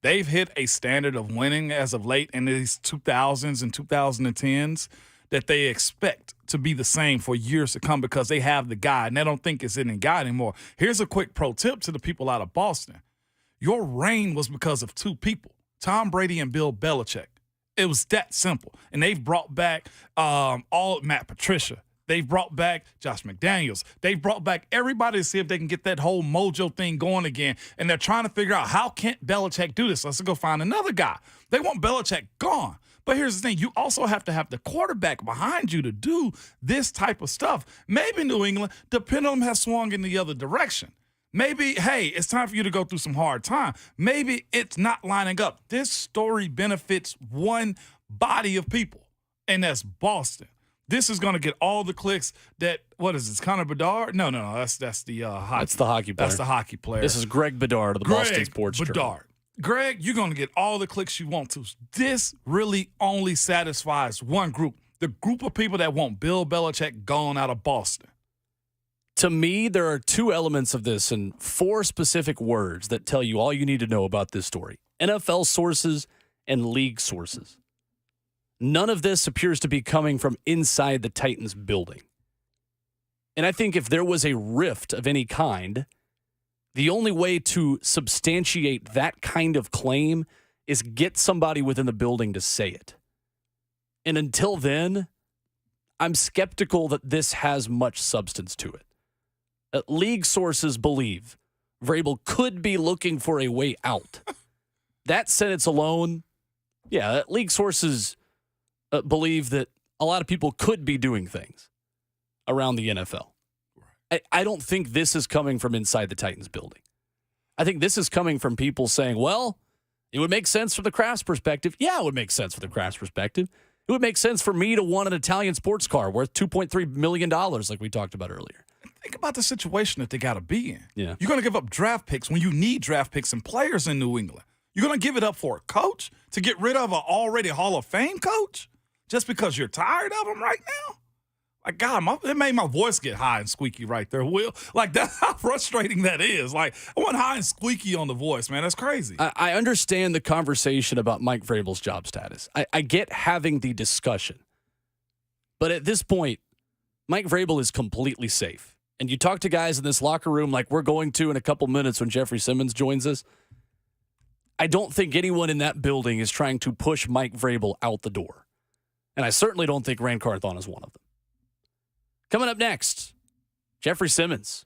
They've hit a standard of winning as of late in these 2000s and 2010s that they expect to be the same for years to come because they have the guy, and they don't think it's any guy anymore. Here's a quick pro tip to the people out of Boston. Your reign was because of two people, Tom Brady and Bill Belichick. It was that simple. And they've brought back all Matt Patricia. They've brought back Josh McDaniels. They've brought back everybody to see if they can get that whole mojo thing going again. And they're trying to figure out, how can't Belichick do this? Let's go find another guy. They want Belichick gone. But here's the thing. You also have to have the quarterback behind you to do this type of stuff. Maybe New England, the pendulum has swung in the other direction. Maybe, hey, it's time for you to go through some hard time. Maybe it's not lining up. This story benefits one body of people, and that's Boston. This is going to get all the clicks that, what is this, Connor Bedard? No, that's the hockey. That's the hockey player. That's the hockey player. This is Greg Bedard of the Boston Sports Journal. Bedard. Greg, you're going to get all the clicks you want to. This really only satisfies one group, the group of people that want Bill Belichick gone out of Boston. To me, there are two elements of this and four specific words that tell you all you need to know about this story: NFL sources and league sources. None of this appears to be coming from inside the Titans building. And I think if there was a rift of any kind, the only way to substantiate that kind of claim is get somebody within the building to say it. And until then, I'm skeptical that this has much substance to it. League sources believe Vrabel could be looking for a way out. That sentence alone, league sources believe that a lot of people could be doing things around the NFL. I don't think this is coming from inside the Titans building. I think this is coming from people saying, well, it would make sense from the Kraft's perspective. Yeah, it would make sense from the Kraft's perspective. It would make sense for me to want an Italian sports car worth $2.3 million like we talked about earlier. Think about the situation that they got to be in. Yeah. You're going to give up draft picks when you need draft picks and players in New England. You're going to give it up for a coach to get rid of an already Hall of Fame coach just because you're tired of him right now? Like, God, it made my voice get high and squeaky right there, Will. Like, that's how frustrating that is. Like, I went high and squeaky on the voice, man. That's crazy. I understand the conversation about Mike Vrabel's job status. I get having the discussion. But at this point, Mike Vrabel is completely safe. And you talk to guys in this locker room like we're going to in a couple minutes when Jeffery Simmons joins us. I don't think anyone in that building is trying to push Mike Vrabel out the door. And I certainly don't think Rand Carthon is one of them. Coming up next, Jeffery Simmons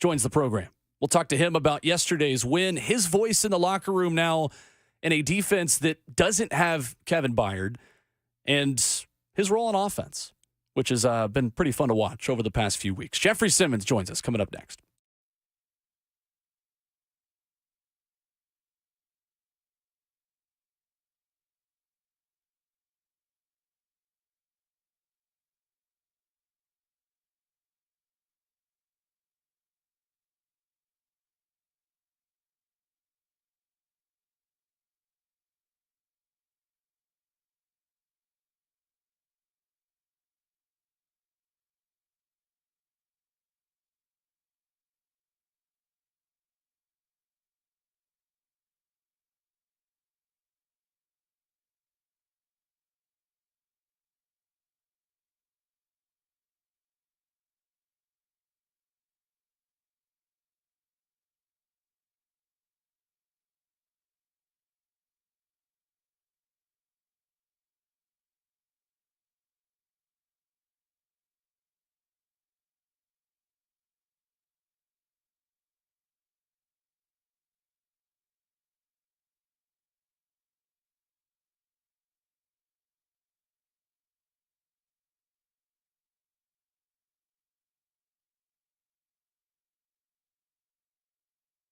joins the program. We'll talk to him about yesterday's win, his voice in the locker room now, and a defense that doesn't have Kevin Byard, and his role on offense, which has been pretty fun to watch over the past few weeks. Jeffery Simmons joins us coming up next.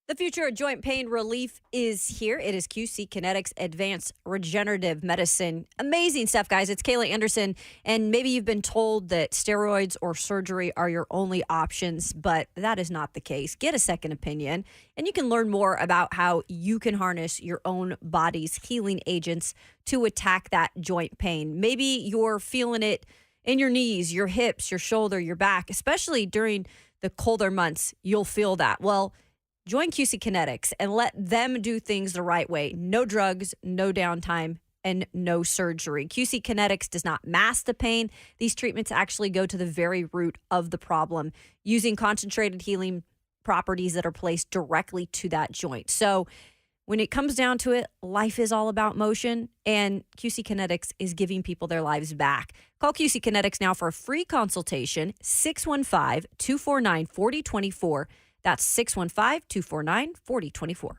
The future of joint pain relief is here. It is QC Kinetics Advanced Regenerative Medicine. Amazing stuff, guys. It's Kayla Anderson, and maybe you've been told that steroids or surgery are your only options, but that is not the case. Get a second opinion, and you can learn more about how you can harness your own body's healing agents to attack that joint pain. Maybe you're feeling it in your knees, your hips, your shoulder, your back, especially during the colder months. You'll feel that. Well, join QC Kinetics and let them do things the right way. No drugs, no downtime, and no surgery. QC Kinetics does not mask the pain. These treatments actually go to the very root of the problem using concentrated healing properties that are placed directly to that joint. So when it comes down to it, life is all about motion, and QC Kinetics is giving people their lives back. Call QC Kinetics now for a free consultation, 615-249-4024. That's 615-249-4024.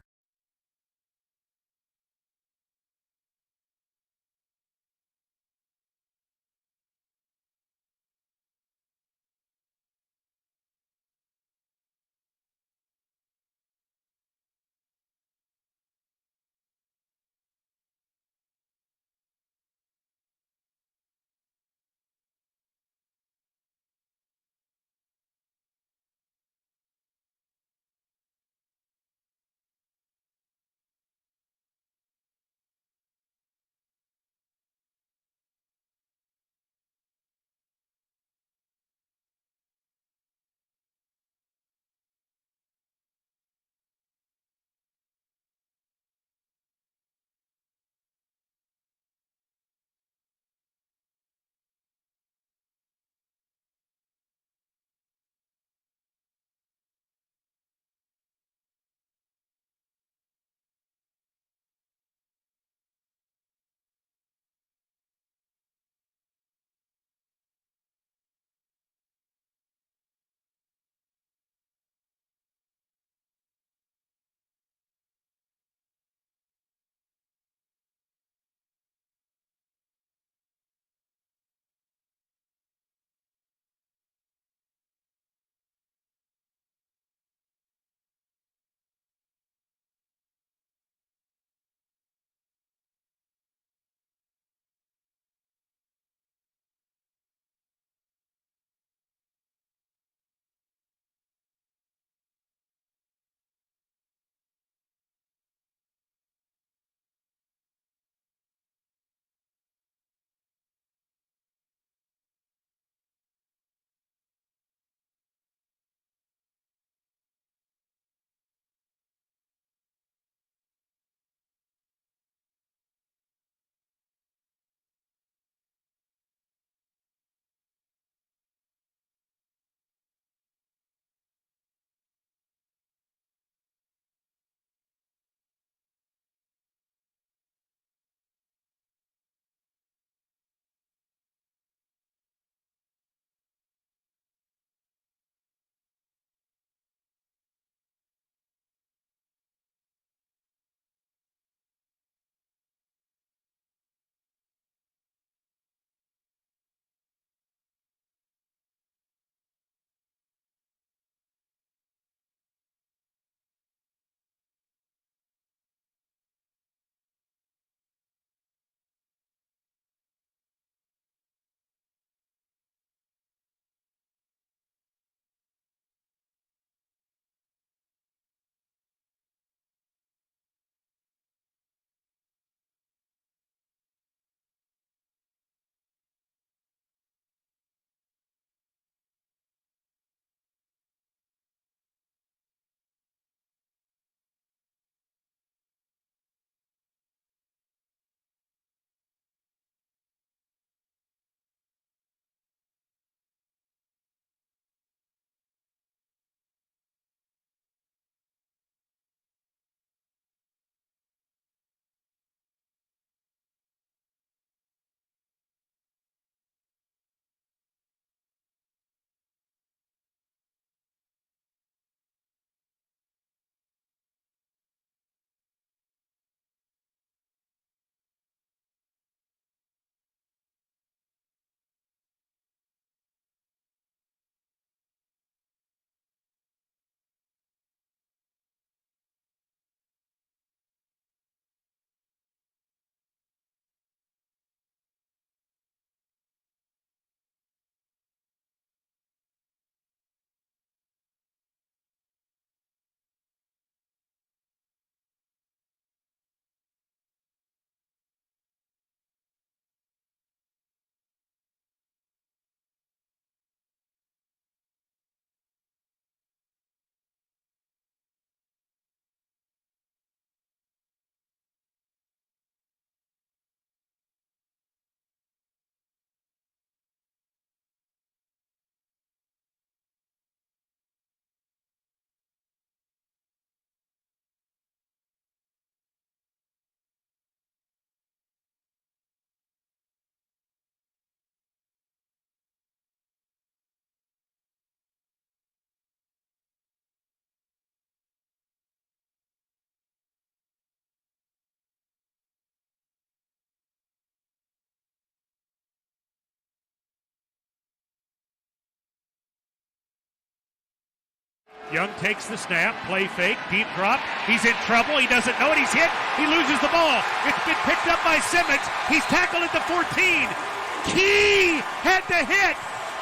Young takes the snap, play fake, deep drop. He's in trouble. He doesn't know it. He's hit. He loses the ball. It's been picked up by Simmons. He's tackled at the 14. Key had the hit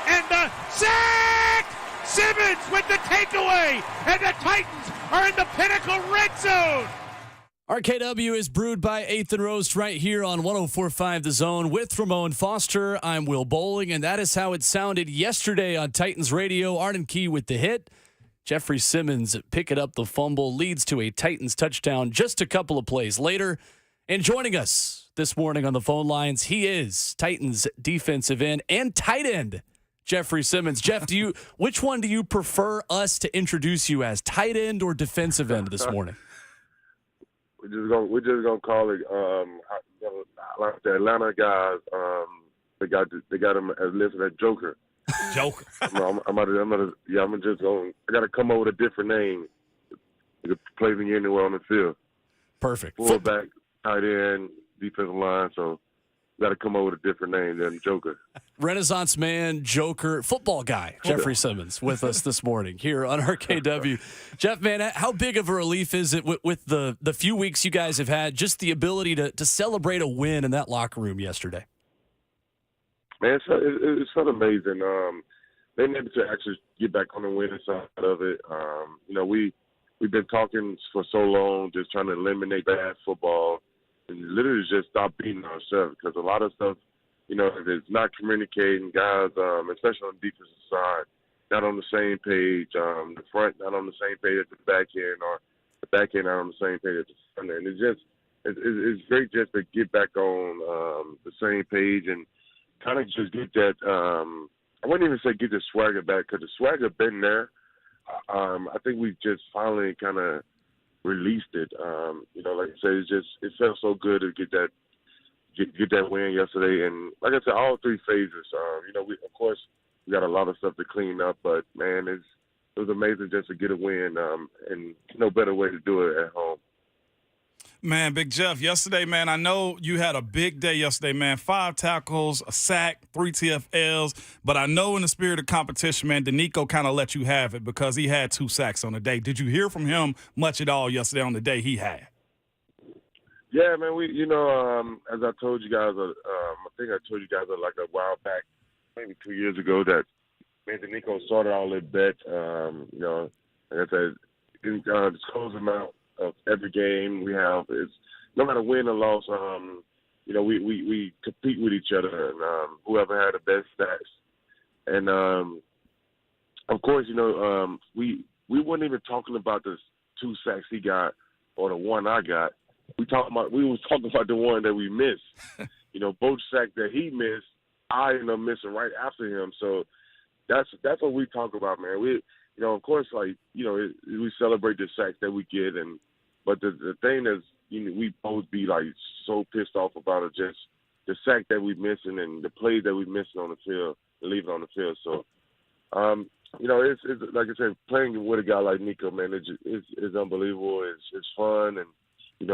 and the sack. Simmons with the takeaway, and the Titans are in the Pinnacle red zone. RKW is brewed by 8th and Roast right here on 104.5 The Zone with Ramon Foster. I'm Will Bowling, and that is how it sounded yesterday on Titans Radio. Arden Key with the hit. Jeffery Simmons picking up the fumble, leads to a Titans touchdown just a couple of plays later. And joining us this morning on the phone lines, he is Titans defensive end and tight end, Jeffery Simmons. Jeff, which one do you prefer us to introduce you as, tight end or defensive end this morning? We're just gonna call it like the Atlanta guys. They got him as listed as Joker. Joker. I gotta come up with a different name. You can play me anywhere on the field. Perfect. Fullback, tight end, defensive line. So got to come up with a different name than Joker. Renaissance man, Joker, football guy, Jeffery Simmons with us this morning here on RKW. Jeff, man, how big of a relief is it with the few weeks you guys have had, just the ability to celebrate a win in that locker room yesterday? Man, it's felt amazing. They needed to actually get back on the winning side of it. We've been talking for so long, just trying to eliminate bad football. And literally just stop beating ourselves, because a lot of stuff, if it's not communicating, guys, especially on the defensive side, not on the same page, the front not on the same page at the back end, or the back end not on the same page at the front end. It's great just to get back on the same page and kind of just get that, I wouldn't even say get the swagger back, because the swagger been there. I think we just finally kind of released it. Like I said, it felt so good to get that win yesterday. And like I said, all three phases. We got a lot of stuff to clean up, but man, it was amazing just to get a win. And no better way to do it at home. Man, Big Jeff, yesterday, man, I know you had a big day yesterday, man. 5 tackles, a sack, 3 TFLs. But I know in the spirit of competition, man, Danico kind of let you have it because he had 2 sacks on the day. Did you hear from him much at all yesterday on the day he had? Yeah, man, as I told you guys, I think I told you guys like a while back, maybe 2 years ago, that me and Danico started all that bet. Like I said, just close them out of every game we have. It's no matter win or loss. We compete with each other, and whoever had the best stats. And of course, we weren't even talking about the 2 sacks he got or the 1 I got. We was talking about the one that we missed. Both sacks that he missed, I ended up missing right after him. So that's what we talk about, man. We, of course, we celebrate the sacks that we get, but the thing is, we both be like so pissed off about it, just the sack that we missing and the plays that we missing on the field and leaving on the field. So, it's like I said, playing with a guy like Nico, man, it's unbelievable. It's fun, and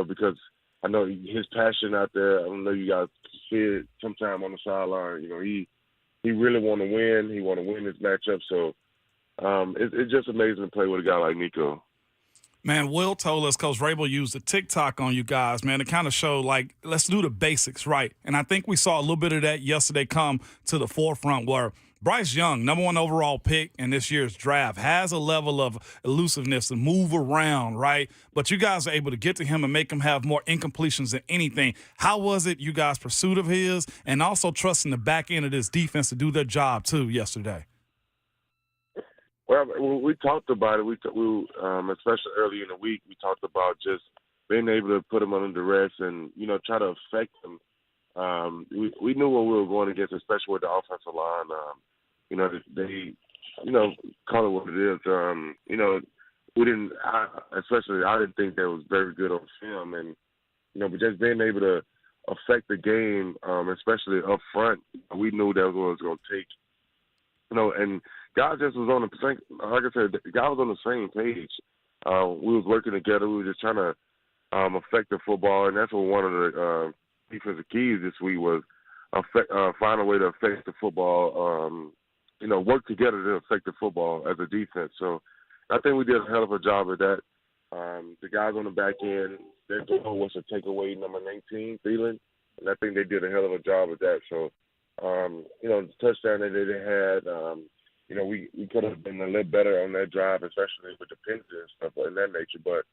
because I know his passion out there. I don't know you guys see it sometime on the sideline. He really want to win. He want to win this matchup. So it's just amazing to play with a guy like Nico. Man, Will told us Coach Vrabel used a TikTok on you guys, man, to kind of show, let's do the basics right. And I think we saw a little bit of that yesterday come to the forefront, where Bryce Young, number 1 overall pick in this year's draft, has a level of elusiveness to move around, right? But you guys are able to get to him and make him have more incompletions than anything. How was it, you guys' pursuit of his, and also trusting the back end of this defense to do their job, too, yesterday? Well, we talked about it. We especially early in the week, we talked about just being able to put him under duress and, try to affect him. We knew what we were going against, especially with the offensive line. They call it what it is. I didn't think that was very good on film. And, but just being able to affect the game, especially up front, we knew that was what it was going to take. And God just was on the same, like I said, God was on the same page. We was working together. We were just trying to affect the football, and that's what one of the defensive keys this week was find a way to affect the football. Work together to affect the football as a defense. So I think we did a hell of a job of that. The guys on the back end, their goal was to take away number 19, Thielen, and I think they did a hell of a job of that. So, the touchdown that they had, we could have been a little better on that drive, especially with the penalty and stuff of that nature. But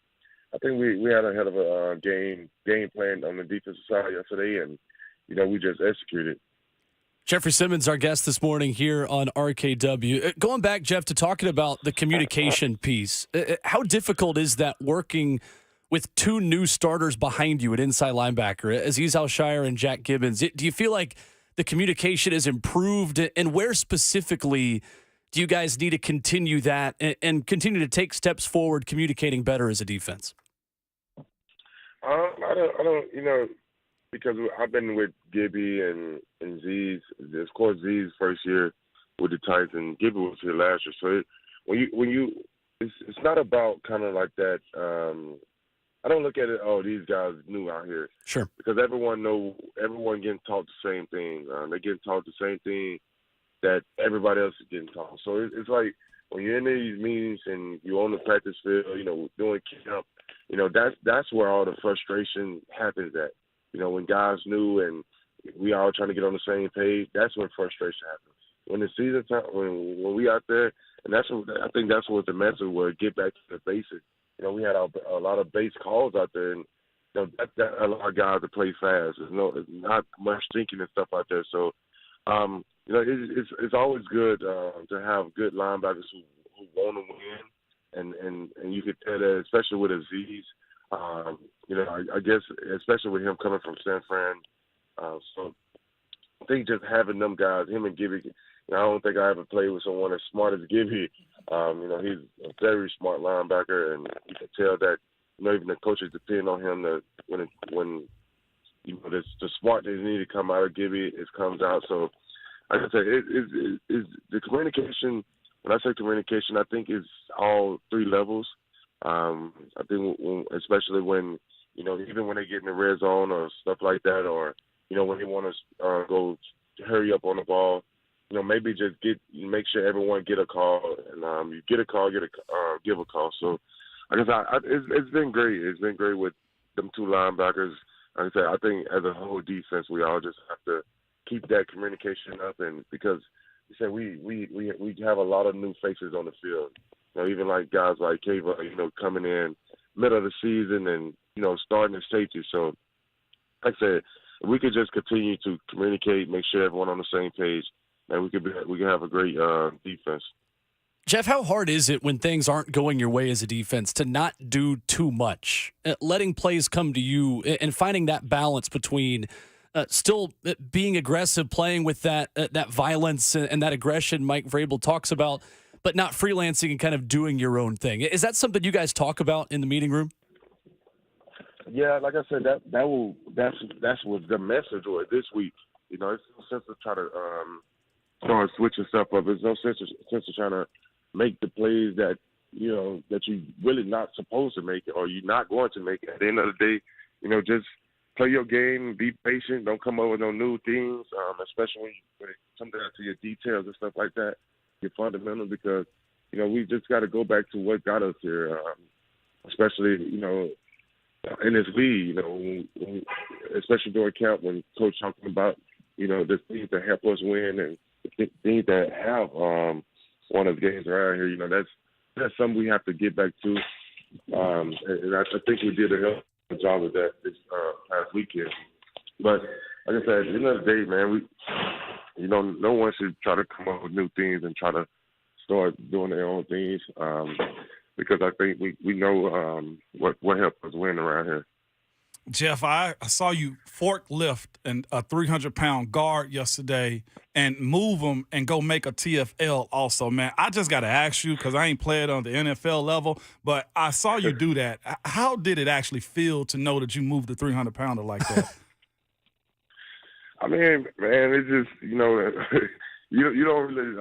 I think we had a hell of a game plan on the defensive side yesterday, and we just executed. Jeffery Simmons, our guest this morning here on RKW. Going back, Jeff, to talking about the communication piece, how difficult is that working with two new starters behind you at inside linebacker, Azeez Al-Shire and Jack Gibbons? Do you feel like the communication has improved, and where specifically do you guys need to continue that and continue to take steps forward communicating better as a defense? I don't, because I've been with Gibby and Z's. Of course, Z's first year with the Titans, and Gibby was here last year. So it's not about kind of like that. I don't look at it. Oh, these guys new out here. Sure. Because everyone getting taught the same thing. They're getting taught the same thing that everybody else is getting taught. So it's like when you're in these meetings and you're on the practice field, doing camp, that's where all the frustration happens at. When guys new and we all trying to get on the same page, that's when frustration happens. When the season time, when we out there, and I think that's what the message was, get back to the basics. We had a lot of base calls out there, and that allowed guys to play fast. There's not much thinking and stuff out there. So, it's always good to have good linebackers who want to win, and you could tell that, especially with Azeez. I guess especially with him coming from San Fran. So I think just having them guys, him and Gibby, I don't think I ever played with someone as smart as Gibby. He's a very smart linebacker, and you can tell that, even the coaches depend on him when the smartness needed to come out of Gibby, it comes out. So, like I said, it's the communication. When I say communication, I think it's all three levels. I think especially when, even when they get in the red zone or stuff like that, or, when they want to go hurry up on the ball, maybe just make sure everyone get a call, and you get a call, give a call. So, I guess it's been great. It's been great with them two linebackers. Like I said, I think as a whole defense, we all just have to keep that communication up, and because you said we have a lot of new faces on the field. Even like guys like Kava, coming in middle of the season and, starting at safety. So, like I said, if we could just continue to communicate, make sure everyone on the same page, and we can have a great defense. Jeff, how hard is it when things aren't going your way as a defense to not do too much, letting plays come to you, and finding that balance between still being aggressive, playing with that violence and that aggression Mike Vrabel talks about, but not freelancing and kind of doing your own thing? Is that something you guys talk about in the meeting room? Yeah, like I said, that's what the message was this week. It's no sense to try to start switching stuff up. There's no sense to trying to make the plays that that you really not supposed to make it, or you're not going to make it. At the end of the day, just play your game, be patient, don't come up with no new things, especially when it comes down to your details and stuff like that. Your fundamental, because we just got to go back to what got us here, especially in this league. Especially during camp when coach talking about the things that help us win and the things that have won us games around here. That's something we have to get back to, and I think we did a hell of a job with that this past weekend. But like I said, at the end of the day, man, no one should try to come up with new things and try to start doing their own things, because I think we know what helped us win around here. Jeff, I saw you forklift a 300-pound guard yesterday and move him and go make a TFL also, man. I just got to ask you, because I ain't played on the NFL level, but I saw you do that. How did it actually feel to know that you moved a 300-pounder like that? I mean, man, it's just, you don't really,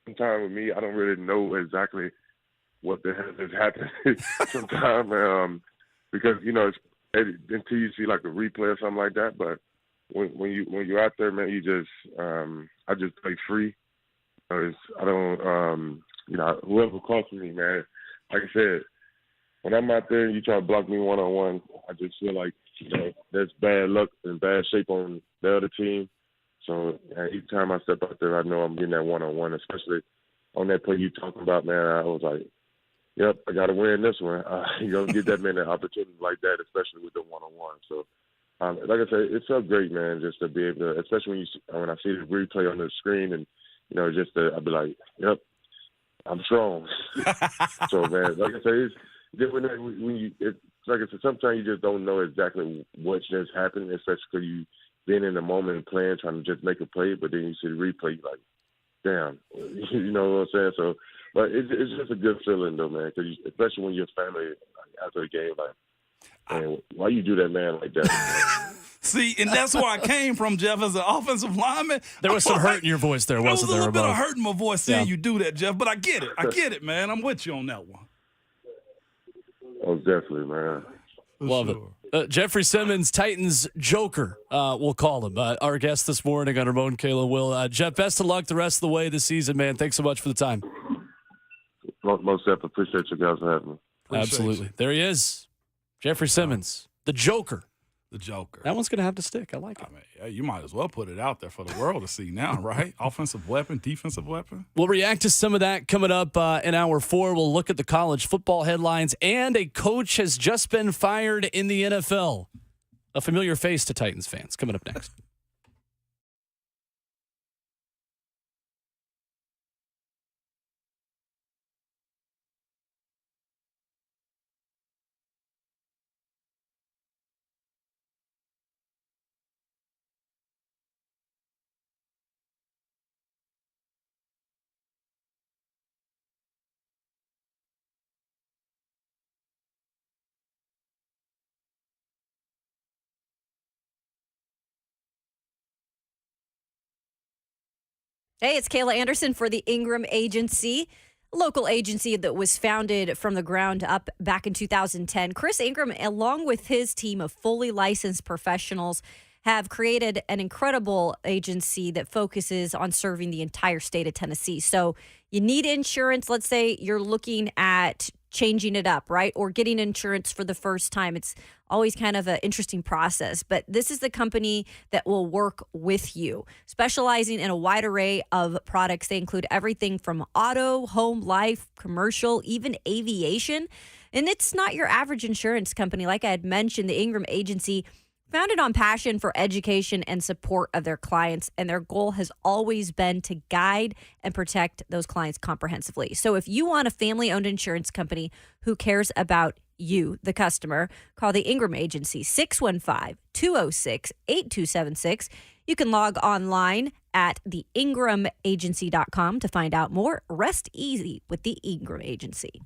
sometimes with me, I don't really know exactly what the hell is happening sometimes, because, until you see like a replay or something like that. But when you're out there, man, you just, I just play free. I don't, whoever crosses me, man, like I said, when I'm out there and you try to block me one-on-one, I just feel like, that's bad luck and bad shape on the other team. So each time I step out there, I know I'm getting that one-on-one, especially on that play you talking about, man. I was like, yep, I got to win this one. You don't get that many opportunities like that, especially with the one-on-one. So, like I said, it felt great, man, just to be able to, especially when I see the replay on the screen and, I'll be like, yep, I'm strong. So, man, like I said, it's different like I said, sometimes you just don't know exactly what just happened, especially because you've been in the moment and playing, trying to just make a play, but then you see the replay, you're like, damn, you know what I'm saying? So, but it's just a good feeling, though, man, because especially when your family, after the game, like, man, why you do that, man, like that? See, and that's where I came from, Jeff, as an offensive lineman. There was some hurt in your voice there, wasn't there? There was a little bit of hurt in my voice seeing Yeah. you do that, Jeff, but I get it, man. I'm with you on that one. Oh, definitely, man. Love it. Jeffery Simmons, Titans Joker, we'll call him. Our guest this morning on Ramon Kayla Will. Jeff, best of luck the rest of the way this season, man. Thanks so much for the time. Most definitely. Appreciate you guys for having me. Absolutely. There he is. Jeffery Simmons, the Joker. The Joker. That one's going to have to stick. I like it. I mean, yeah, you might as well put it out there for the world to see now, right? Offensive weapon, defensive weapon. We'll react to some of that coming up in hour 4. We'll look at the college football headlines, and a coach has just been fired in the NFL. A familiar face to Titans fans coming up next. Hey, it's Kayla Anderson for the Ingram Agency, a local agency that was founded from the ground up back in 2010. Chris Ingram, along with his team of fully licensed professionals, have created an incredible agency that focuses on serving the entire state of Tennessee. So you need insurance. Let's say you're looking at changing it up, right? Or getting insurance for the first time. It's always kind of an interesting process, but this is the company that will work with you, specializing in a wide array of products. They include everything from auto, home, life, commercial, even aviation. And it's not your average insurance company. Like I had mentioned, the Ingram Agency, founded on passion for education and support of their clients, and their goal has always been to guide and protect those clients comprehensively. So if you want a family-owned insurance company who cares about you, the customer, call the Ingram Agency, 615-206-8276. You can log online at theingramagency.com to find out more. Rest easy with the Ingram Agency.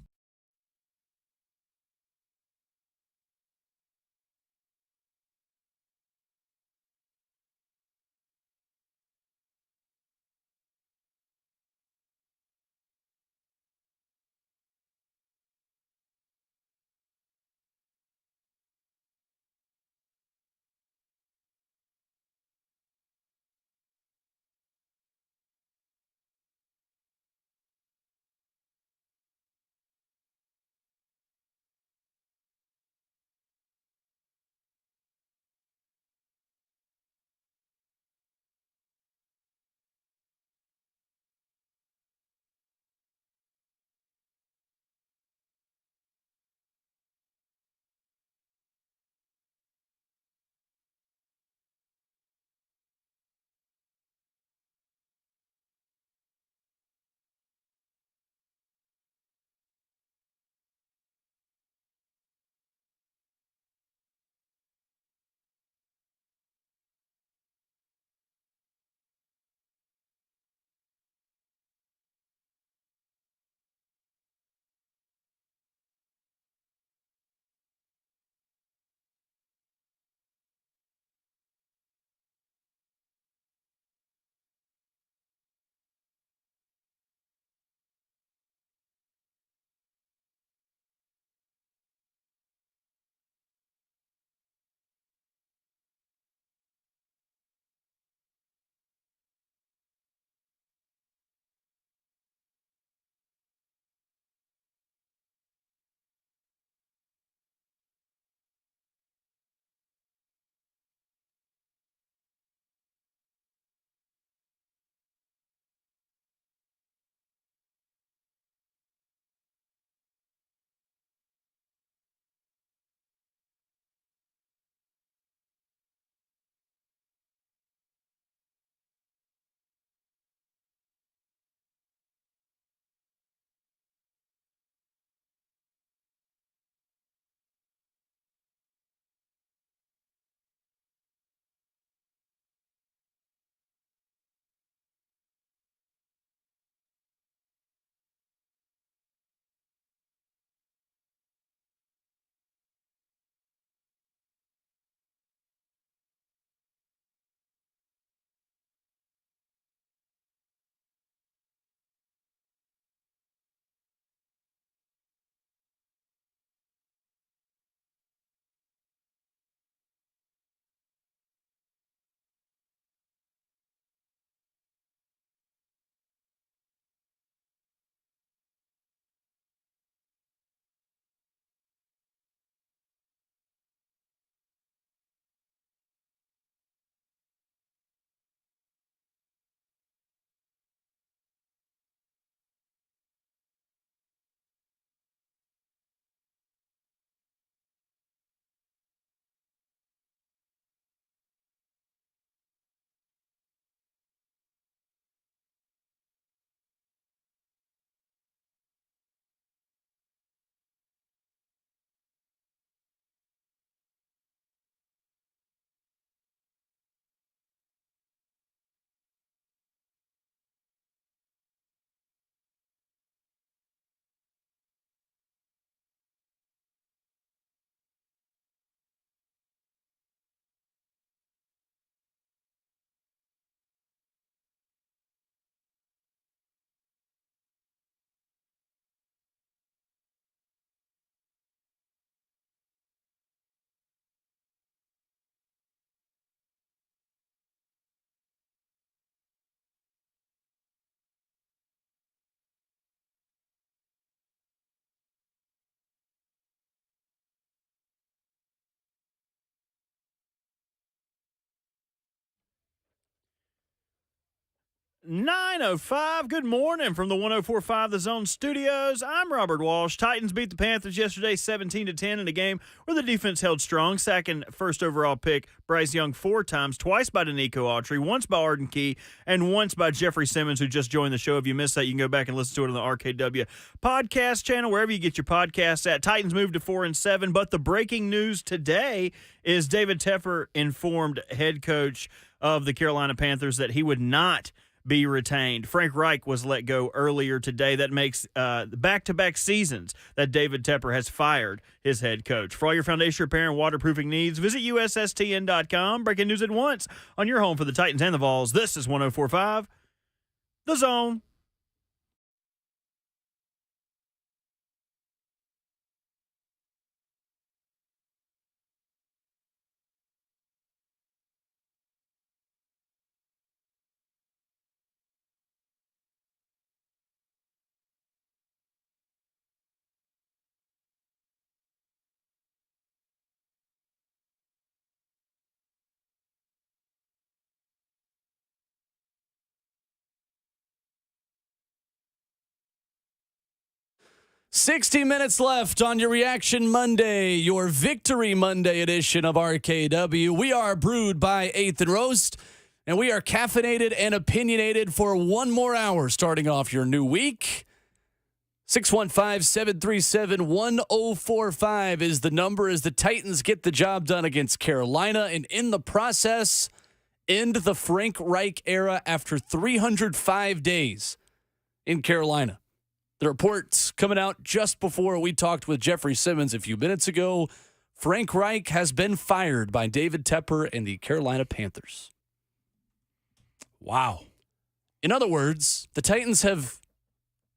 9:05. Good morning from the 104.5 The Zone Studios. I'm Robert Walsh. Titans beat the Panthers yesterday 17-10 in a game where the defense held strong, sacking first overall pick Bryce Young 4 times, twice by Danico Autry, once by Arden Key, and once by Jeffery Simmons, who just joined the show. If you missed that, you can go back and listen to it on the RKW podcast channel, wherever you get your podcasts at. Titans moved to 4-7, but the breaking news today is David Tepper informed head coach of the Carolina Panthers that he would not be retained. Frank Reich was let go earlier today. That makes back-to-back seasons that David Tepper has fired his head coach. For all your foundation repair and waterproofing needs, visit USSTN.com. Breaking news at once on your home for the Titans and the Vols. This is 104.5 The Zone. $60 minutes left on your Reaction Monday, your Victory Monday edition of RKW. We are brewed by 8th and Roast, and we are caffeinated and opinionated for one more hour starting off your new week. 615-737-1045 is the number as the Titans get the job done against Carolina, and in the process, end the Frank Reich era after 305 days in Carolina. The reports coming out just before we talked with Jeffery Simmons a few minutes ago. Frank Reich has been fired by David Tepper and the Carolina Panthers. Wow. In other words, the Titans have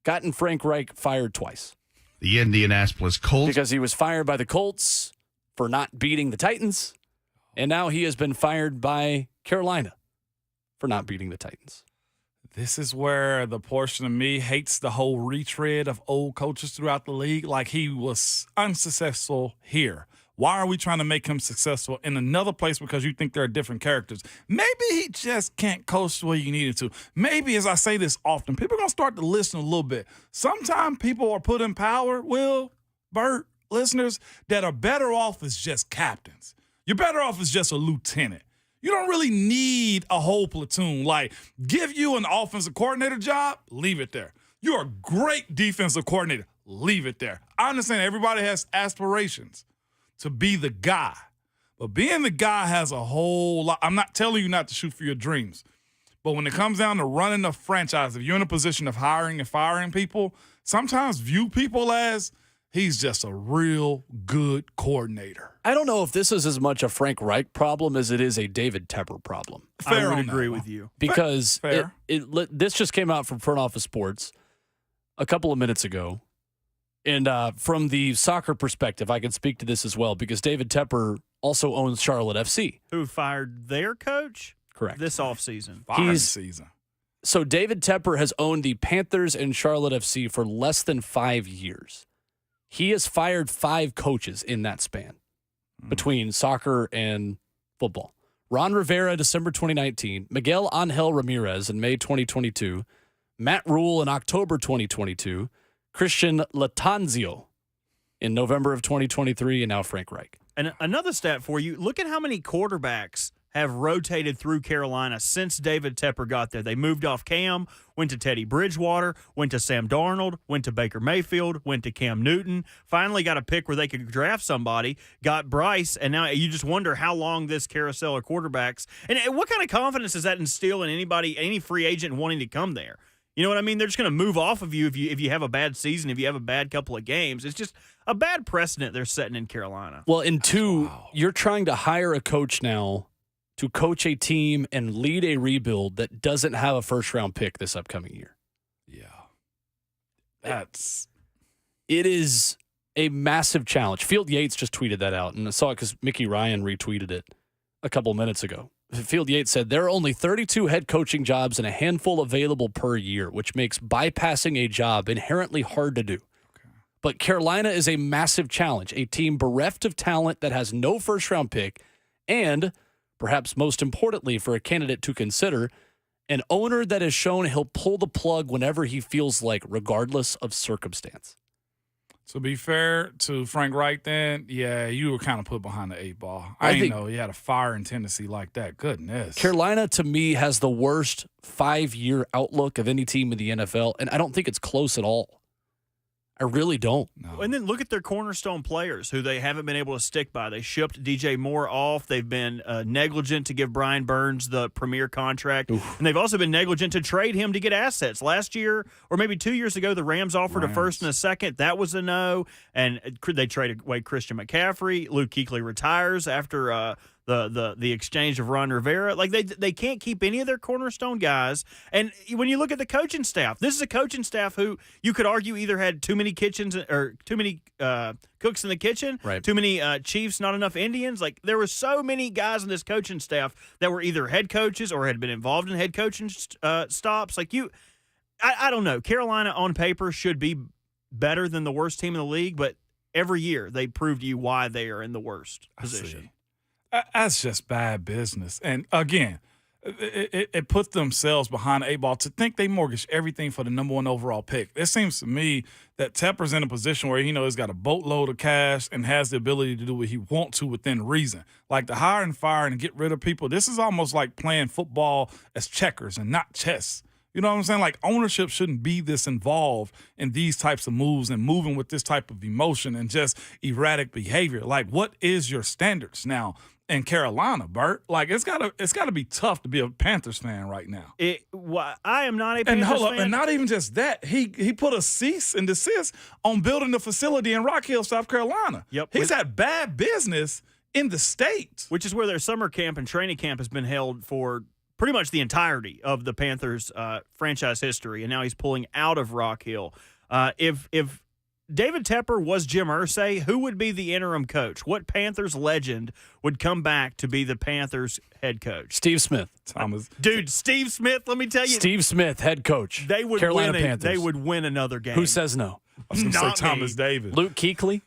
gotten Frank Reich fired twice. The Indianapolis Colts. Because he was fired by the Colts for not beating the Titans, and now he has been fired by Carolina for not beating the Titans. This is where the portion of me hates the whole retread of old coaches throughout the league. Like, he was unsuccessful here. Why are we trying to make him successful in another place because you think they're different characters? Maybe he just can't coach the way you needed to. Maybe, as I say this often, people are going to start to listen a little bit. Sometimes people are put in power, Will, Bert, listeners, that are better off as just captains. You're better off as just a lieutenant. You don't really need a whole platoon. Like, give you an offensive coordinator job, leave it there. You're a great defensive coordinator, leave it there. I understand everybody has aspirations to be the guy, but being the guy has a whole lot. I'm not telling you not to shoot for your dreams, but when it comes down to running a franchise, if you're in a position of hiring and firing people, sometimes view people as he's just a real good coordinator. I don't know if this is as much a Frank Reich problem as it is a David Tepper problem. Fair, I would agree with you. Because Fair. This just came out from Front Office Sports a couple of minutes ago. And from the soccer perspective, I can speak to this as well because David Tepper also owns Charlotte FC. Who fired their coach? Correct. This offseason. Season. So David Tepper has owned the Panthers and Charlotte FC for less than 5 years. He has fired 5 coaches in that span between soccer and football. Ron Rivera, December 2019. Miguel Angel Ramirez in May 2022. Matt Rule in October 2022. Christian Latanzio in November of 2023. And now Frank Reich. And another stat for you, look at how many quarterbacks have rotated through Carolina since David Tepper got there. They moved off Cam, went to Teddy Bridgewater, went to Sam Darnold, went to Baker Mayfield, went to Cam Newton, finally got a pick where they could draft somebody, got Bryce, and now you just wonder how long this carousel of quarterbacks. And what kind of confidence does that instill in anybody, any free agent wanting to come there? You know what I mean? They're just going to move off of you if you have a bad season, if you have a bad couple of games. It's just a bad precedent they're setting in Carolina. Well, and two, you're trying to hire a coach now to coach a team and lead a rebuild that doesn't have a first-round pick this upcoming year. Yeah. It is a massive challenge. Field Yates just tweeted that out, and I saw it because Mickey Ryan retweeted it a couple minutes ago. Field Yates said, there are only 32 head coaching jobs and a handful available per year, which makes bypassing a job inherently hard to do. Okay. But Carolina is a massive challenge, a team bereft of talent that has no first-round pick and, perhaps most importantly for a candidate to consider, An owner that has shown he'll pull the plug whenever he feels like, regardless of circumstance. To be fair to Frank Reich, then, yeah, you were kind of put behind the 8 ball. I didn't know he had a firing tendency like that. Goodness. Carolina, to me, has the worst 5-year outlook of any team in the NFL, and I don't think it's close at all. I really don't. No. And then look at their cornerstone players who they haven't been able to stick by. They shipped DJ Moore off. They've been negligent to give Brian Burns the premier contract. Oof. And they've also been negligent to trade him to get assets. Last year, or maybe 2 years ago, the Rams offered a first and a second. That was a no. And they traded away Christian McCaffrey. Luke Kuechly retires after the exchange of Ron Rivera. Like, they can't keep any of their cornerstone guys. And when you look at the coaching staff, this is a coaching staff who you could argue either had too many kitchens or too many cooks in the kitchen, right. Too many Chiefs, not enough Indians. Like, there were so many guys in this coaching staff that were either head coaches or had been involved in head coaching stops. Like, I don't know. Carolina on paper should be better than the worst team in the league, but every year they prove to you why they are in the worst position. That's just bad business. And again, it put themselves behind the 8 ball to think they mortgage everything for the number 1 overall pick. It seems to me that Tepper's in a position where he's got a boatload of cash and has the ability to do what he wants to within reason. Like, to hire and fire and get rid of people, this is almost like playing football as checkers and not chess. You know what I'm saying? Like, ownership shouldn't be this involved in these types of moves and moving with this type of emotion and just erratic behavior. Like, what is your standards now in Carolina, Bert? Like, it's gotta be tough to be a Panthers fan right now. I am not a Panthers fan. And not even just that. He put a cease and desist on building the facility in Rock Hill, South Carolina. Yep. He's had bad business in the state. Which is where their summer camp and training camp has been held for pretty much the entirety of the Panthers' franchise history, and now he's pulling out of Rock Hill. If David Tepper was Jim Irsay, who would be the interim coach? What Panthers legend would come back to be the Panthers head coach? Steve Smith. Dude, Steve Smith, let me tell you. Steve Smith, head coach. They would Carolina Panthers. They would win another game. Who says no? I was going to say Thomas Davis. Luke Kuechly.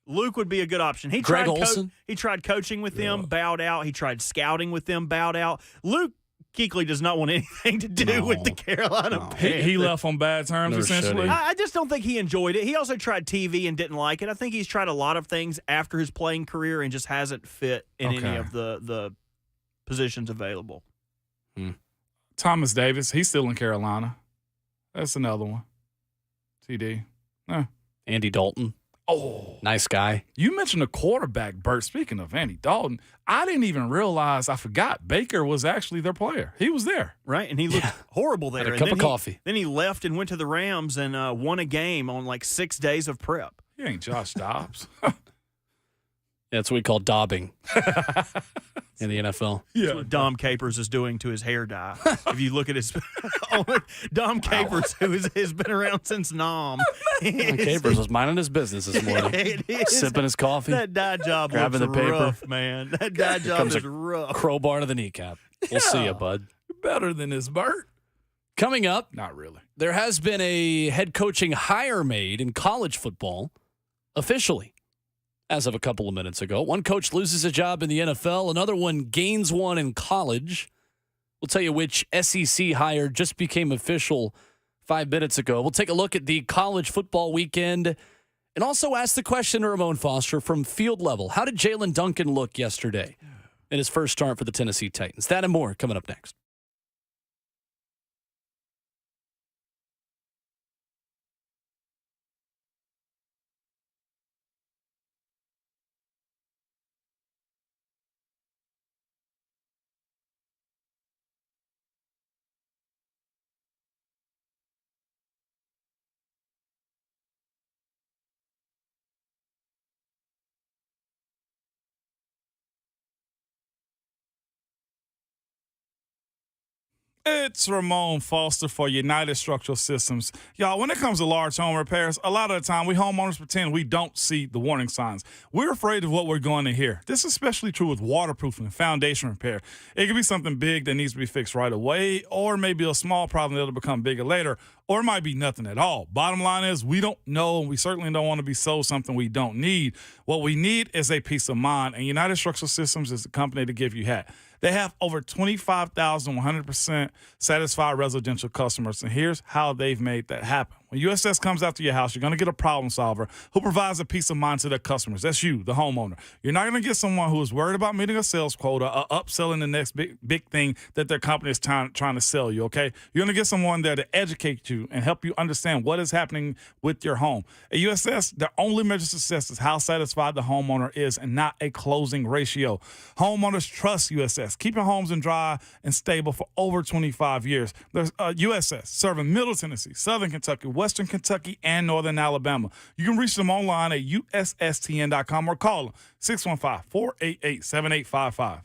Luke would be a good option. He Greg tried Olson. He tried coaching with them, bowed out. He tried scouting with them, bowed out. Luke Kuechly does not want anything to do with the Carolina Panthers. He left on bad terms, essentially. I just don't think he enjoyed it. He also tried TV and didn't like it. I think he's tried a lot of things after his playing career and just hasn't fit in any of the positions available. Thomas Davis, he's still in Carolina. That's another one. TD. Andy Dalton. Oh, nice guy. You mentioned a quarterback, Bert. Speaking of Andy Dalton, I didn't even realize, I forgot, Baker was actually their player. He was there. Right, and he looked horrible there. Had a cup of coffee. Then he left and went to the Rams and won a game on like 6 days of prep. He ain't Josh Dobbs. That's what we call daubing in the NFL. That's what Dom Capers is doing to his hair dye. If you look at his Dom Capers, who has been around since Nom. Dom Capers was minding his business this morning, sipping his coffee. That dye job grabbing looks the paper. rough, man. That dye job is rough. Crowbar to the kneecap. We'll see you, bud. Better than this, Bert. Coming up, not really. There has been a head coaching hire made in college football officially. As of a couple of minutes ago, one coach loses a job in the NFL, another one gains one in college. We'll tell you which SEC hire just became official 5 minutes ago. We'll take a look at the college football weekend and also ask the question to Ramon Foster from field level. How did Jaylen Duncan look yesterday in his first start for the Tennessee Titans? That and more coming up next. It's Ramon Foster for United Structural Systems. Y'all, when it comes to large home repairs, a lot of the time we homeowners pretend we don't see the warning signs. We're afraid of what we're going to hear. This is especially true with waterproofing and foundation repair. It could be something big that needs to be fixed right away, or maybe a small problem that'll become bigger later, or it might be nothing at all. Bottom line is we don't know, and we certainly don't want to be sold something we don't need. What we need is a peace of mind, and United Structural Systems is the company to give you that. They have over 25,100% satisfied residential customers, and here's how they've made that happen. When USS comes after your house, you're going to get a problem solver who provides a peace of mind to their customers. That's you, the homeowner. You're not going to get someone who is worried about meeting a sales quota or upselling the next big thing that their company is trying to sell you, okay? You're going to get someone there to educate you and help you understand what is happening with your home. At USS, their only measure of success is how satisfied the homeowner is and not a closing ratio. Homeowners trust USS, keeping homes in dry and stable for over 25 years. There's USS serving Middle Tennessee, Southern Kentucky, Western Kentucky, and Northern Alabama. You can reach them online at USSTN.com or call them 615-488-7855.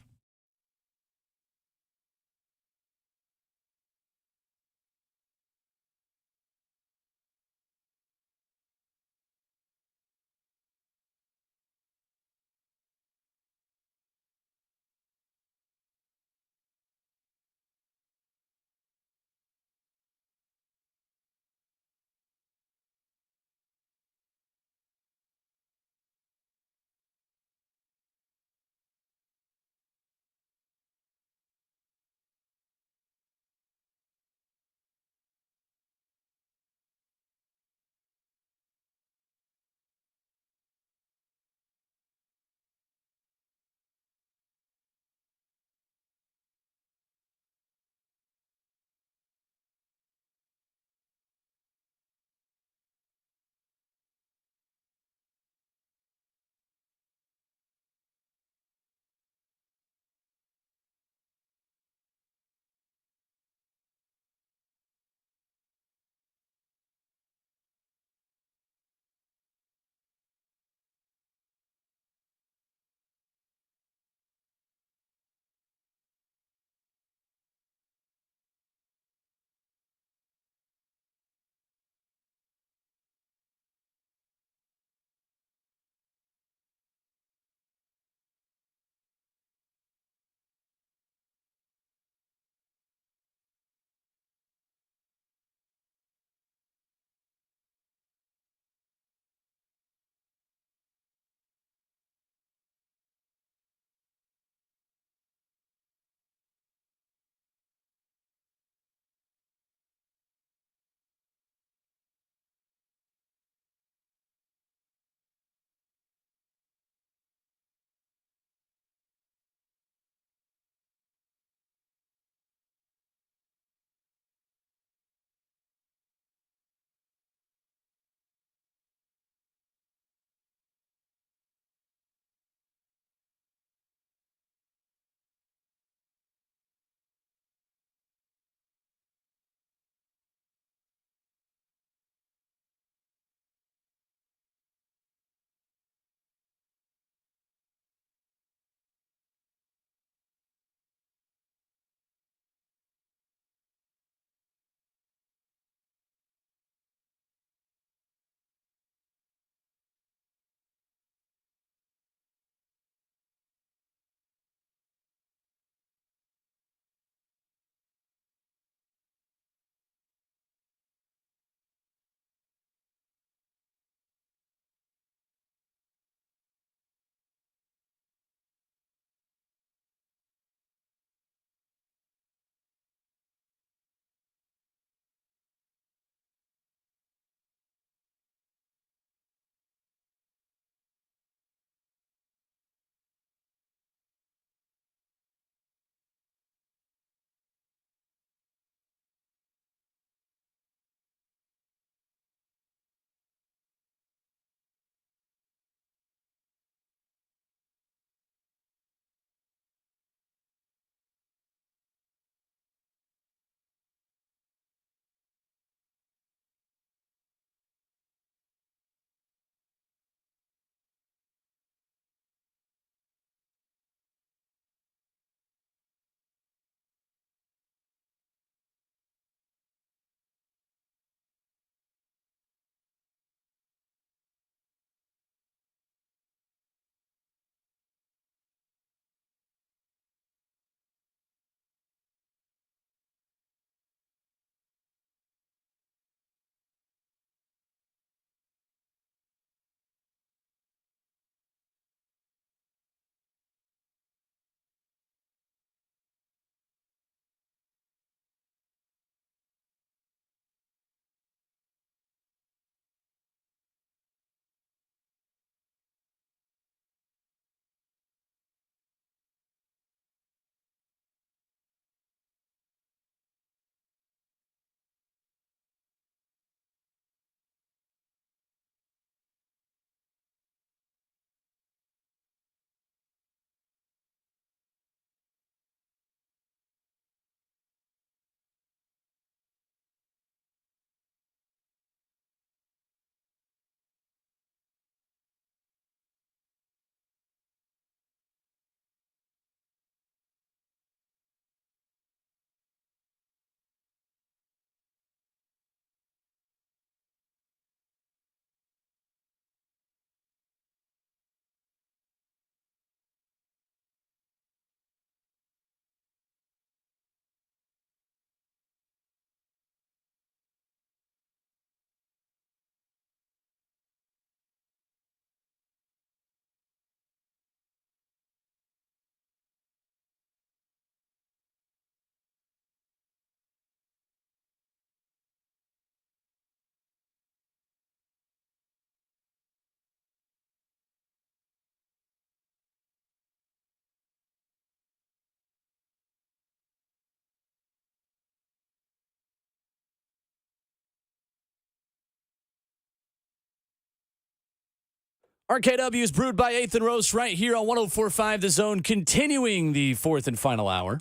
RKW is brewed by 8th and Roast right here on 104.5 The Zone, continuing the fourth and final hour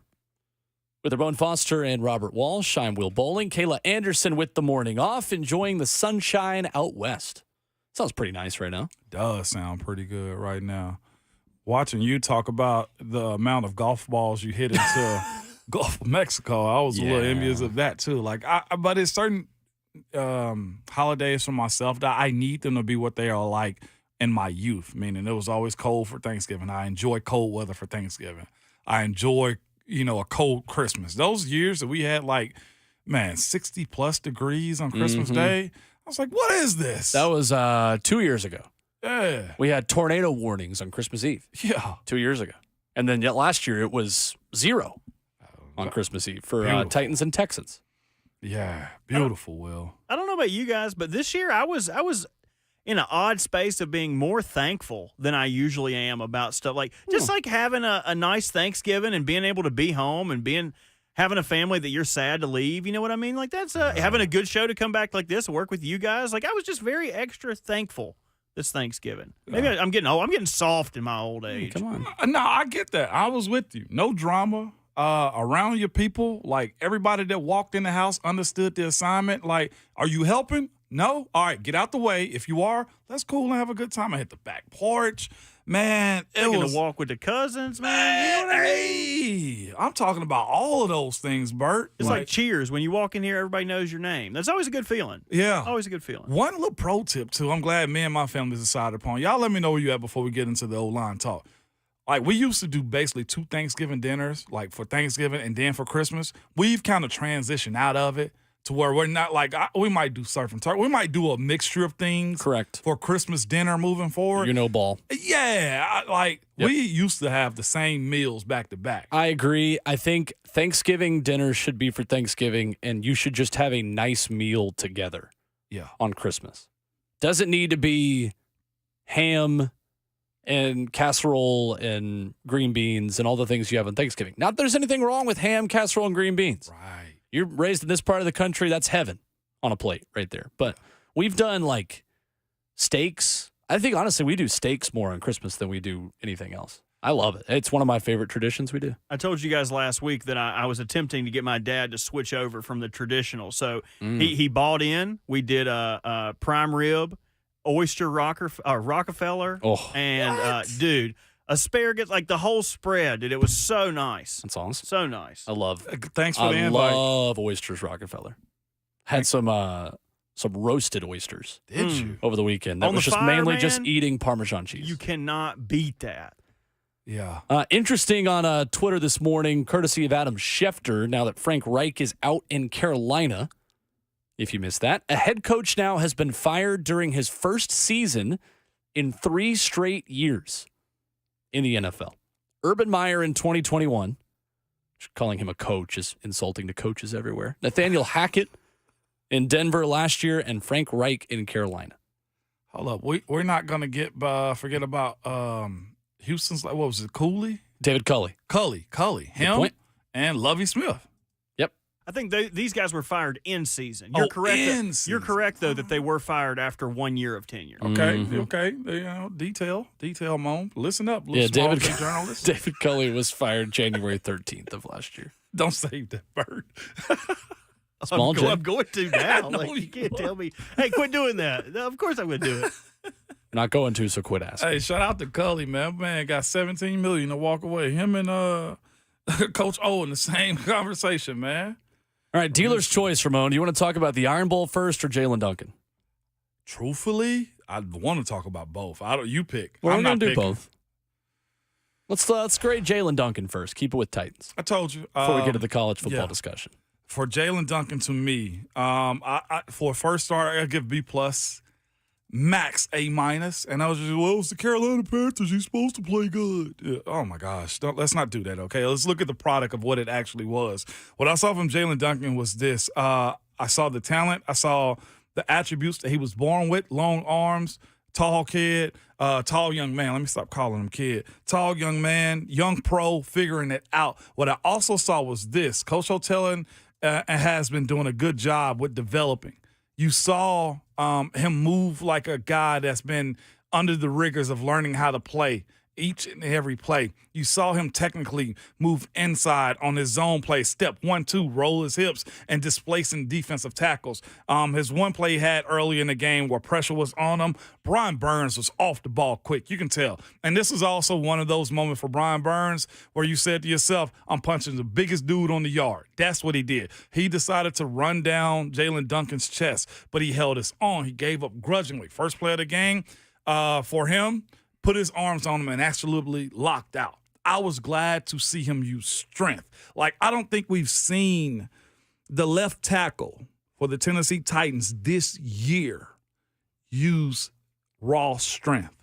with Ramon Foster and Robert Walsh. I'm Will Bowling. Kayla Anderson with the morning off, enjoying the sunshine out west. Sounds pretty nice right now. Does sound pretty good right now. Watching you talk about the amount of golf balls you hit into Gulf of Mexico, I was a little envious of that too. But it's certain holidays for myself that I need them to be what they are like in my youth, meaning it was always cold for Thanksgiving. I enjoy cold weather for Thanksgiving. I enjoy, a cold Christmas. Those years that we had 60-plus degrees on Christmas Day, I was like, what is this? That was 2 years ago. Yeah. We had tornado warnings on Christmas Eve. Yeah. 2 years ago. And then yet last year it was 0 on Christmas Eve for Titans and Texans. Yeah. Beautiful, Will. I don't know about you guys, but this year I was in an odd space of being more thankful than I usually am about stuff. Just having a nice Thanksgiving and being able to be home and having a family that you're sad to leave. You know what I mean? That's having a good show to come back like this and work with you guys. I was just very extra thankful this Thanksgiving. Maybe I'm getting old. I'm getting soft in my old age. Come on. No, I get that. I was with you. No drama. Around your people, everybody that walked in the house understood the assignment. Are you helping? No? All right, get out the way. If you are, that's cool and have a good time. I hit the back porch. Man, Taking a walk with the cousins, man. You know what I mean? Hey, I'm talking about all of those things, Bert. It's like cheers. When you walk in here, everybody knows your name. That's always a good feeling. Yeah. Always a good feeling. One little pro tip, too, I'm glad me and my family decided upon. Y'all let me know where you at before we get into the old line talk. We used to do basically 2 Thanksgiving dinners, for Thanksgiving and then for Christmas. We've kind of transitioned out of it to where we're not we might do surf and turf. We might do a mixture of things. Correct. For Christmas dinner moving forward. Ball. Yeah. We used to have the same meals back to back. I agree. I think Thanksgiving dinner should be for Thanksgiving, and you should just have a nice meal together. Yeah. On Christmas. Doesn't need to be ham and casserole and green beans and all the things you have on Thanksgiving. Not that there's anything wrong with ham, casserole, and green beans. Right. You're raised in this part of the country, that's heaven on a plate right there. But we've done steaks. I think, honestly, we do steaks more on Christmas than we do anything else. I love it. It's one of my favorite traditions we do. I told you guys last week that I was attempting to get my dad to switch over from the traditional. So he bought in. We did a prime rib, oyster Rockefeller, and dude, asparagus, the whole spread. Dude, it was so nice. That's awesome. So nice. I love. Thanks for the invite. I love oysters Rockefeller. Had some roasted oysters. Did you? Over the weekend? That On was the just fire, mainly man, just eating Parmesan cheese. You cannot beat that. Yeah. Interesting on Twitter this morning, courtesy of Adam Schefter, now that Frank Reich is out in Carolina. If you missed that, a head coach now has been fired during his first season in 3 straight years in the NFL. Urban Meyer in 2021, calling him a coach is insulting to coaches everywhere. Nathaniel Hackett in Denver last year, and Frank Reich in Carolina. Hold up. We're not going to forget about Houston's, what was it, Cooley? David Culley. Culley. Him and Lovie Smith. Yep. I think these guys were fired in season. You're correct. You're correct, though, that they were fired after 1 year of tenure. Okay. Detail, Mom. Listen up, little small journalist. David Culley was fired January 13th of last year. Don't save that bird. I'm going to now. You can't tell me, hey, quit doing that. No, of course I'm going to do it. Not going to, so quit asking. Hey, shout out to Culley, man. Man got $17 million to walk away. Him and Coach O in the same conversation, man. All right, dealer's choice, Ramon. Do you want to talk about the Iron Bowl first or Jaylen Duncan? Truthfully, I want to talk about both. You pick. Well, I'm we're not going to do picking. both. Let's grade Jaylen Duncan first. Keep it with Titans. I told you. Before we get to the college football discussion. For Jaylen Duncan, to me, for a first start, I give B+, max A-. And I was just, it's the Carolina Panthers. He's supposed to play good. Yeah. Oh, my gosh. Let's not do that, okay? Let's look at the product of what it actually was. What I saw from Jaylen Duncan was this. I saw the talent. I saw the attributes that he was born with, long arms, tall kid, tall young man. Let me stop calling him kid. Tall young man, young pro, figuring it out. What I also saw was this. Coach O'Tellin has been doing a good job with developing. You saw him move like a guy that's been under the rigors of learning how to play each and every play. You saw him technically move inside on his zone play, step 1, 2, roll his hips, and displacing defensive tackles. His one play he had early in the game where pressure was on him, Brian Burns was off the ball quick. You can tell. And this is also one of those moments for Brian Burns where you said to yourself, I'm punching the biggest dude on the yard. That's what he did. He decided to run down Jaylen Duncan's chest, but he held his own. He gave up grudgingly. First play of the game for him, put his arms on him and absolutely locked out. I was glad to see him use strength. Like, I don't think we've seen the left tackle for the Tennessee Titans this year use raw strength.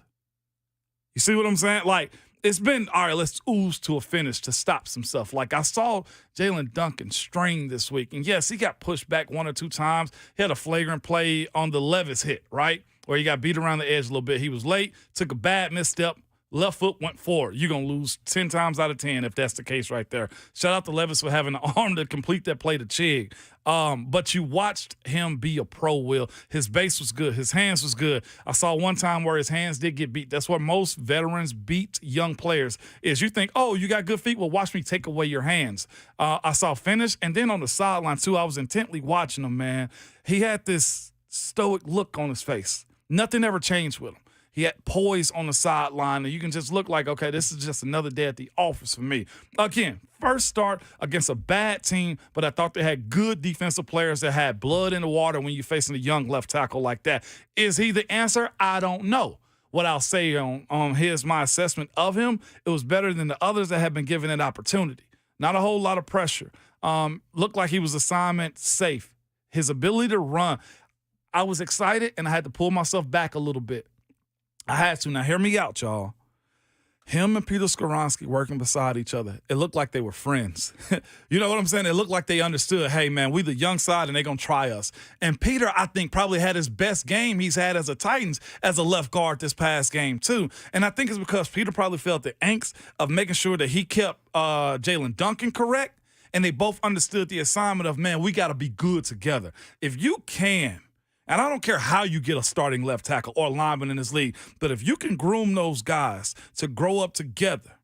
You see what I'm saying? Like, it's been, all right, let's ooze to a finish to stop some stuff. Like, I saw Jaylen Duncan string this week. And, yes, he got pushed back 1 or 2 times. He had a flagrant play on the Levis hit, right? Where he got beat around the edge a little bit. He was late, took a bad misstep, left foot went forward. You're going to lose 10 times out of 10 if that's the case right there. Shout out to Levis for having the arm to complete that play to Chig. But you watched him be a pro, Will. His base was good. His hands was good. I saw one time where his hands did get beat. That's what most veterans beat young players is. You think, oh, you got good feet? Well, watch me take away your hands. I saw finish. And then on the sideline, too, I was intently watching him, man. He had this stoic look on his face. Nothing ever changed with him. He had poise on the sideline, and you can just look like, okay, this is just another day at the office for me. Again, first start against a bad team, but I thought they had good defensive players that had blood in the water when you're facing a young left tackle like that. Is he the answer? I don't know. What I'll say on here's my assessment of him, it was better than the others that have been given an opportunity. Not a whole lot of pressure. Looked like he was assignment safe. His ability to run, I was excited, and I had to pull myself back a little bit. I had to. Now, hear me out, y'all. Him and Peter Skoronski working beside each other, it looked like they were friends. You know what I'm saying? It looked like they understood, hey, man, we the young side, and they're going to try us. And Peter, I think, probably had his best game he's had as a Titans as a left guard this past game, too. And I think it's because Peter probably felt the angst of making sure that he kept Jaylen Duncan correct, and they both understood the assignment of, man, we got to be good together. If you can, and I don't care how you get a starting left tackle or lineman in this league, but if you can groom those guys to grow up together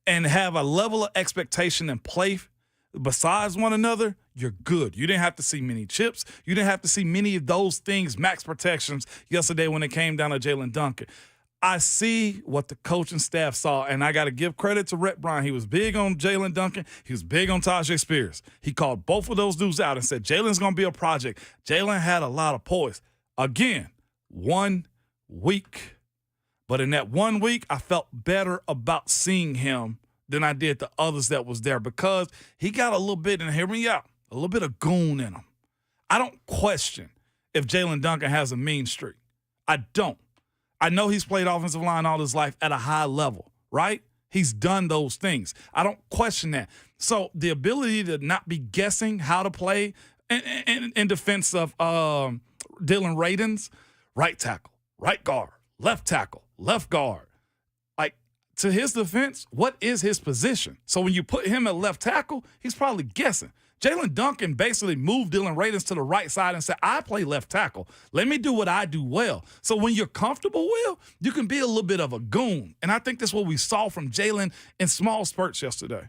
and have a level of expectation and play besides one another, you're good. You didn't have to see many chips. You didn't have to see many of those things, max protections, yesterday when it came down to Jaylen Duncan. I see what the coaching staff saw, and I got to give credit to Rhett Bryan. He was big on Jaylen Duncan. He was big on Tajay Spears. He called both of those dudes out and said, Jaylen's going to be a project. Jaylen had a lot of poise. Again, 1 week. But in that 1 week, I felt better about seeing him than I did the others that was there because he got a little bit, and hear me out, a little bit of goon in him. I don't question if Jaylen Duncan has a mean streak. I don't. I know he's played offensive line all his life at a high level, right? He's done those things. I don't question that. So the ability to not be guessing how to play in defense of Dylan Radins, right tackle, right guard, left tackle, left guard. Like, to his defense, what is his position? So when you put him at left tackle, he's probably guessing. Jaylen Duncan basically moved Dylan Radins to the right side and said, I play left tackle. Let me do what I do well. So when you're comfortable, Will, you can be a little bit of a goon. And I think that's what we saw from Jaylen in small spurts yesterday.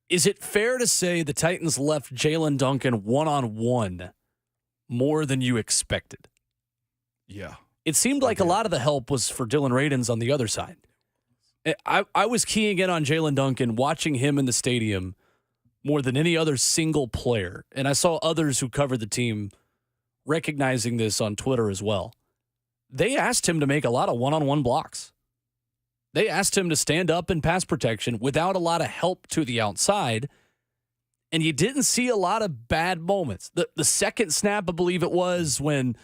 Is it fair to say the Titans left Jaylen Duncan one-on-one more than you expected? Yeah. It seemed like a lot of the help was for Dylan Radins on the other side. I was keying in on Jaylen Duncan, watching him in the stadium more than any other single player. And I saw others who covered the team recognizing this on Twitter as well. They asked him to make a lot of one-on-one blocks. They asked him to stand up in pass protection without a lot of help to the outside. And you didn't see a lot of bad moments. The second snap, I believe it was, when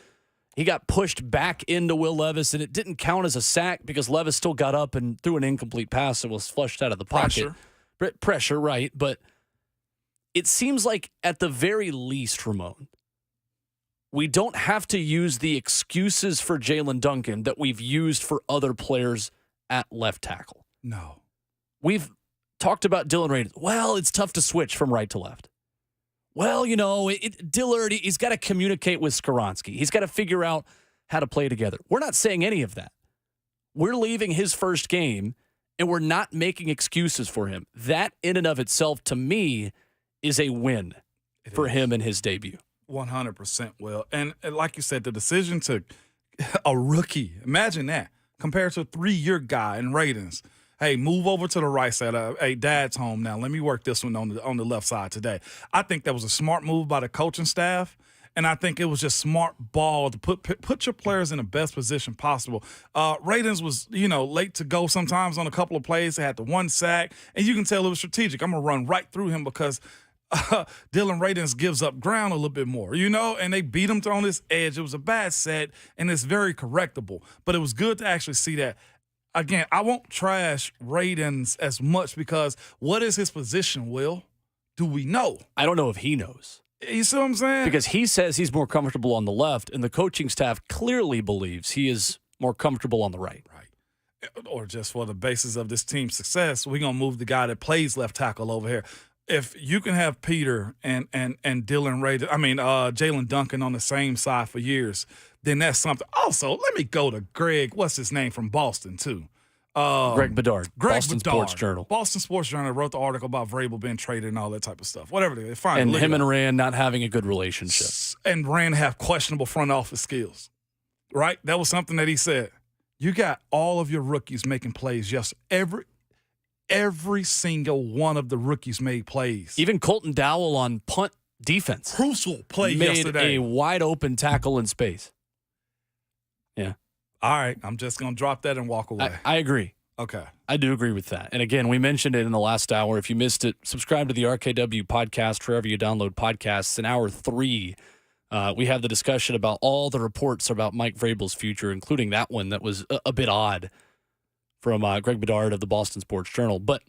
he got pushed back into Will Levis, and it didn't count as a sack because Levis still got up and threw an incomplete pass and was flushed out of the pocket. Pressure, right. But it seems like at the very least, Ramon, we don't have to use the excuses for Jaylen Duncan that we've used for other players at left tackle. No. We've talked about Dylan Radins. Well, it's tough to switch from right to left. Well, you know, Dillard, he's got to communicate with Skoronski. He's got to figure out how to play together. We're not saying any of that. We're leaving his first game, and we're not making excuses for him. That in and of itself, to me, is a win for him in his debut. 100% will. And like you said, the decision to a rookie, imagine that, compared to a 3-year guy in ratings. Hey, move over to the right side. Hey, Dad's home now. Let me work this one on the left side today. I think that was a smart move by the coaching staff. And I think it was just smart ball to put your players in the best position possible. Radens was, late to go sometimes on a couple of plays. They had the 1 sack, and you can tell it was strategic. I'm going to run right through him because Dylan Radens gives up ground a little bit more, and they beat him on this edge. It was a bad set, and it's very correctable. But it was good to actually see that. Again, I won't trash Radens as much because what is his position, Will? Do we know? I don't know if he knows. You see what I'm saying? Because he says he's more comfortable on the left, and the coaching staff clearly believes he is more comfortable on the right. Right. Or just for the basis of this team's success, we're going to move the guy that plays left tackle over here. If you can have Peter and Jaylen Duncan on the same side for years, then that's something. Also, let me go to Greg, what's his name, from Boston, too. Greg Bedard, Boston Sports Journal. Boston Sports Journal wrote the article about Vrabel being traded and all that type of stuff. Whatever it is. Fine. And him and Rand not having a good relationship. And Rand have questionable front office skills, right? That was something that he said. You got all of your rookies making plays. Yes, every single one of the rookies made plays. Even Colton Dowell on punt defense. Crucial play made yesterday. A wide open tackle in space. Yeah. All right, I'm just going to drop that and walk away. I agree. Okay. I do agree with that. And again, we mentioned it in the last hour. If you missed it, subscribe to the RKW podcast wherever you download podcasts. In hour 3, we have the discussion about all the reports about Mike Vrabel's future, including that one that was a bit odd from Greg Bedard of the Boston Sports Journal. But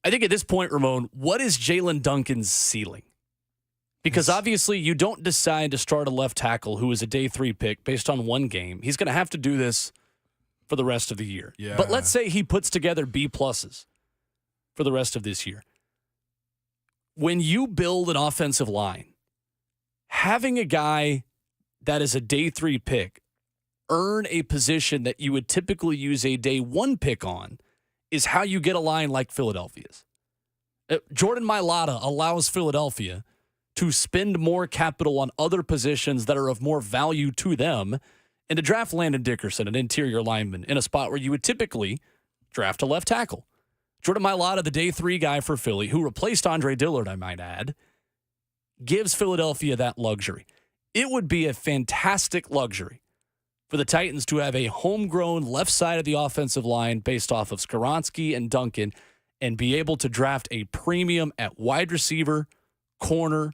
I think at this point, Ramon, what is Jaylen Duncan's ceiling? Because obviously you don't decide to start a left tackle who is a day 3 pick based on one game. He's going to have to do this for the rest of the year. Yeah. But let's say he puts together B+ for the rest of this year. When you build an offensive line, having a guy that is a day 3 pick earn a position that you would typically use a day 1 pick on is how you get a line like Philadelphia's. Jordan Mailata allows Philadelphia to spend more capital on other positions that are of more value to them and to draft Landon Dickerson, an interior lineman, in a spot where you would typically draft a left tackle. Jordan Mailata, the day 3 guy for Philly, who replaced Andre Dillard, I might add, gives Philadelphia that luxury. It would be a fantastic luxury for the Titans to have a homegrown left side of the offensive line based off of Skoronski and Duncan and be able to draft a premium at wide receiver, corner,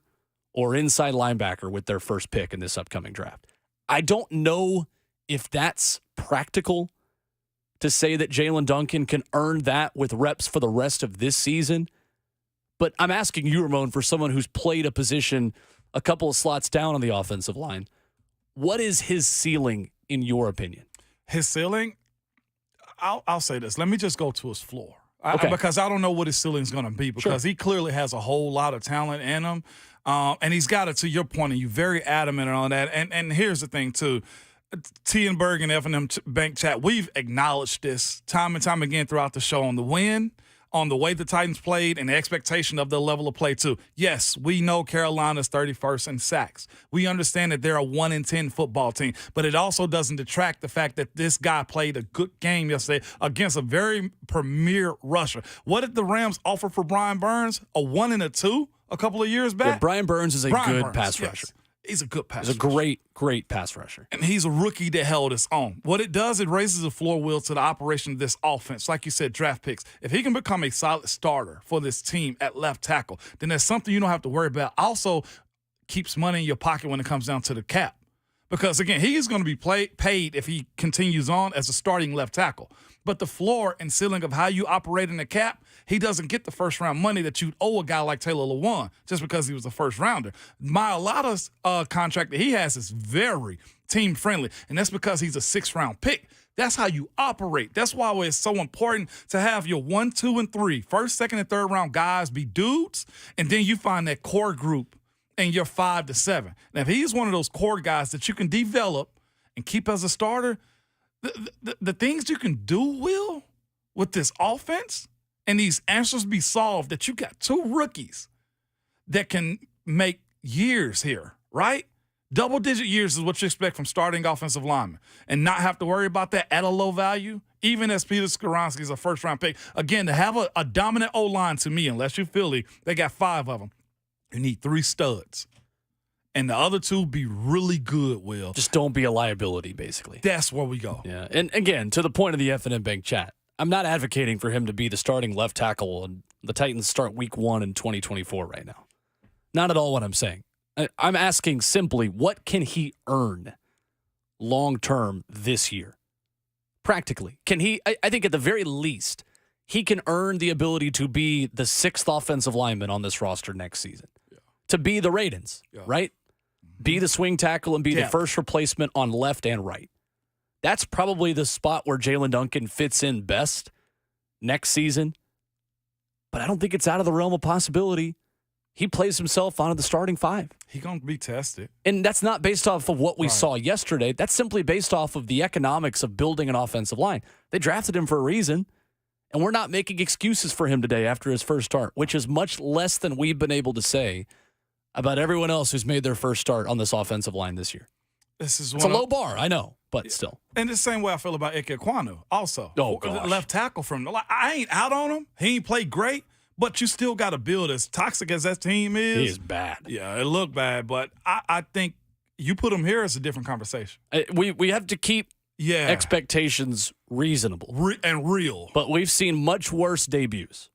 or inside linebacker with their first pick in this upcoming draft. I don't know if that's practical to say that Jaylen Duncan can earn that with reps for the rest of this season, but I'm asking you, Ramon, for someone who's played a position a couple of slots down on the offensive line, what is his ceiling in your opinion? His ceiling, I'll say this. Let me just go to his floor. Okay. Because I don't know what his ceiling is going to be because he clearly has a whole lot of talent in him. And he's got it, to your point, and you're very adamant on that. And here's the thing, too. T and Berg and F&M Bank Chat, we've acknowledged this time and time again throughout the show on the win, on the way the Titans played, and the expectation of their level of play, too. Yes, we know Carolina's 31st in sacks. We understand that they're a 1-10 football team, but it also doesn't detract the fact that this guy played a good game yesterday against a very premier rusher. What did the Rams offer for Brian Burns? A 1 and a 2 a couple of years back? Yeah, Brian Burns is a good pass rusher. He's a good pass rusher. He's a great pass rusher. And he's a rookie that held his own. What it does, it raises the floor, Will, to the operation of this offense. Like you said, draft picks. If he can become a solid starter for this team at left tackle, then that's something you don't have to worry about. Also keeps money in your pocket when it comes down to the cap. Because, again, he is going to be paid if he continues on as a starting left tackle. But the floor and ceiling of how you operate in the cap, he doesn't get the first-round money that you'd owe a guy like Taylor Lewan just because he was a first-rounder. Mailata's contract that he has is very team-friendly, and that's because he's a 6th-round pick. That's how you operate. That's why it's so important to have your 1, 2, and 3, first, second, and third-round guys be dudes, and then you find that core group in your 5 to 7. Now, if he's one of those core guys that you can develop and keep as a starter, the things you can do, Will, with this offense and these answers be solved, that you got two rookies that can make years here, right? Double-digit years is what you expect from starting offensive linemen, and not have to worry about that at a low value, even as Peter Skoronski is a first-round pick. Again, to have a dominant O-line, to me, unless you're Philly, they got 5 of them. You need 3 studs. And the other 2 be really good, Will. Just don't be a liability, basically. That's where we go. Yeah, and again, to the point of the F&M Bank chat, I'm not advocating for him to be the starting left tackle and the Titans start week 1 in 2024 right now. Not at all what I'm saying. I'm asking simply, what can he earn long-term this year? Practically. Can he, I think at the very least, he can earn the ability to be the 6th offensive lineman on this roster next season. Yeah. To be the Ravens, right? Mm-hmm. Be the swing tackle and be the first replacement on left and right. That's probably the spot where Jaylen Duncan fits in best next season. But I don't think it's out of the realm of possibility. He plays himself onto the starting 5. He's going to be tested. And that's not based off of what we saw yesterday. That's simply based off of the economics of building an offensive line. They drafted him for a reason, and we're not making excuses for him today after his first start, which is much less than we've been able to say about everyone else who's made their first start on this offensive line this year. It's a low bar, I know, but still. And the same way I feel about Ike Ekwonu also. Oh, gosh. Left tackle from – I ain't out on him. He ain't played great. But you still got to build. As toxic as that team is. He is bad. Yeah, it looked bad. But I think you put him here, it's a different conversation. We have to keep expectations reasonable. And real. But we've seen much worse debuts.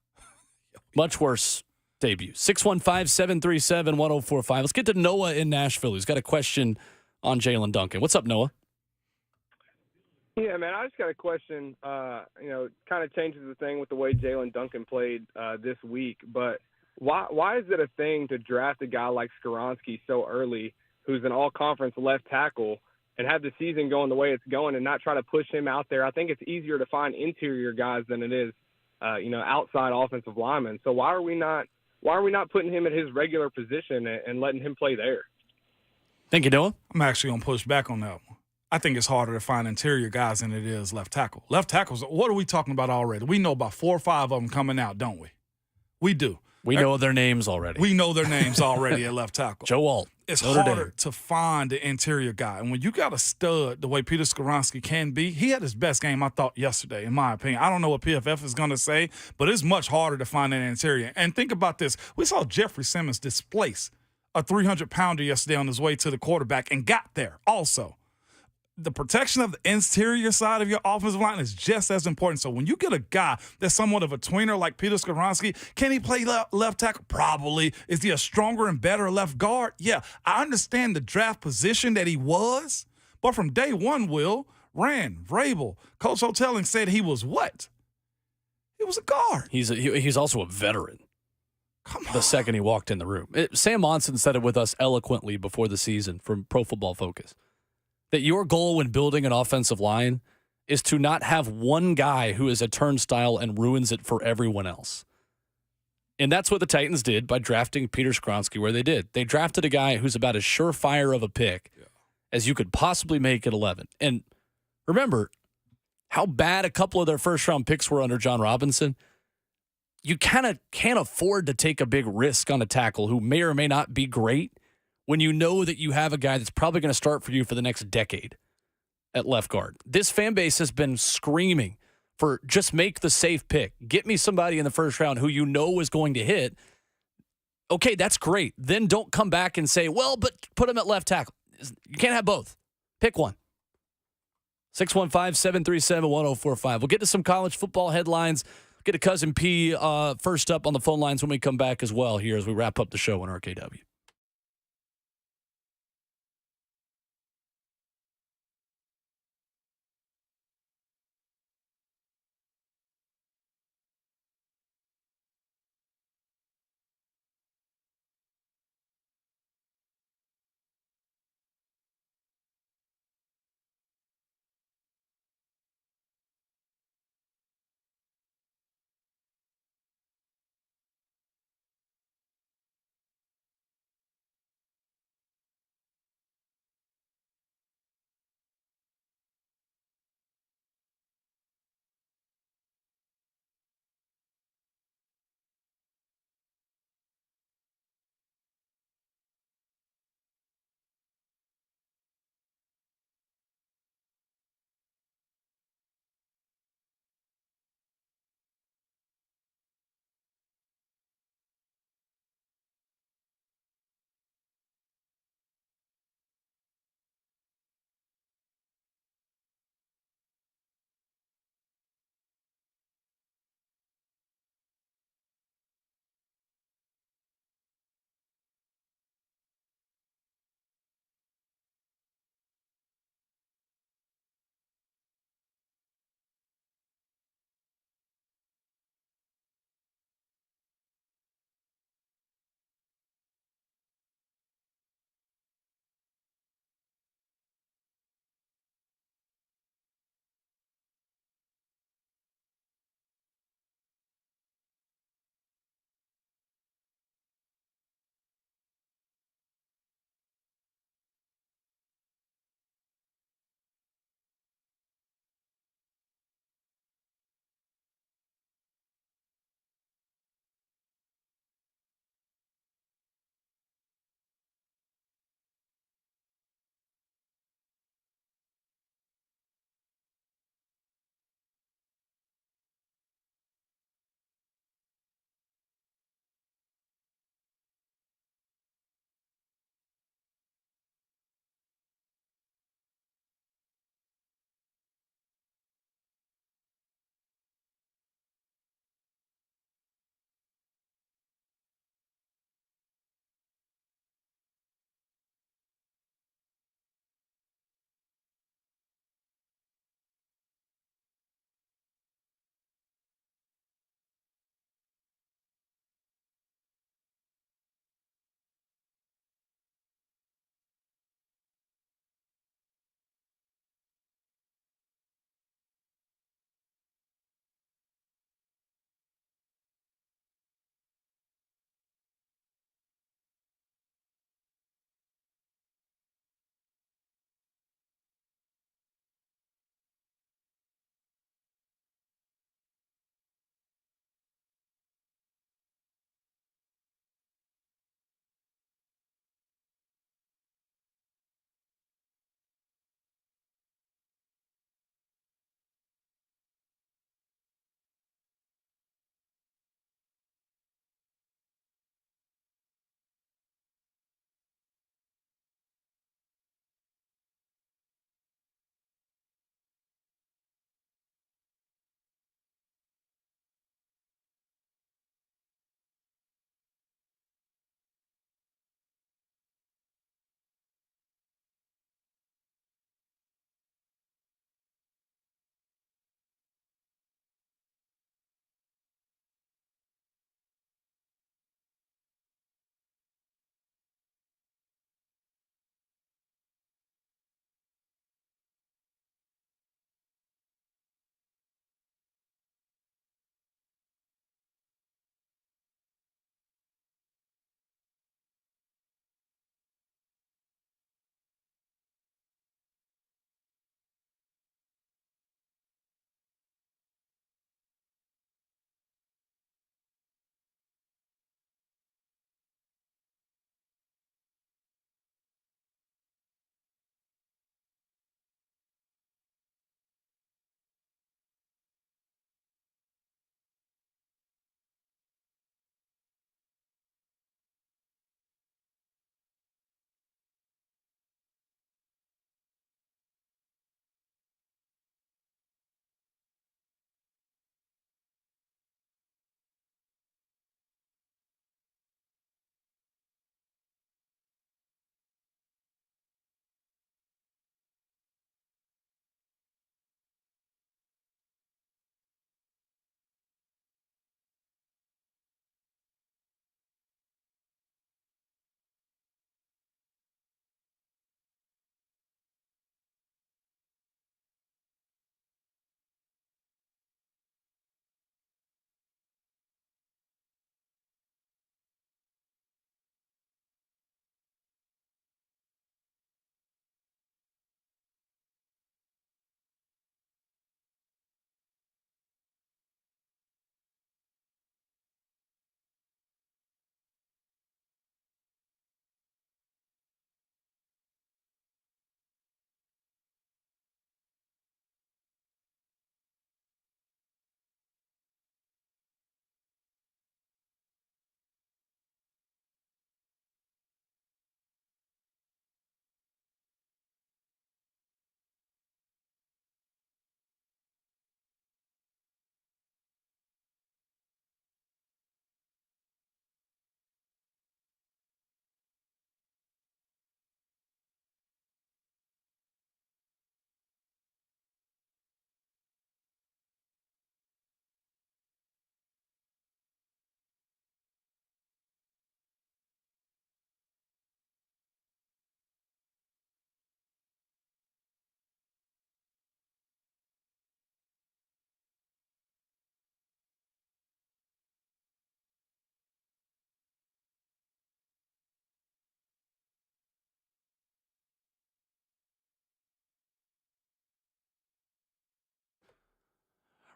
Much worse debuts. 615-737-1045. Let's get to Noah in Nashville, who's got a question on Jaylen Duncan. What's up, Noah? Yeah, man, I just got a question. Kind of changes the thing with the way Jaylen Duncan played this week. But why is it a thing to draft a guy like Skoronski so early, who's an all-conference left tackle, and have the season going the way it's going and not try to push him out there? I think it's easier to find interior guys than it is, outside offensive linemen. So why are we not putting him at his regular position and letting him play there? Thank you, Noah. I'm actually going to push back on that one. I think it's harder to find interior guys than it is left tackle. Left tackles, what are we talking about already? We know about 4 or 5 of them coming out, don't we? We do. We know their names already. We know their names already at left tackle. Joe Alt. It's harder to find the interior guy. And when you got a stud the way Peter Skoronski can be, he had his best game, I thought, yesterday, in my opinion. I don't know what PFF is going to say, but it's much harder to find an interior. And think about this. We saw Jeffery Simmons displace a 300-pounder yesterday on his way to the quarterback and got there also. The protection of the interior side of your offensive line is just as important. So when you get a guy that's somewhat of a tweener like Peter Skoronski, can he play left tackle? Probably. Is he a stronger and better left guard? Yeah. I understand the draft position that he was, but from day one, Vrabel, Coach Hotelling said he was what? He was a guard. He's also a veteran. Come on. The second he walked in the room. Sam Monson said it with us eloquently before the season from Pro Football Focus. That your goal when building an offensive line is to not have one guy who is a turnstile and ruins it for everyone else. And that's what the Titans did by drafting Peter Skoronski where they did. They drafted a guy who's about as surefire of a pick as you could possibly make at 11. And remember how bad a couple of their first-round picks were under John Robinson. You kind of can't afford to take a big risk on a tackle who may or may not be great when you know that you have a guy that's probably going to start for you for the next decade at left guard. This fan base has been screaming for just make the safe pick. Get me somebody in the first round who you know is going to hit. Okay, that's great. Then don't come back and say, well, but put him at left tackle. You can't have both. Pick one. 615-737-1045. We'll get to some college football headlines. Get to Cousin P first up on the phone lines when we come back as well here as we wrap up the show on RKW.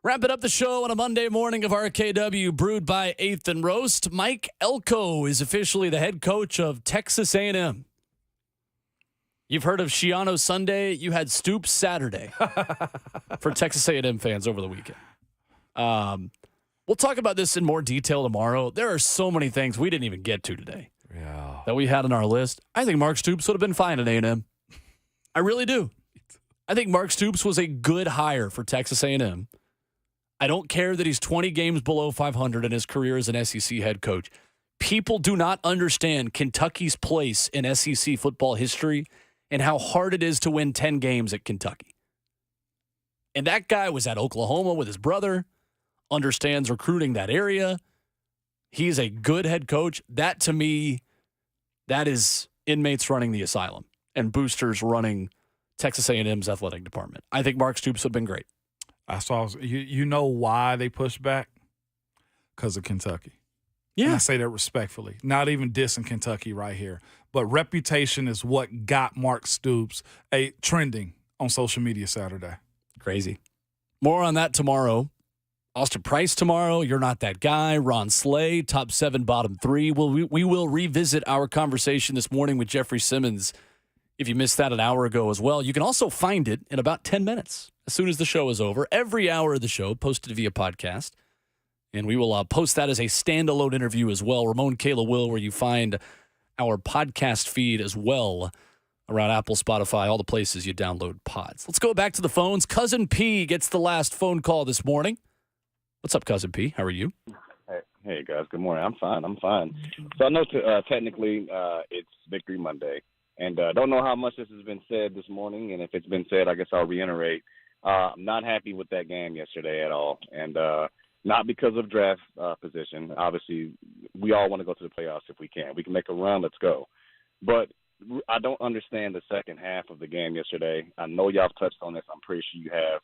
Wrapping up the show on a Monday morning of RKW, brewed by 8th and Roast. Mike Elko is officially the head coach of Texas A&M. You've heard of Shiano Sunday. You had Stoops Saturday for Texas A&M fans over the weekend. We'll talk about this in more detail tomorrow. There are so many things we didn't even get to today that we had on our list. I think Mark Stoops would have been fine at A&M. I really do. I think Mark Stoops was a good hire for Texas A&M. I don't care that he's 20 games below 500 in his career as an SEC head coach. People do not understand Kentucky's place in SEC football history and how hard it is to win 10 games at Kentucky. And that guy was at Oklahoma with his brother, understands recruiting that area. He's a good head coach. That, to me, that is inmates running the asylum and boosters running Texas A&M's athletic department. I think Mark Stoops would have been great. I saw. You know why they pushed back? Because of Kentucky. Yeah, and I say that respectfully. Not even dissing Kentucky right here, but reputation is what got Mark Stoops trending on social media Saturday. Crazy. More on that tomorrow. Austin Price tomorrow. You're Not That Guy. Ron Slay, top 7, bottom 3. We will revisit our conversation this morning with Jeffery Simmons. If you missed that an hour ago as well, you can also find it in about 10 minutes as soon as the show is over. Every hour of the show posted via podcast. And we will post that as a standalone interview as well. Ramon Kayla will, where you find our podcast feed as well around Apple, Spotify, all the places you download pods. Let's go back to the phones. Cousin P gets the last phone call this morning. What's up, Cousin P? How are you? Hey guys. Good morning. I'm fine. So I know technically it's Victory Monday. And don't know how much this has been said this morning, and if it's been said, I guess I'll reiterate. I'm not happy with that game yesterday at all, and not because of draft position. Obviously, we all want to go to the playoffs if we can. We can make a run, let's go. But I don't understand the second half of the game yesterday. I know y'all have touched on this. I'm pretty sure you have.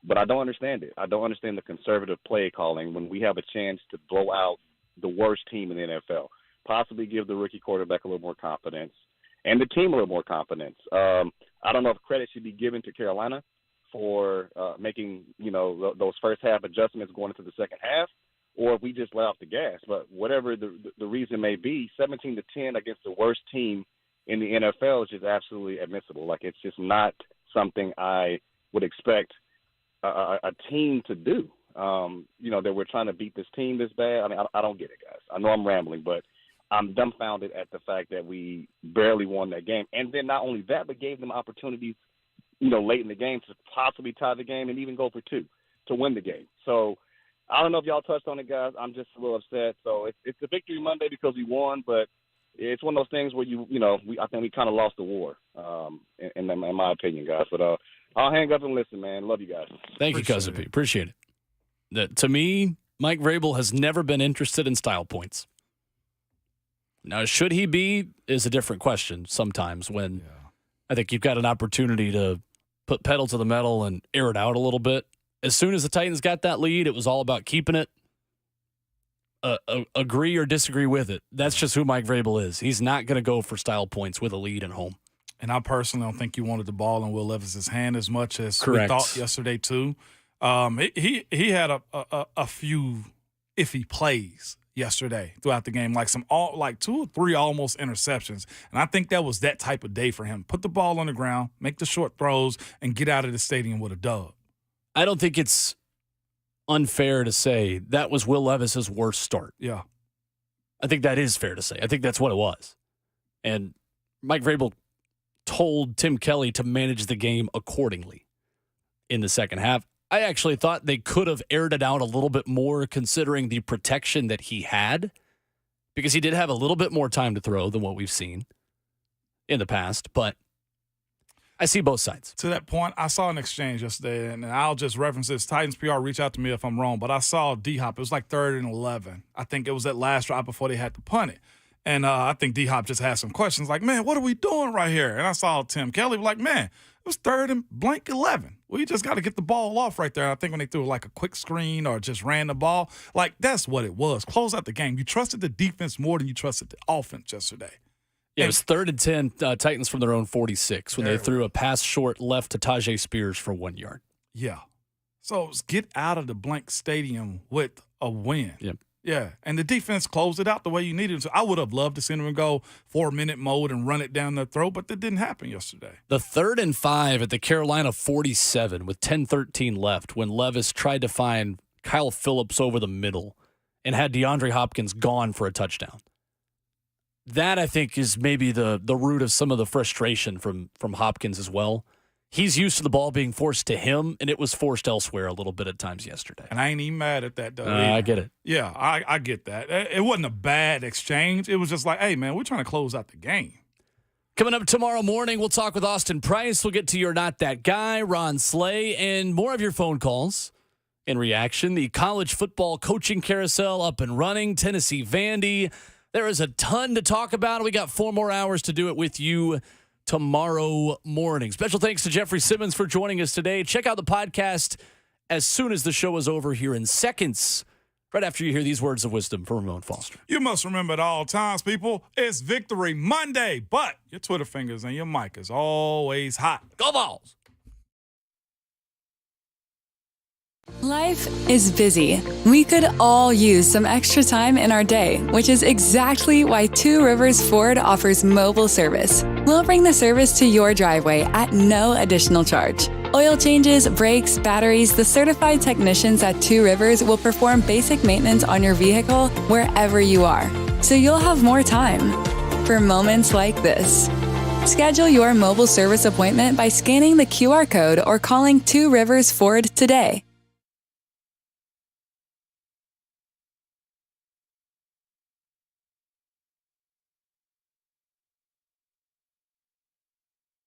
But I don't understand it. I don't understand the conservative play calling when we have a chance to blow out the worst team in the NFL, possibly give the rookie quarterback a little more confidence, and the team a little more confidence. I don't know if credit should be given to Carolina for making, those first half adjustments going into the second half, or if we just let off the gas. But whatever the reason may be, 17-10 against the worst team in the NFL is just absolutely admissible. Like, it's just not something I would expect a team to do. That we're trying to beat this team this bad. I mean, I don't get it, guys. I know I'm rambling, but I'm dumbfounded at the fact that we barely won that game. And then not only that, but gave them opportunities, late in the game to possibly tie the game and even go for 2 to win the game. So I don't know if y'all touched on it, guys. I'm just a little upset. So it's a Victory Monday because we won, but it's one of those things where I think we kind of lost the war, in my opinion, guys. But I'll hang up and listen, man. Love you guys. Thank you, Cousin P. Appreciate it. To me, Mike Vrabel has never been interested in style points. Now, should he be is a different question sometimes when I think you've got an opportunity to put pedal to the metal and air it out a little bit. As soon as the Titans got that lead, it was all about keeping it. Agree or disagree with it. That's just who Mike Vrabel is. He's not going to go for style points with a lead at home. And I personally don't think you wanted the ball in Will Levis's hand as much as Correct. we thought yesterday too. He had a few iffy plays yesterday throughout the game, like 2 or 3 almost interceptions. And I think that was that type of day for him. Put the ball on the ground, make the short throws, and get out of the stadium with a dub. I don't think it's unfair to say that was Will Levis's worst start. Yeah. I think that is fair to say. I think that's what it was. And Mike Vrabel told Tim Kelly to manage the game accordingly in the second half. I actually thought they could have aired it out a little bit more considering the protection that he had, because he did have a little bit more time to throw than what we've seen in the past. But I see both sides. To that point, I saw an exchange yesterday, and I'll just reference this. Titans PR, reach out to me if I'm wrong, but I saw D-Hop. It was like 3rd and 11. I think it was that last drive before they had to punt it. And I think D-Hop just had some questions like, man, what are we doing right here? And I saw Tim Kelly like, man, it was 3rd and blank 11. We just got to get the ball off right there. I think when they threw like a quick screen or just ran the ball, like that's what it was. Close out the game. You trusted the defense more than you trusted the offense yesterday. Yeah, it was 3rd and 10, Titans from their own 46 when they threw a pass short left to Tajay Spears for 1 yard. Yeah. So it's get out of the blank stadium with a win. Yep. Yeah, and the defense closed it out the way you needed. So I would have loved to see them go 4-minute mode and run it down their throat, but that didn't happen yesterday. The 3rd and 5 at the Carolina 47 with 10:13 left when Levis tried to find Kyle Phillips over the middle and had DeAndre Hopkins gone for a touchdown. That, I think, is maybe the root of some of the frustration from Hopkins as well. He's used to the ball being forced to him, and it was forced elsewhere a little bit at times yesterday. And I ain't even mad at that, though. I get it. Yeah, I get that. It wasn't a bad exchange. It was just like, hey, man, we're trying to close out the game. Coming up tomorrow morning, we'll talk with Austin Price. We'll get to your Not That Guy, Ron Slay, and more of your phone calls in reaction. The college football coaching carousel up and running, Tennessee Vandy. There is a ton to talk about. We got 4 more hours to do it with you tomorrow morning. Special thanks to Jeffery Simmons for joining us today. Check out the podcast as soon as the show is over here in seconds, right after you hear these words of wisdom from Ramon Foster. You must remember at all times, people, it's Victory Monday, but your Twitter fingers and your mic is always hot. Go Vols! Life is busy. We could all use some extra time in our day, which is exactly why Two Rivers Ford offers mobile service. We'll bring the service to your driveway at no additional charge. Oil changes, brakes, batteries, the certified technicians at Two Rivers will perform basic maintenance on your vehicle wherever you are, so you'll have more time for moments like this. Schedule your mobile service appointment by scanning the QR code or calling Two Rivers Ford today.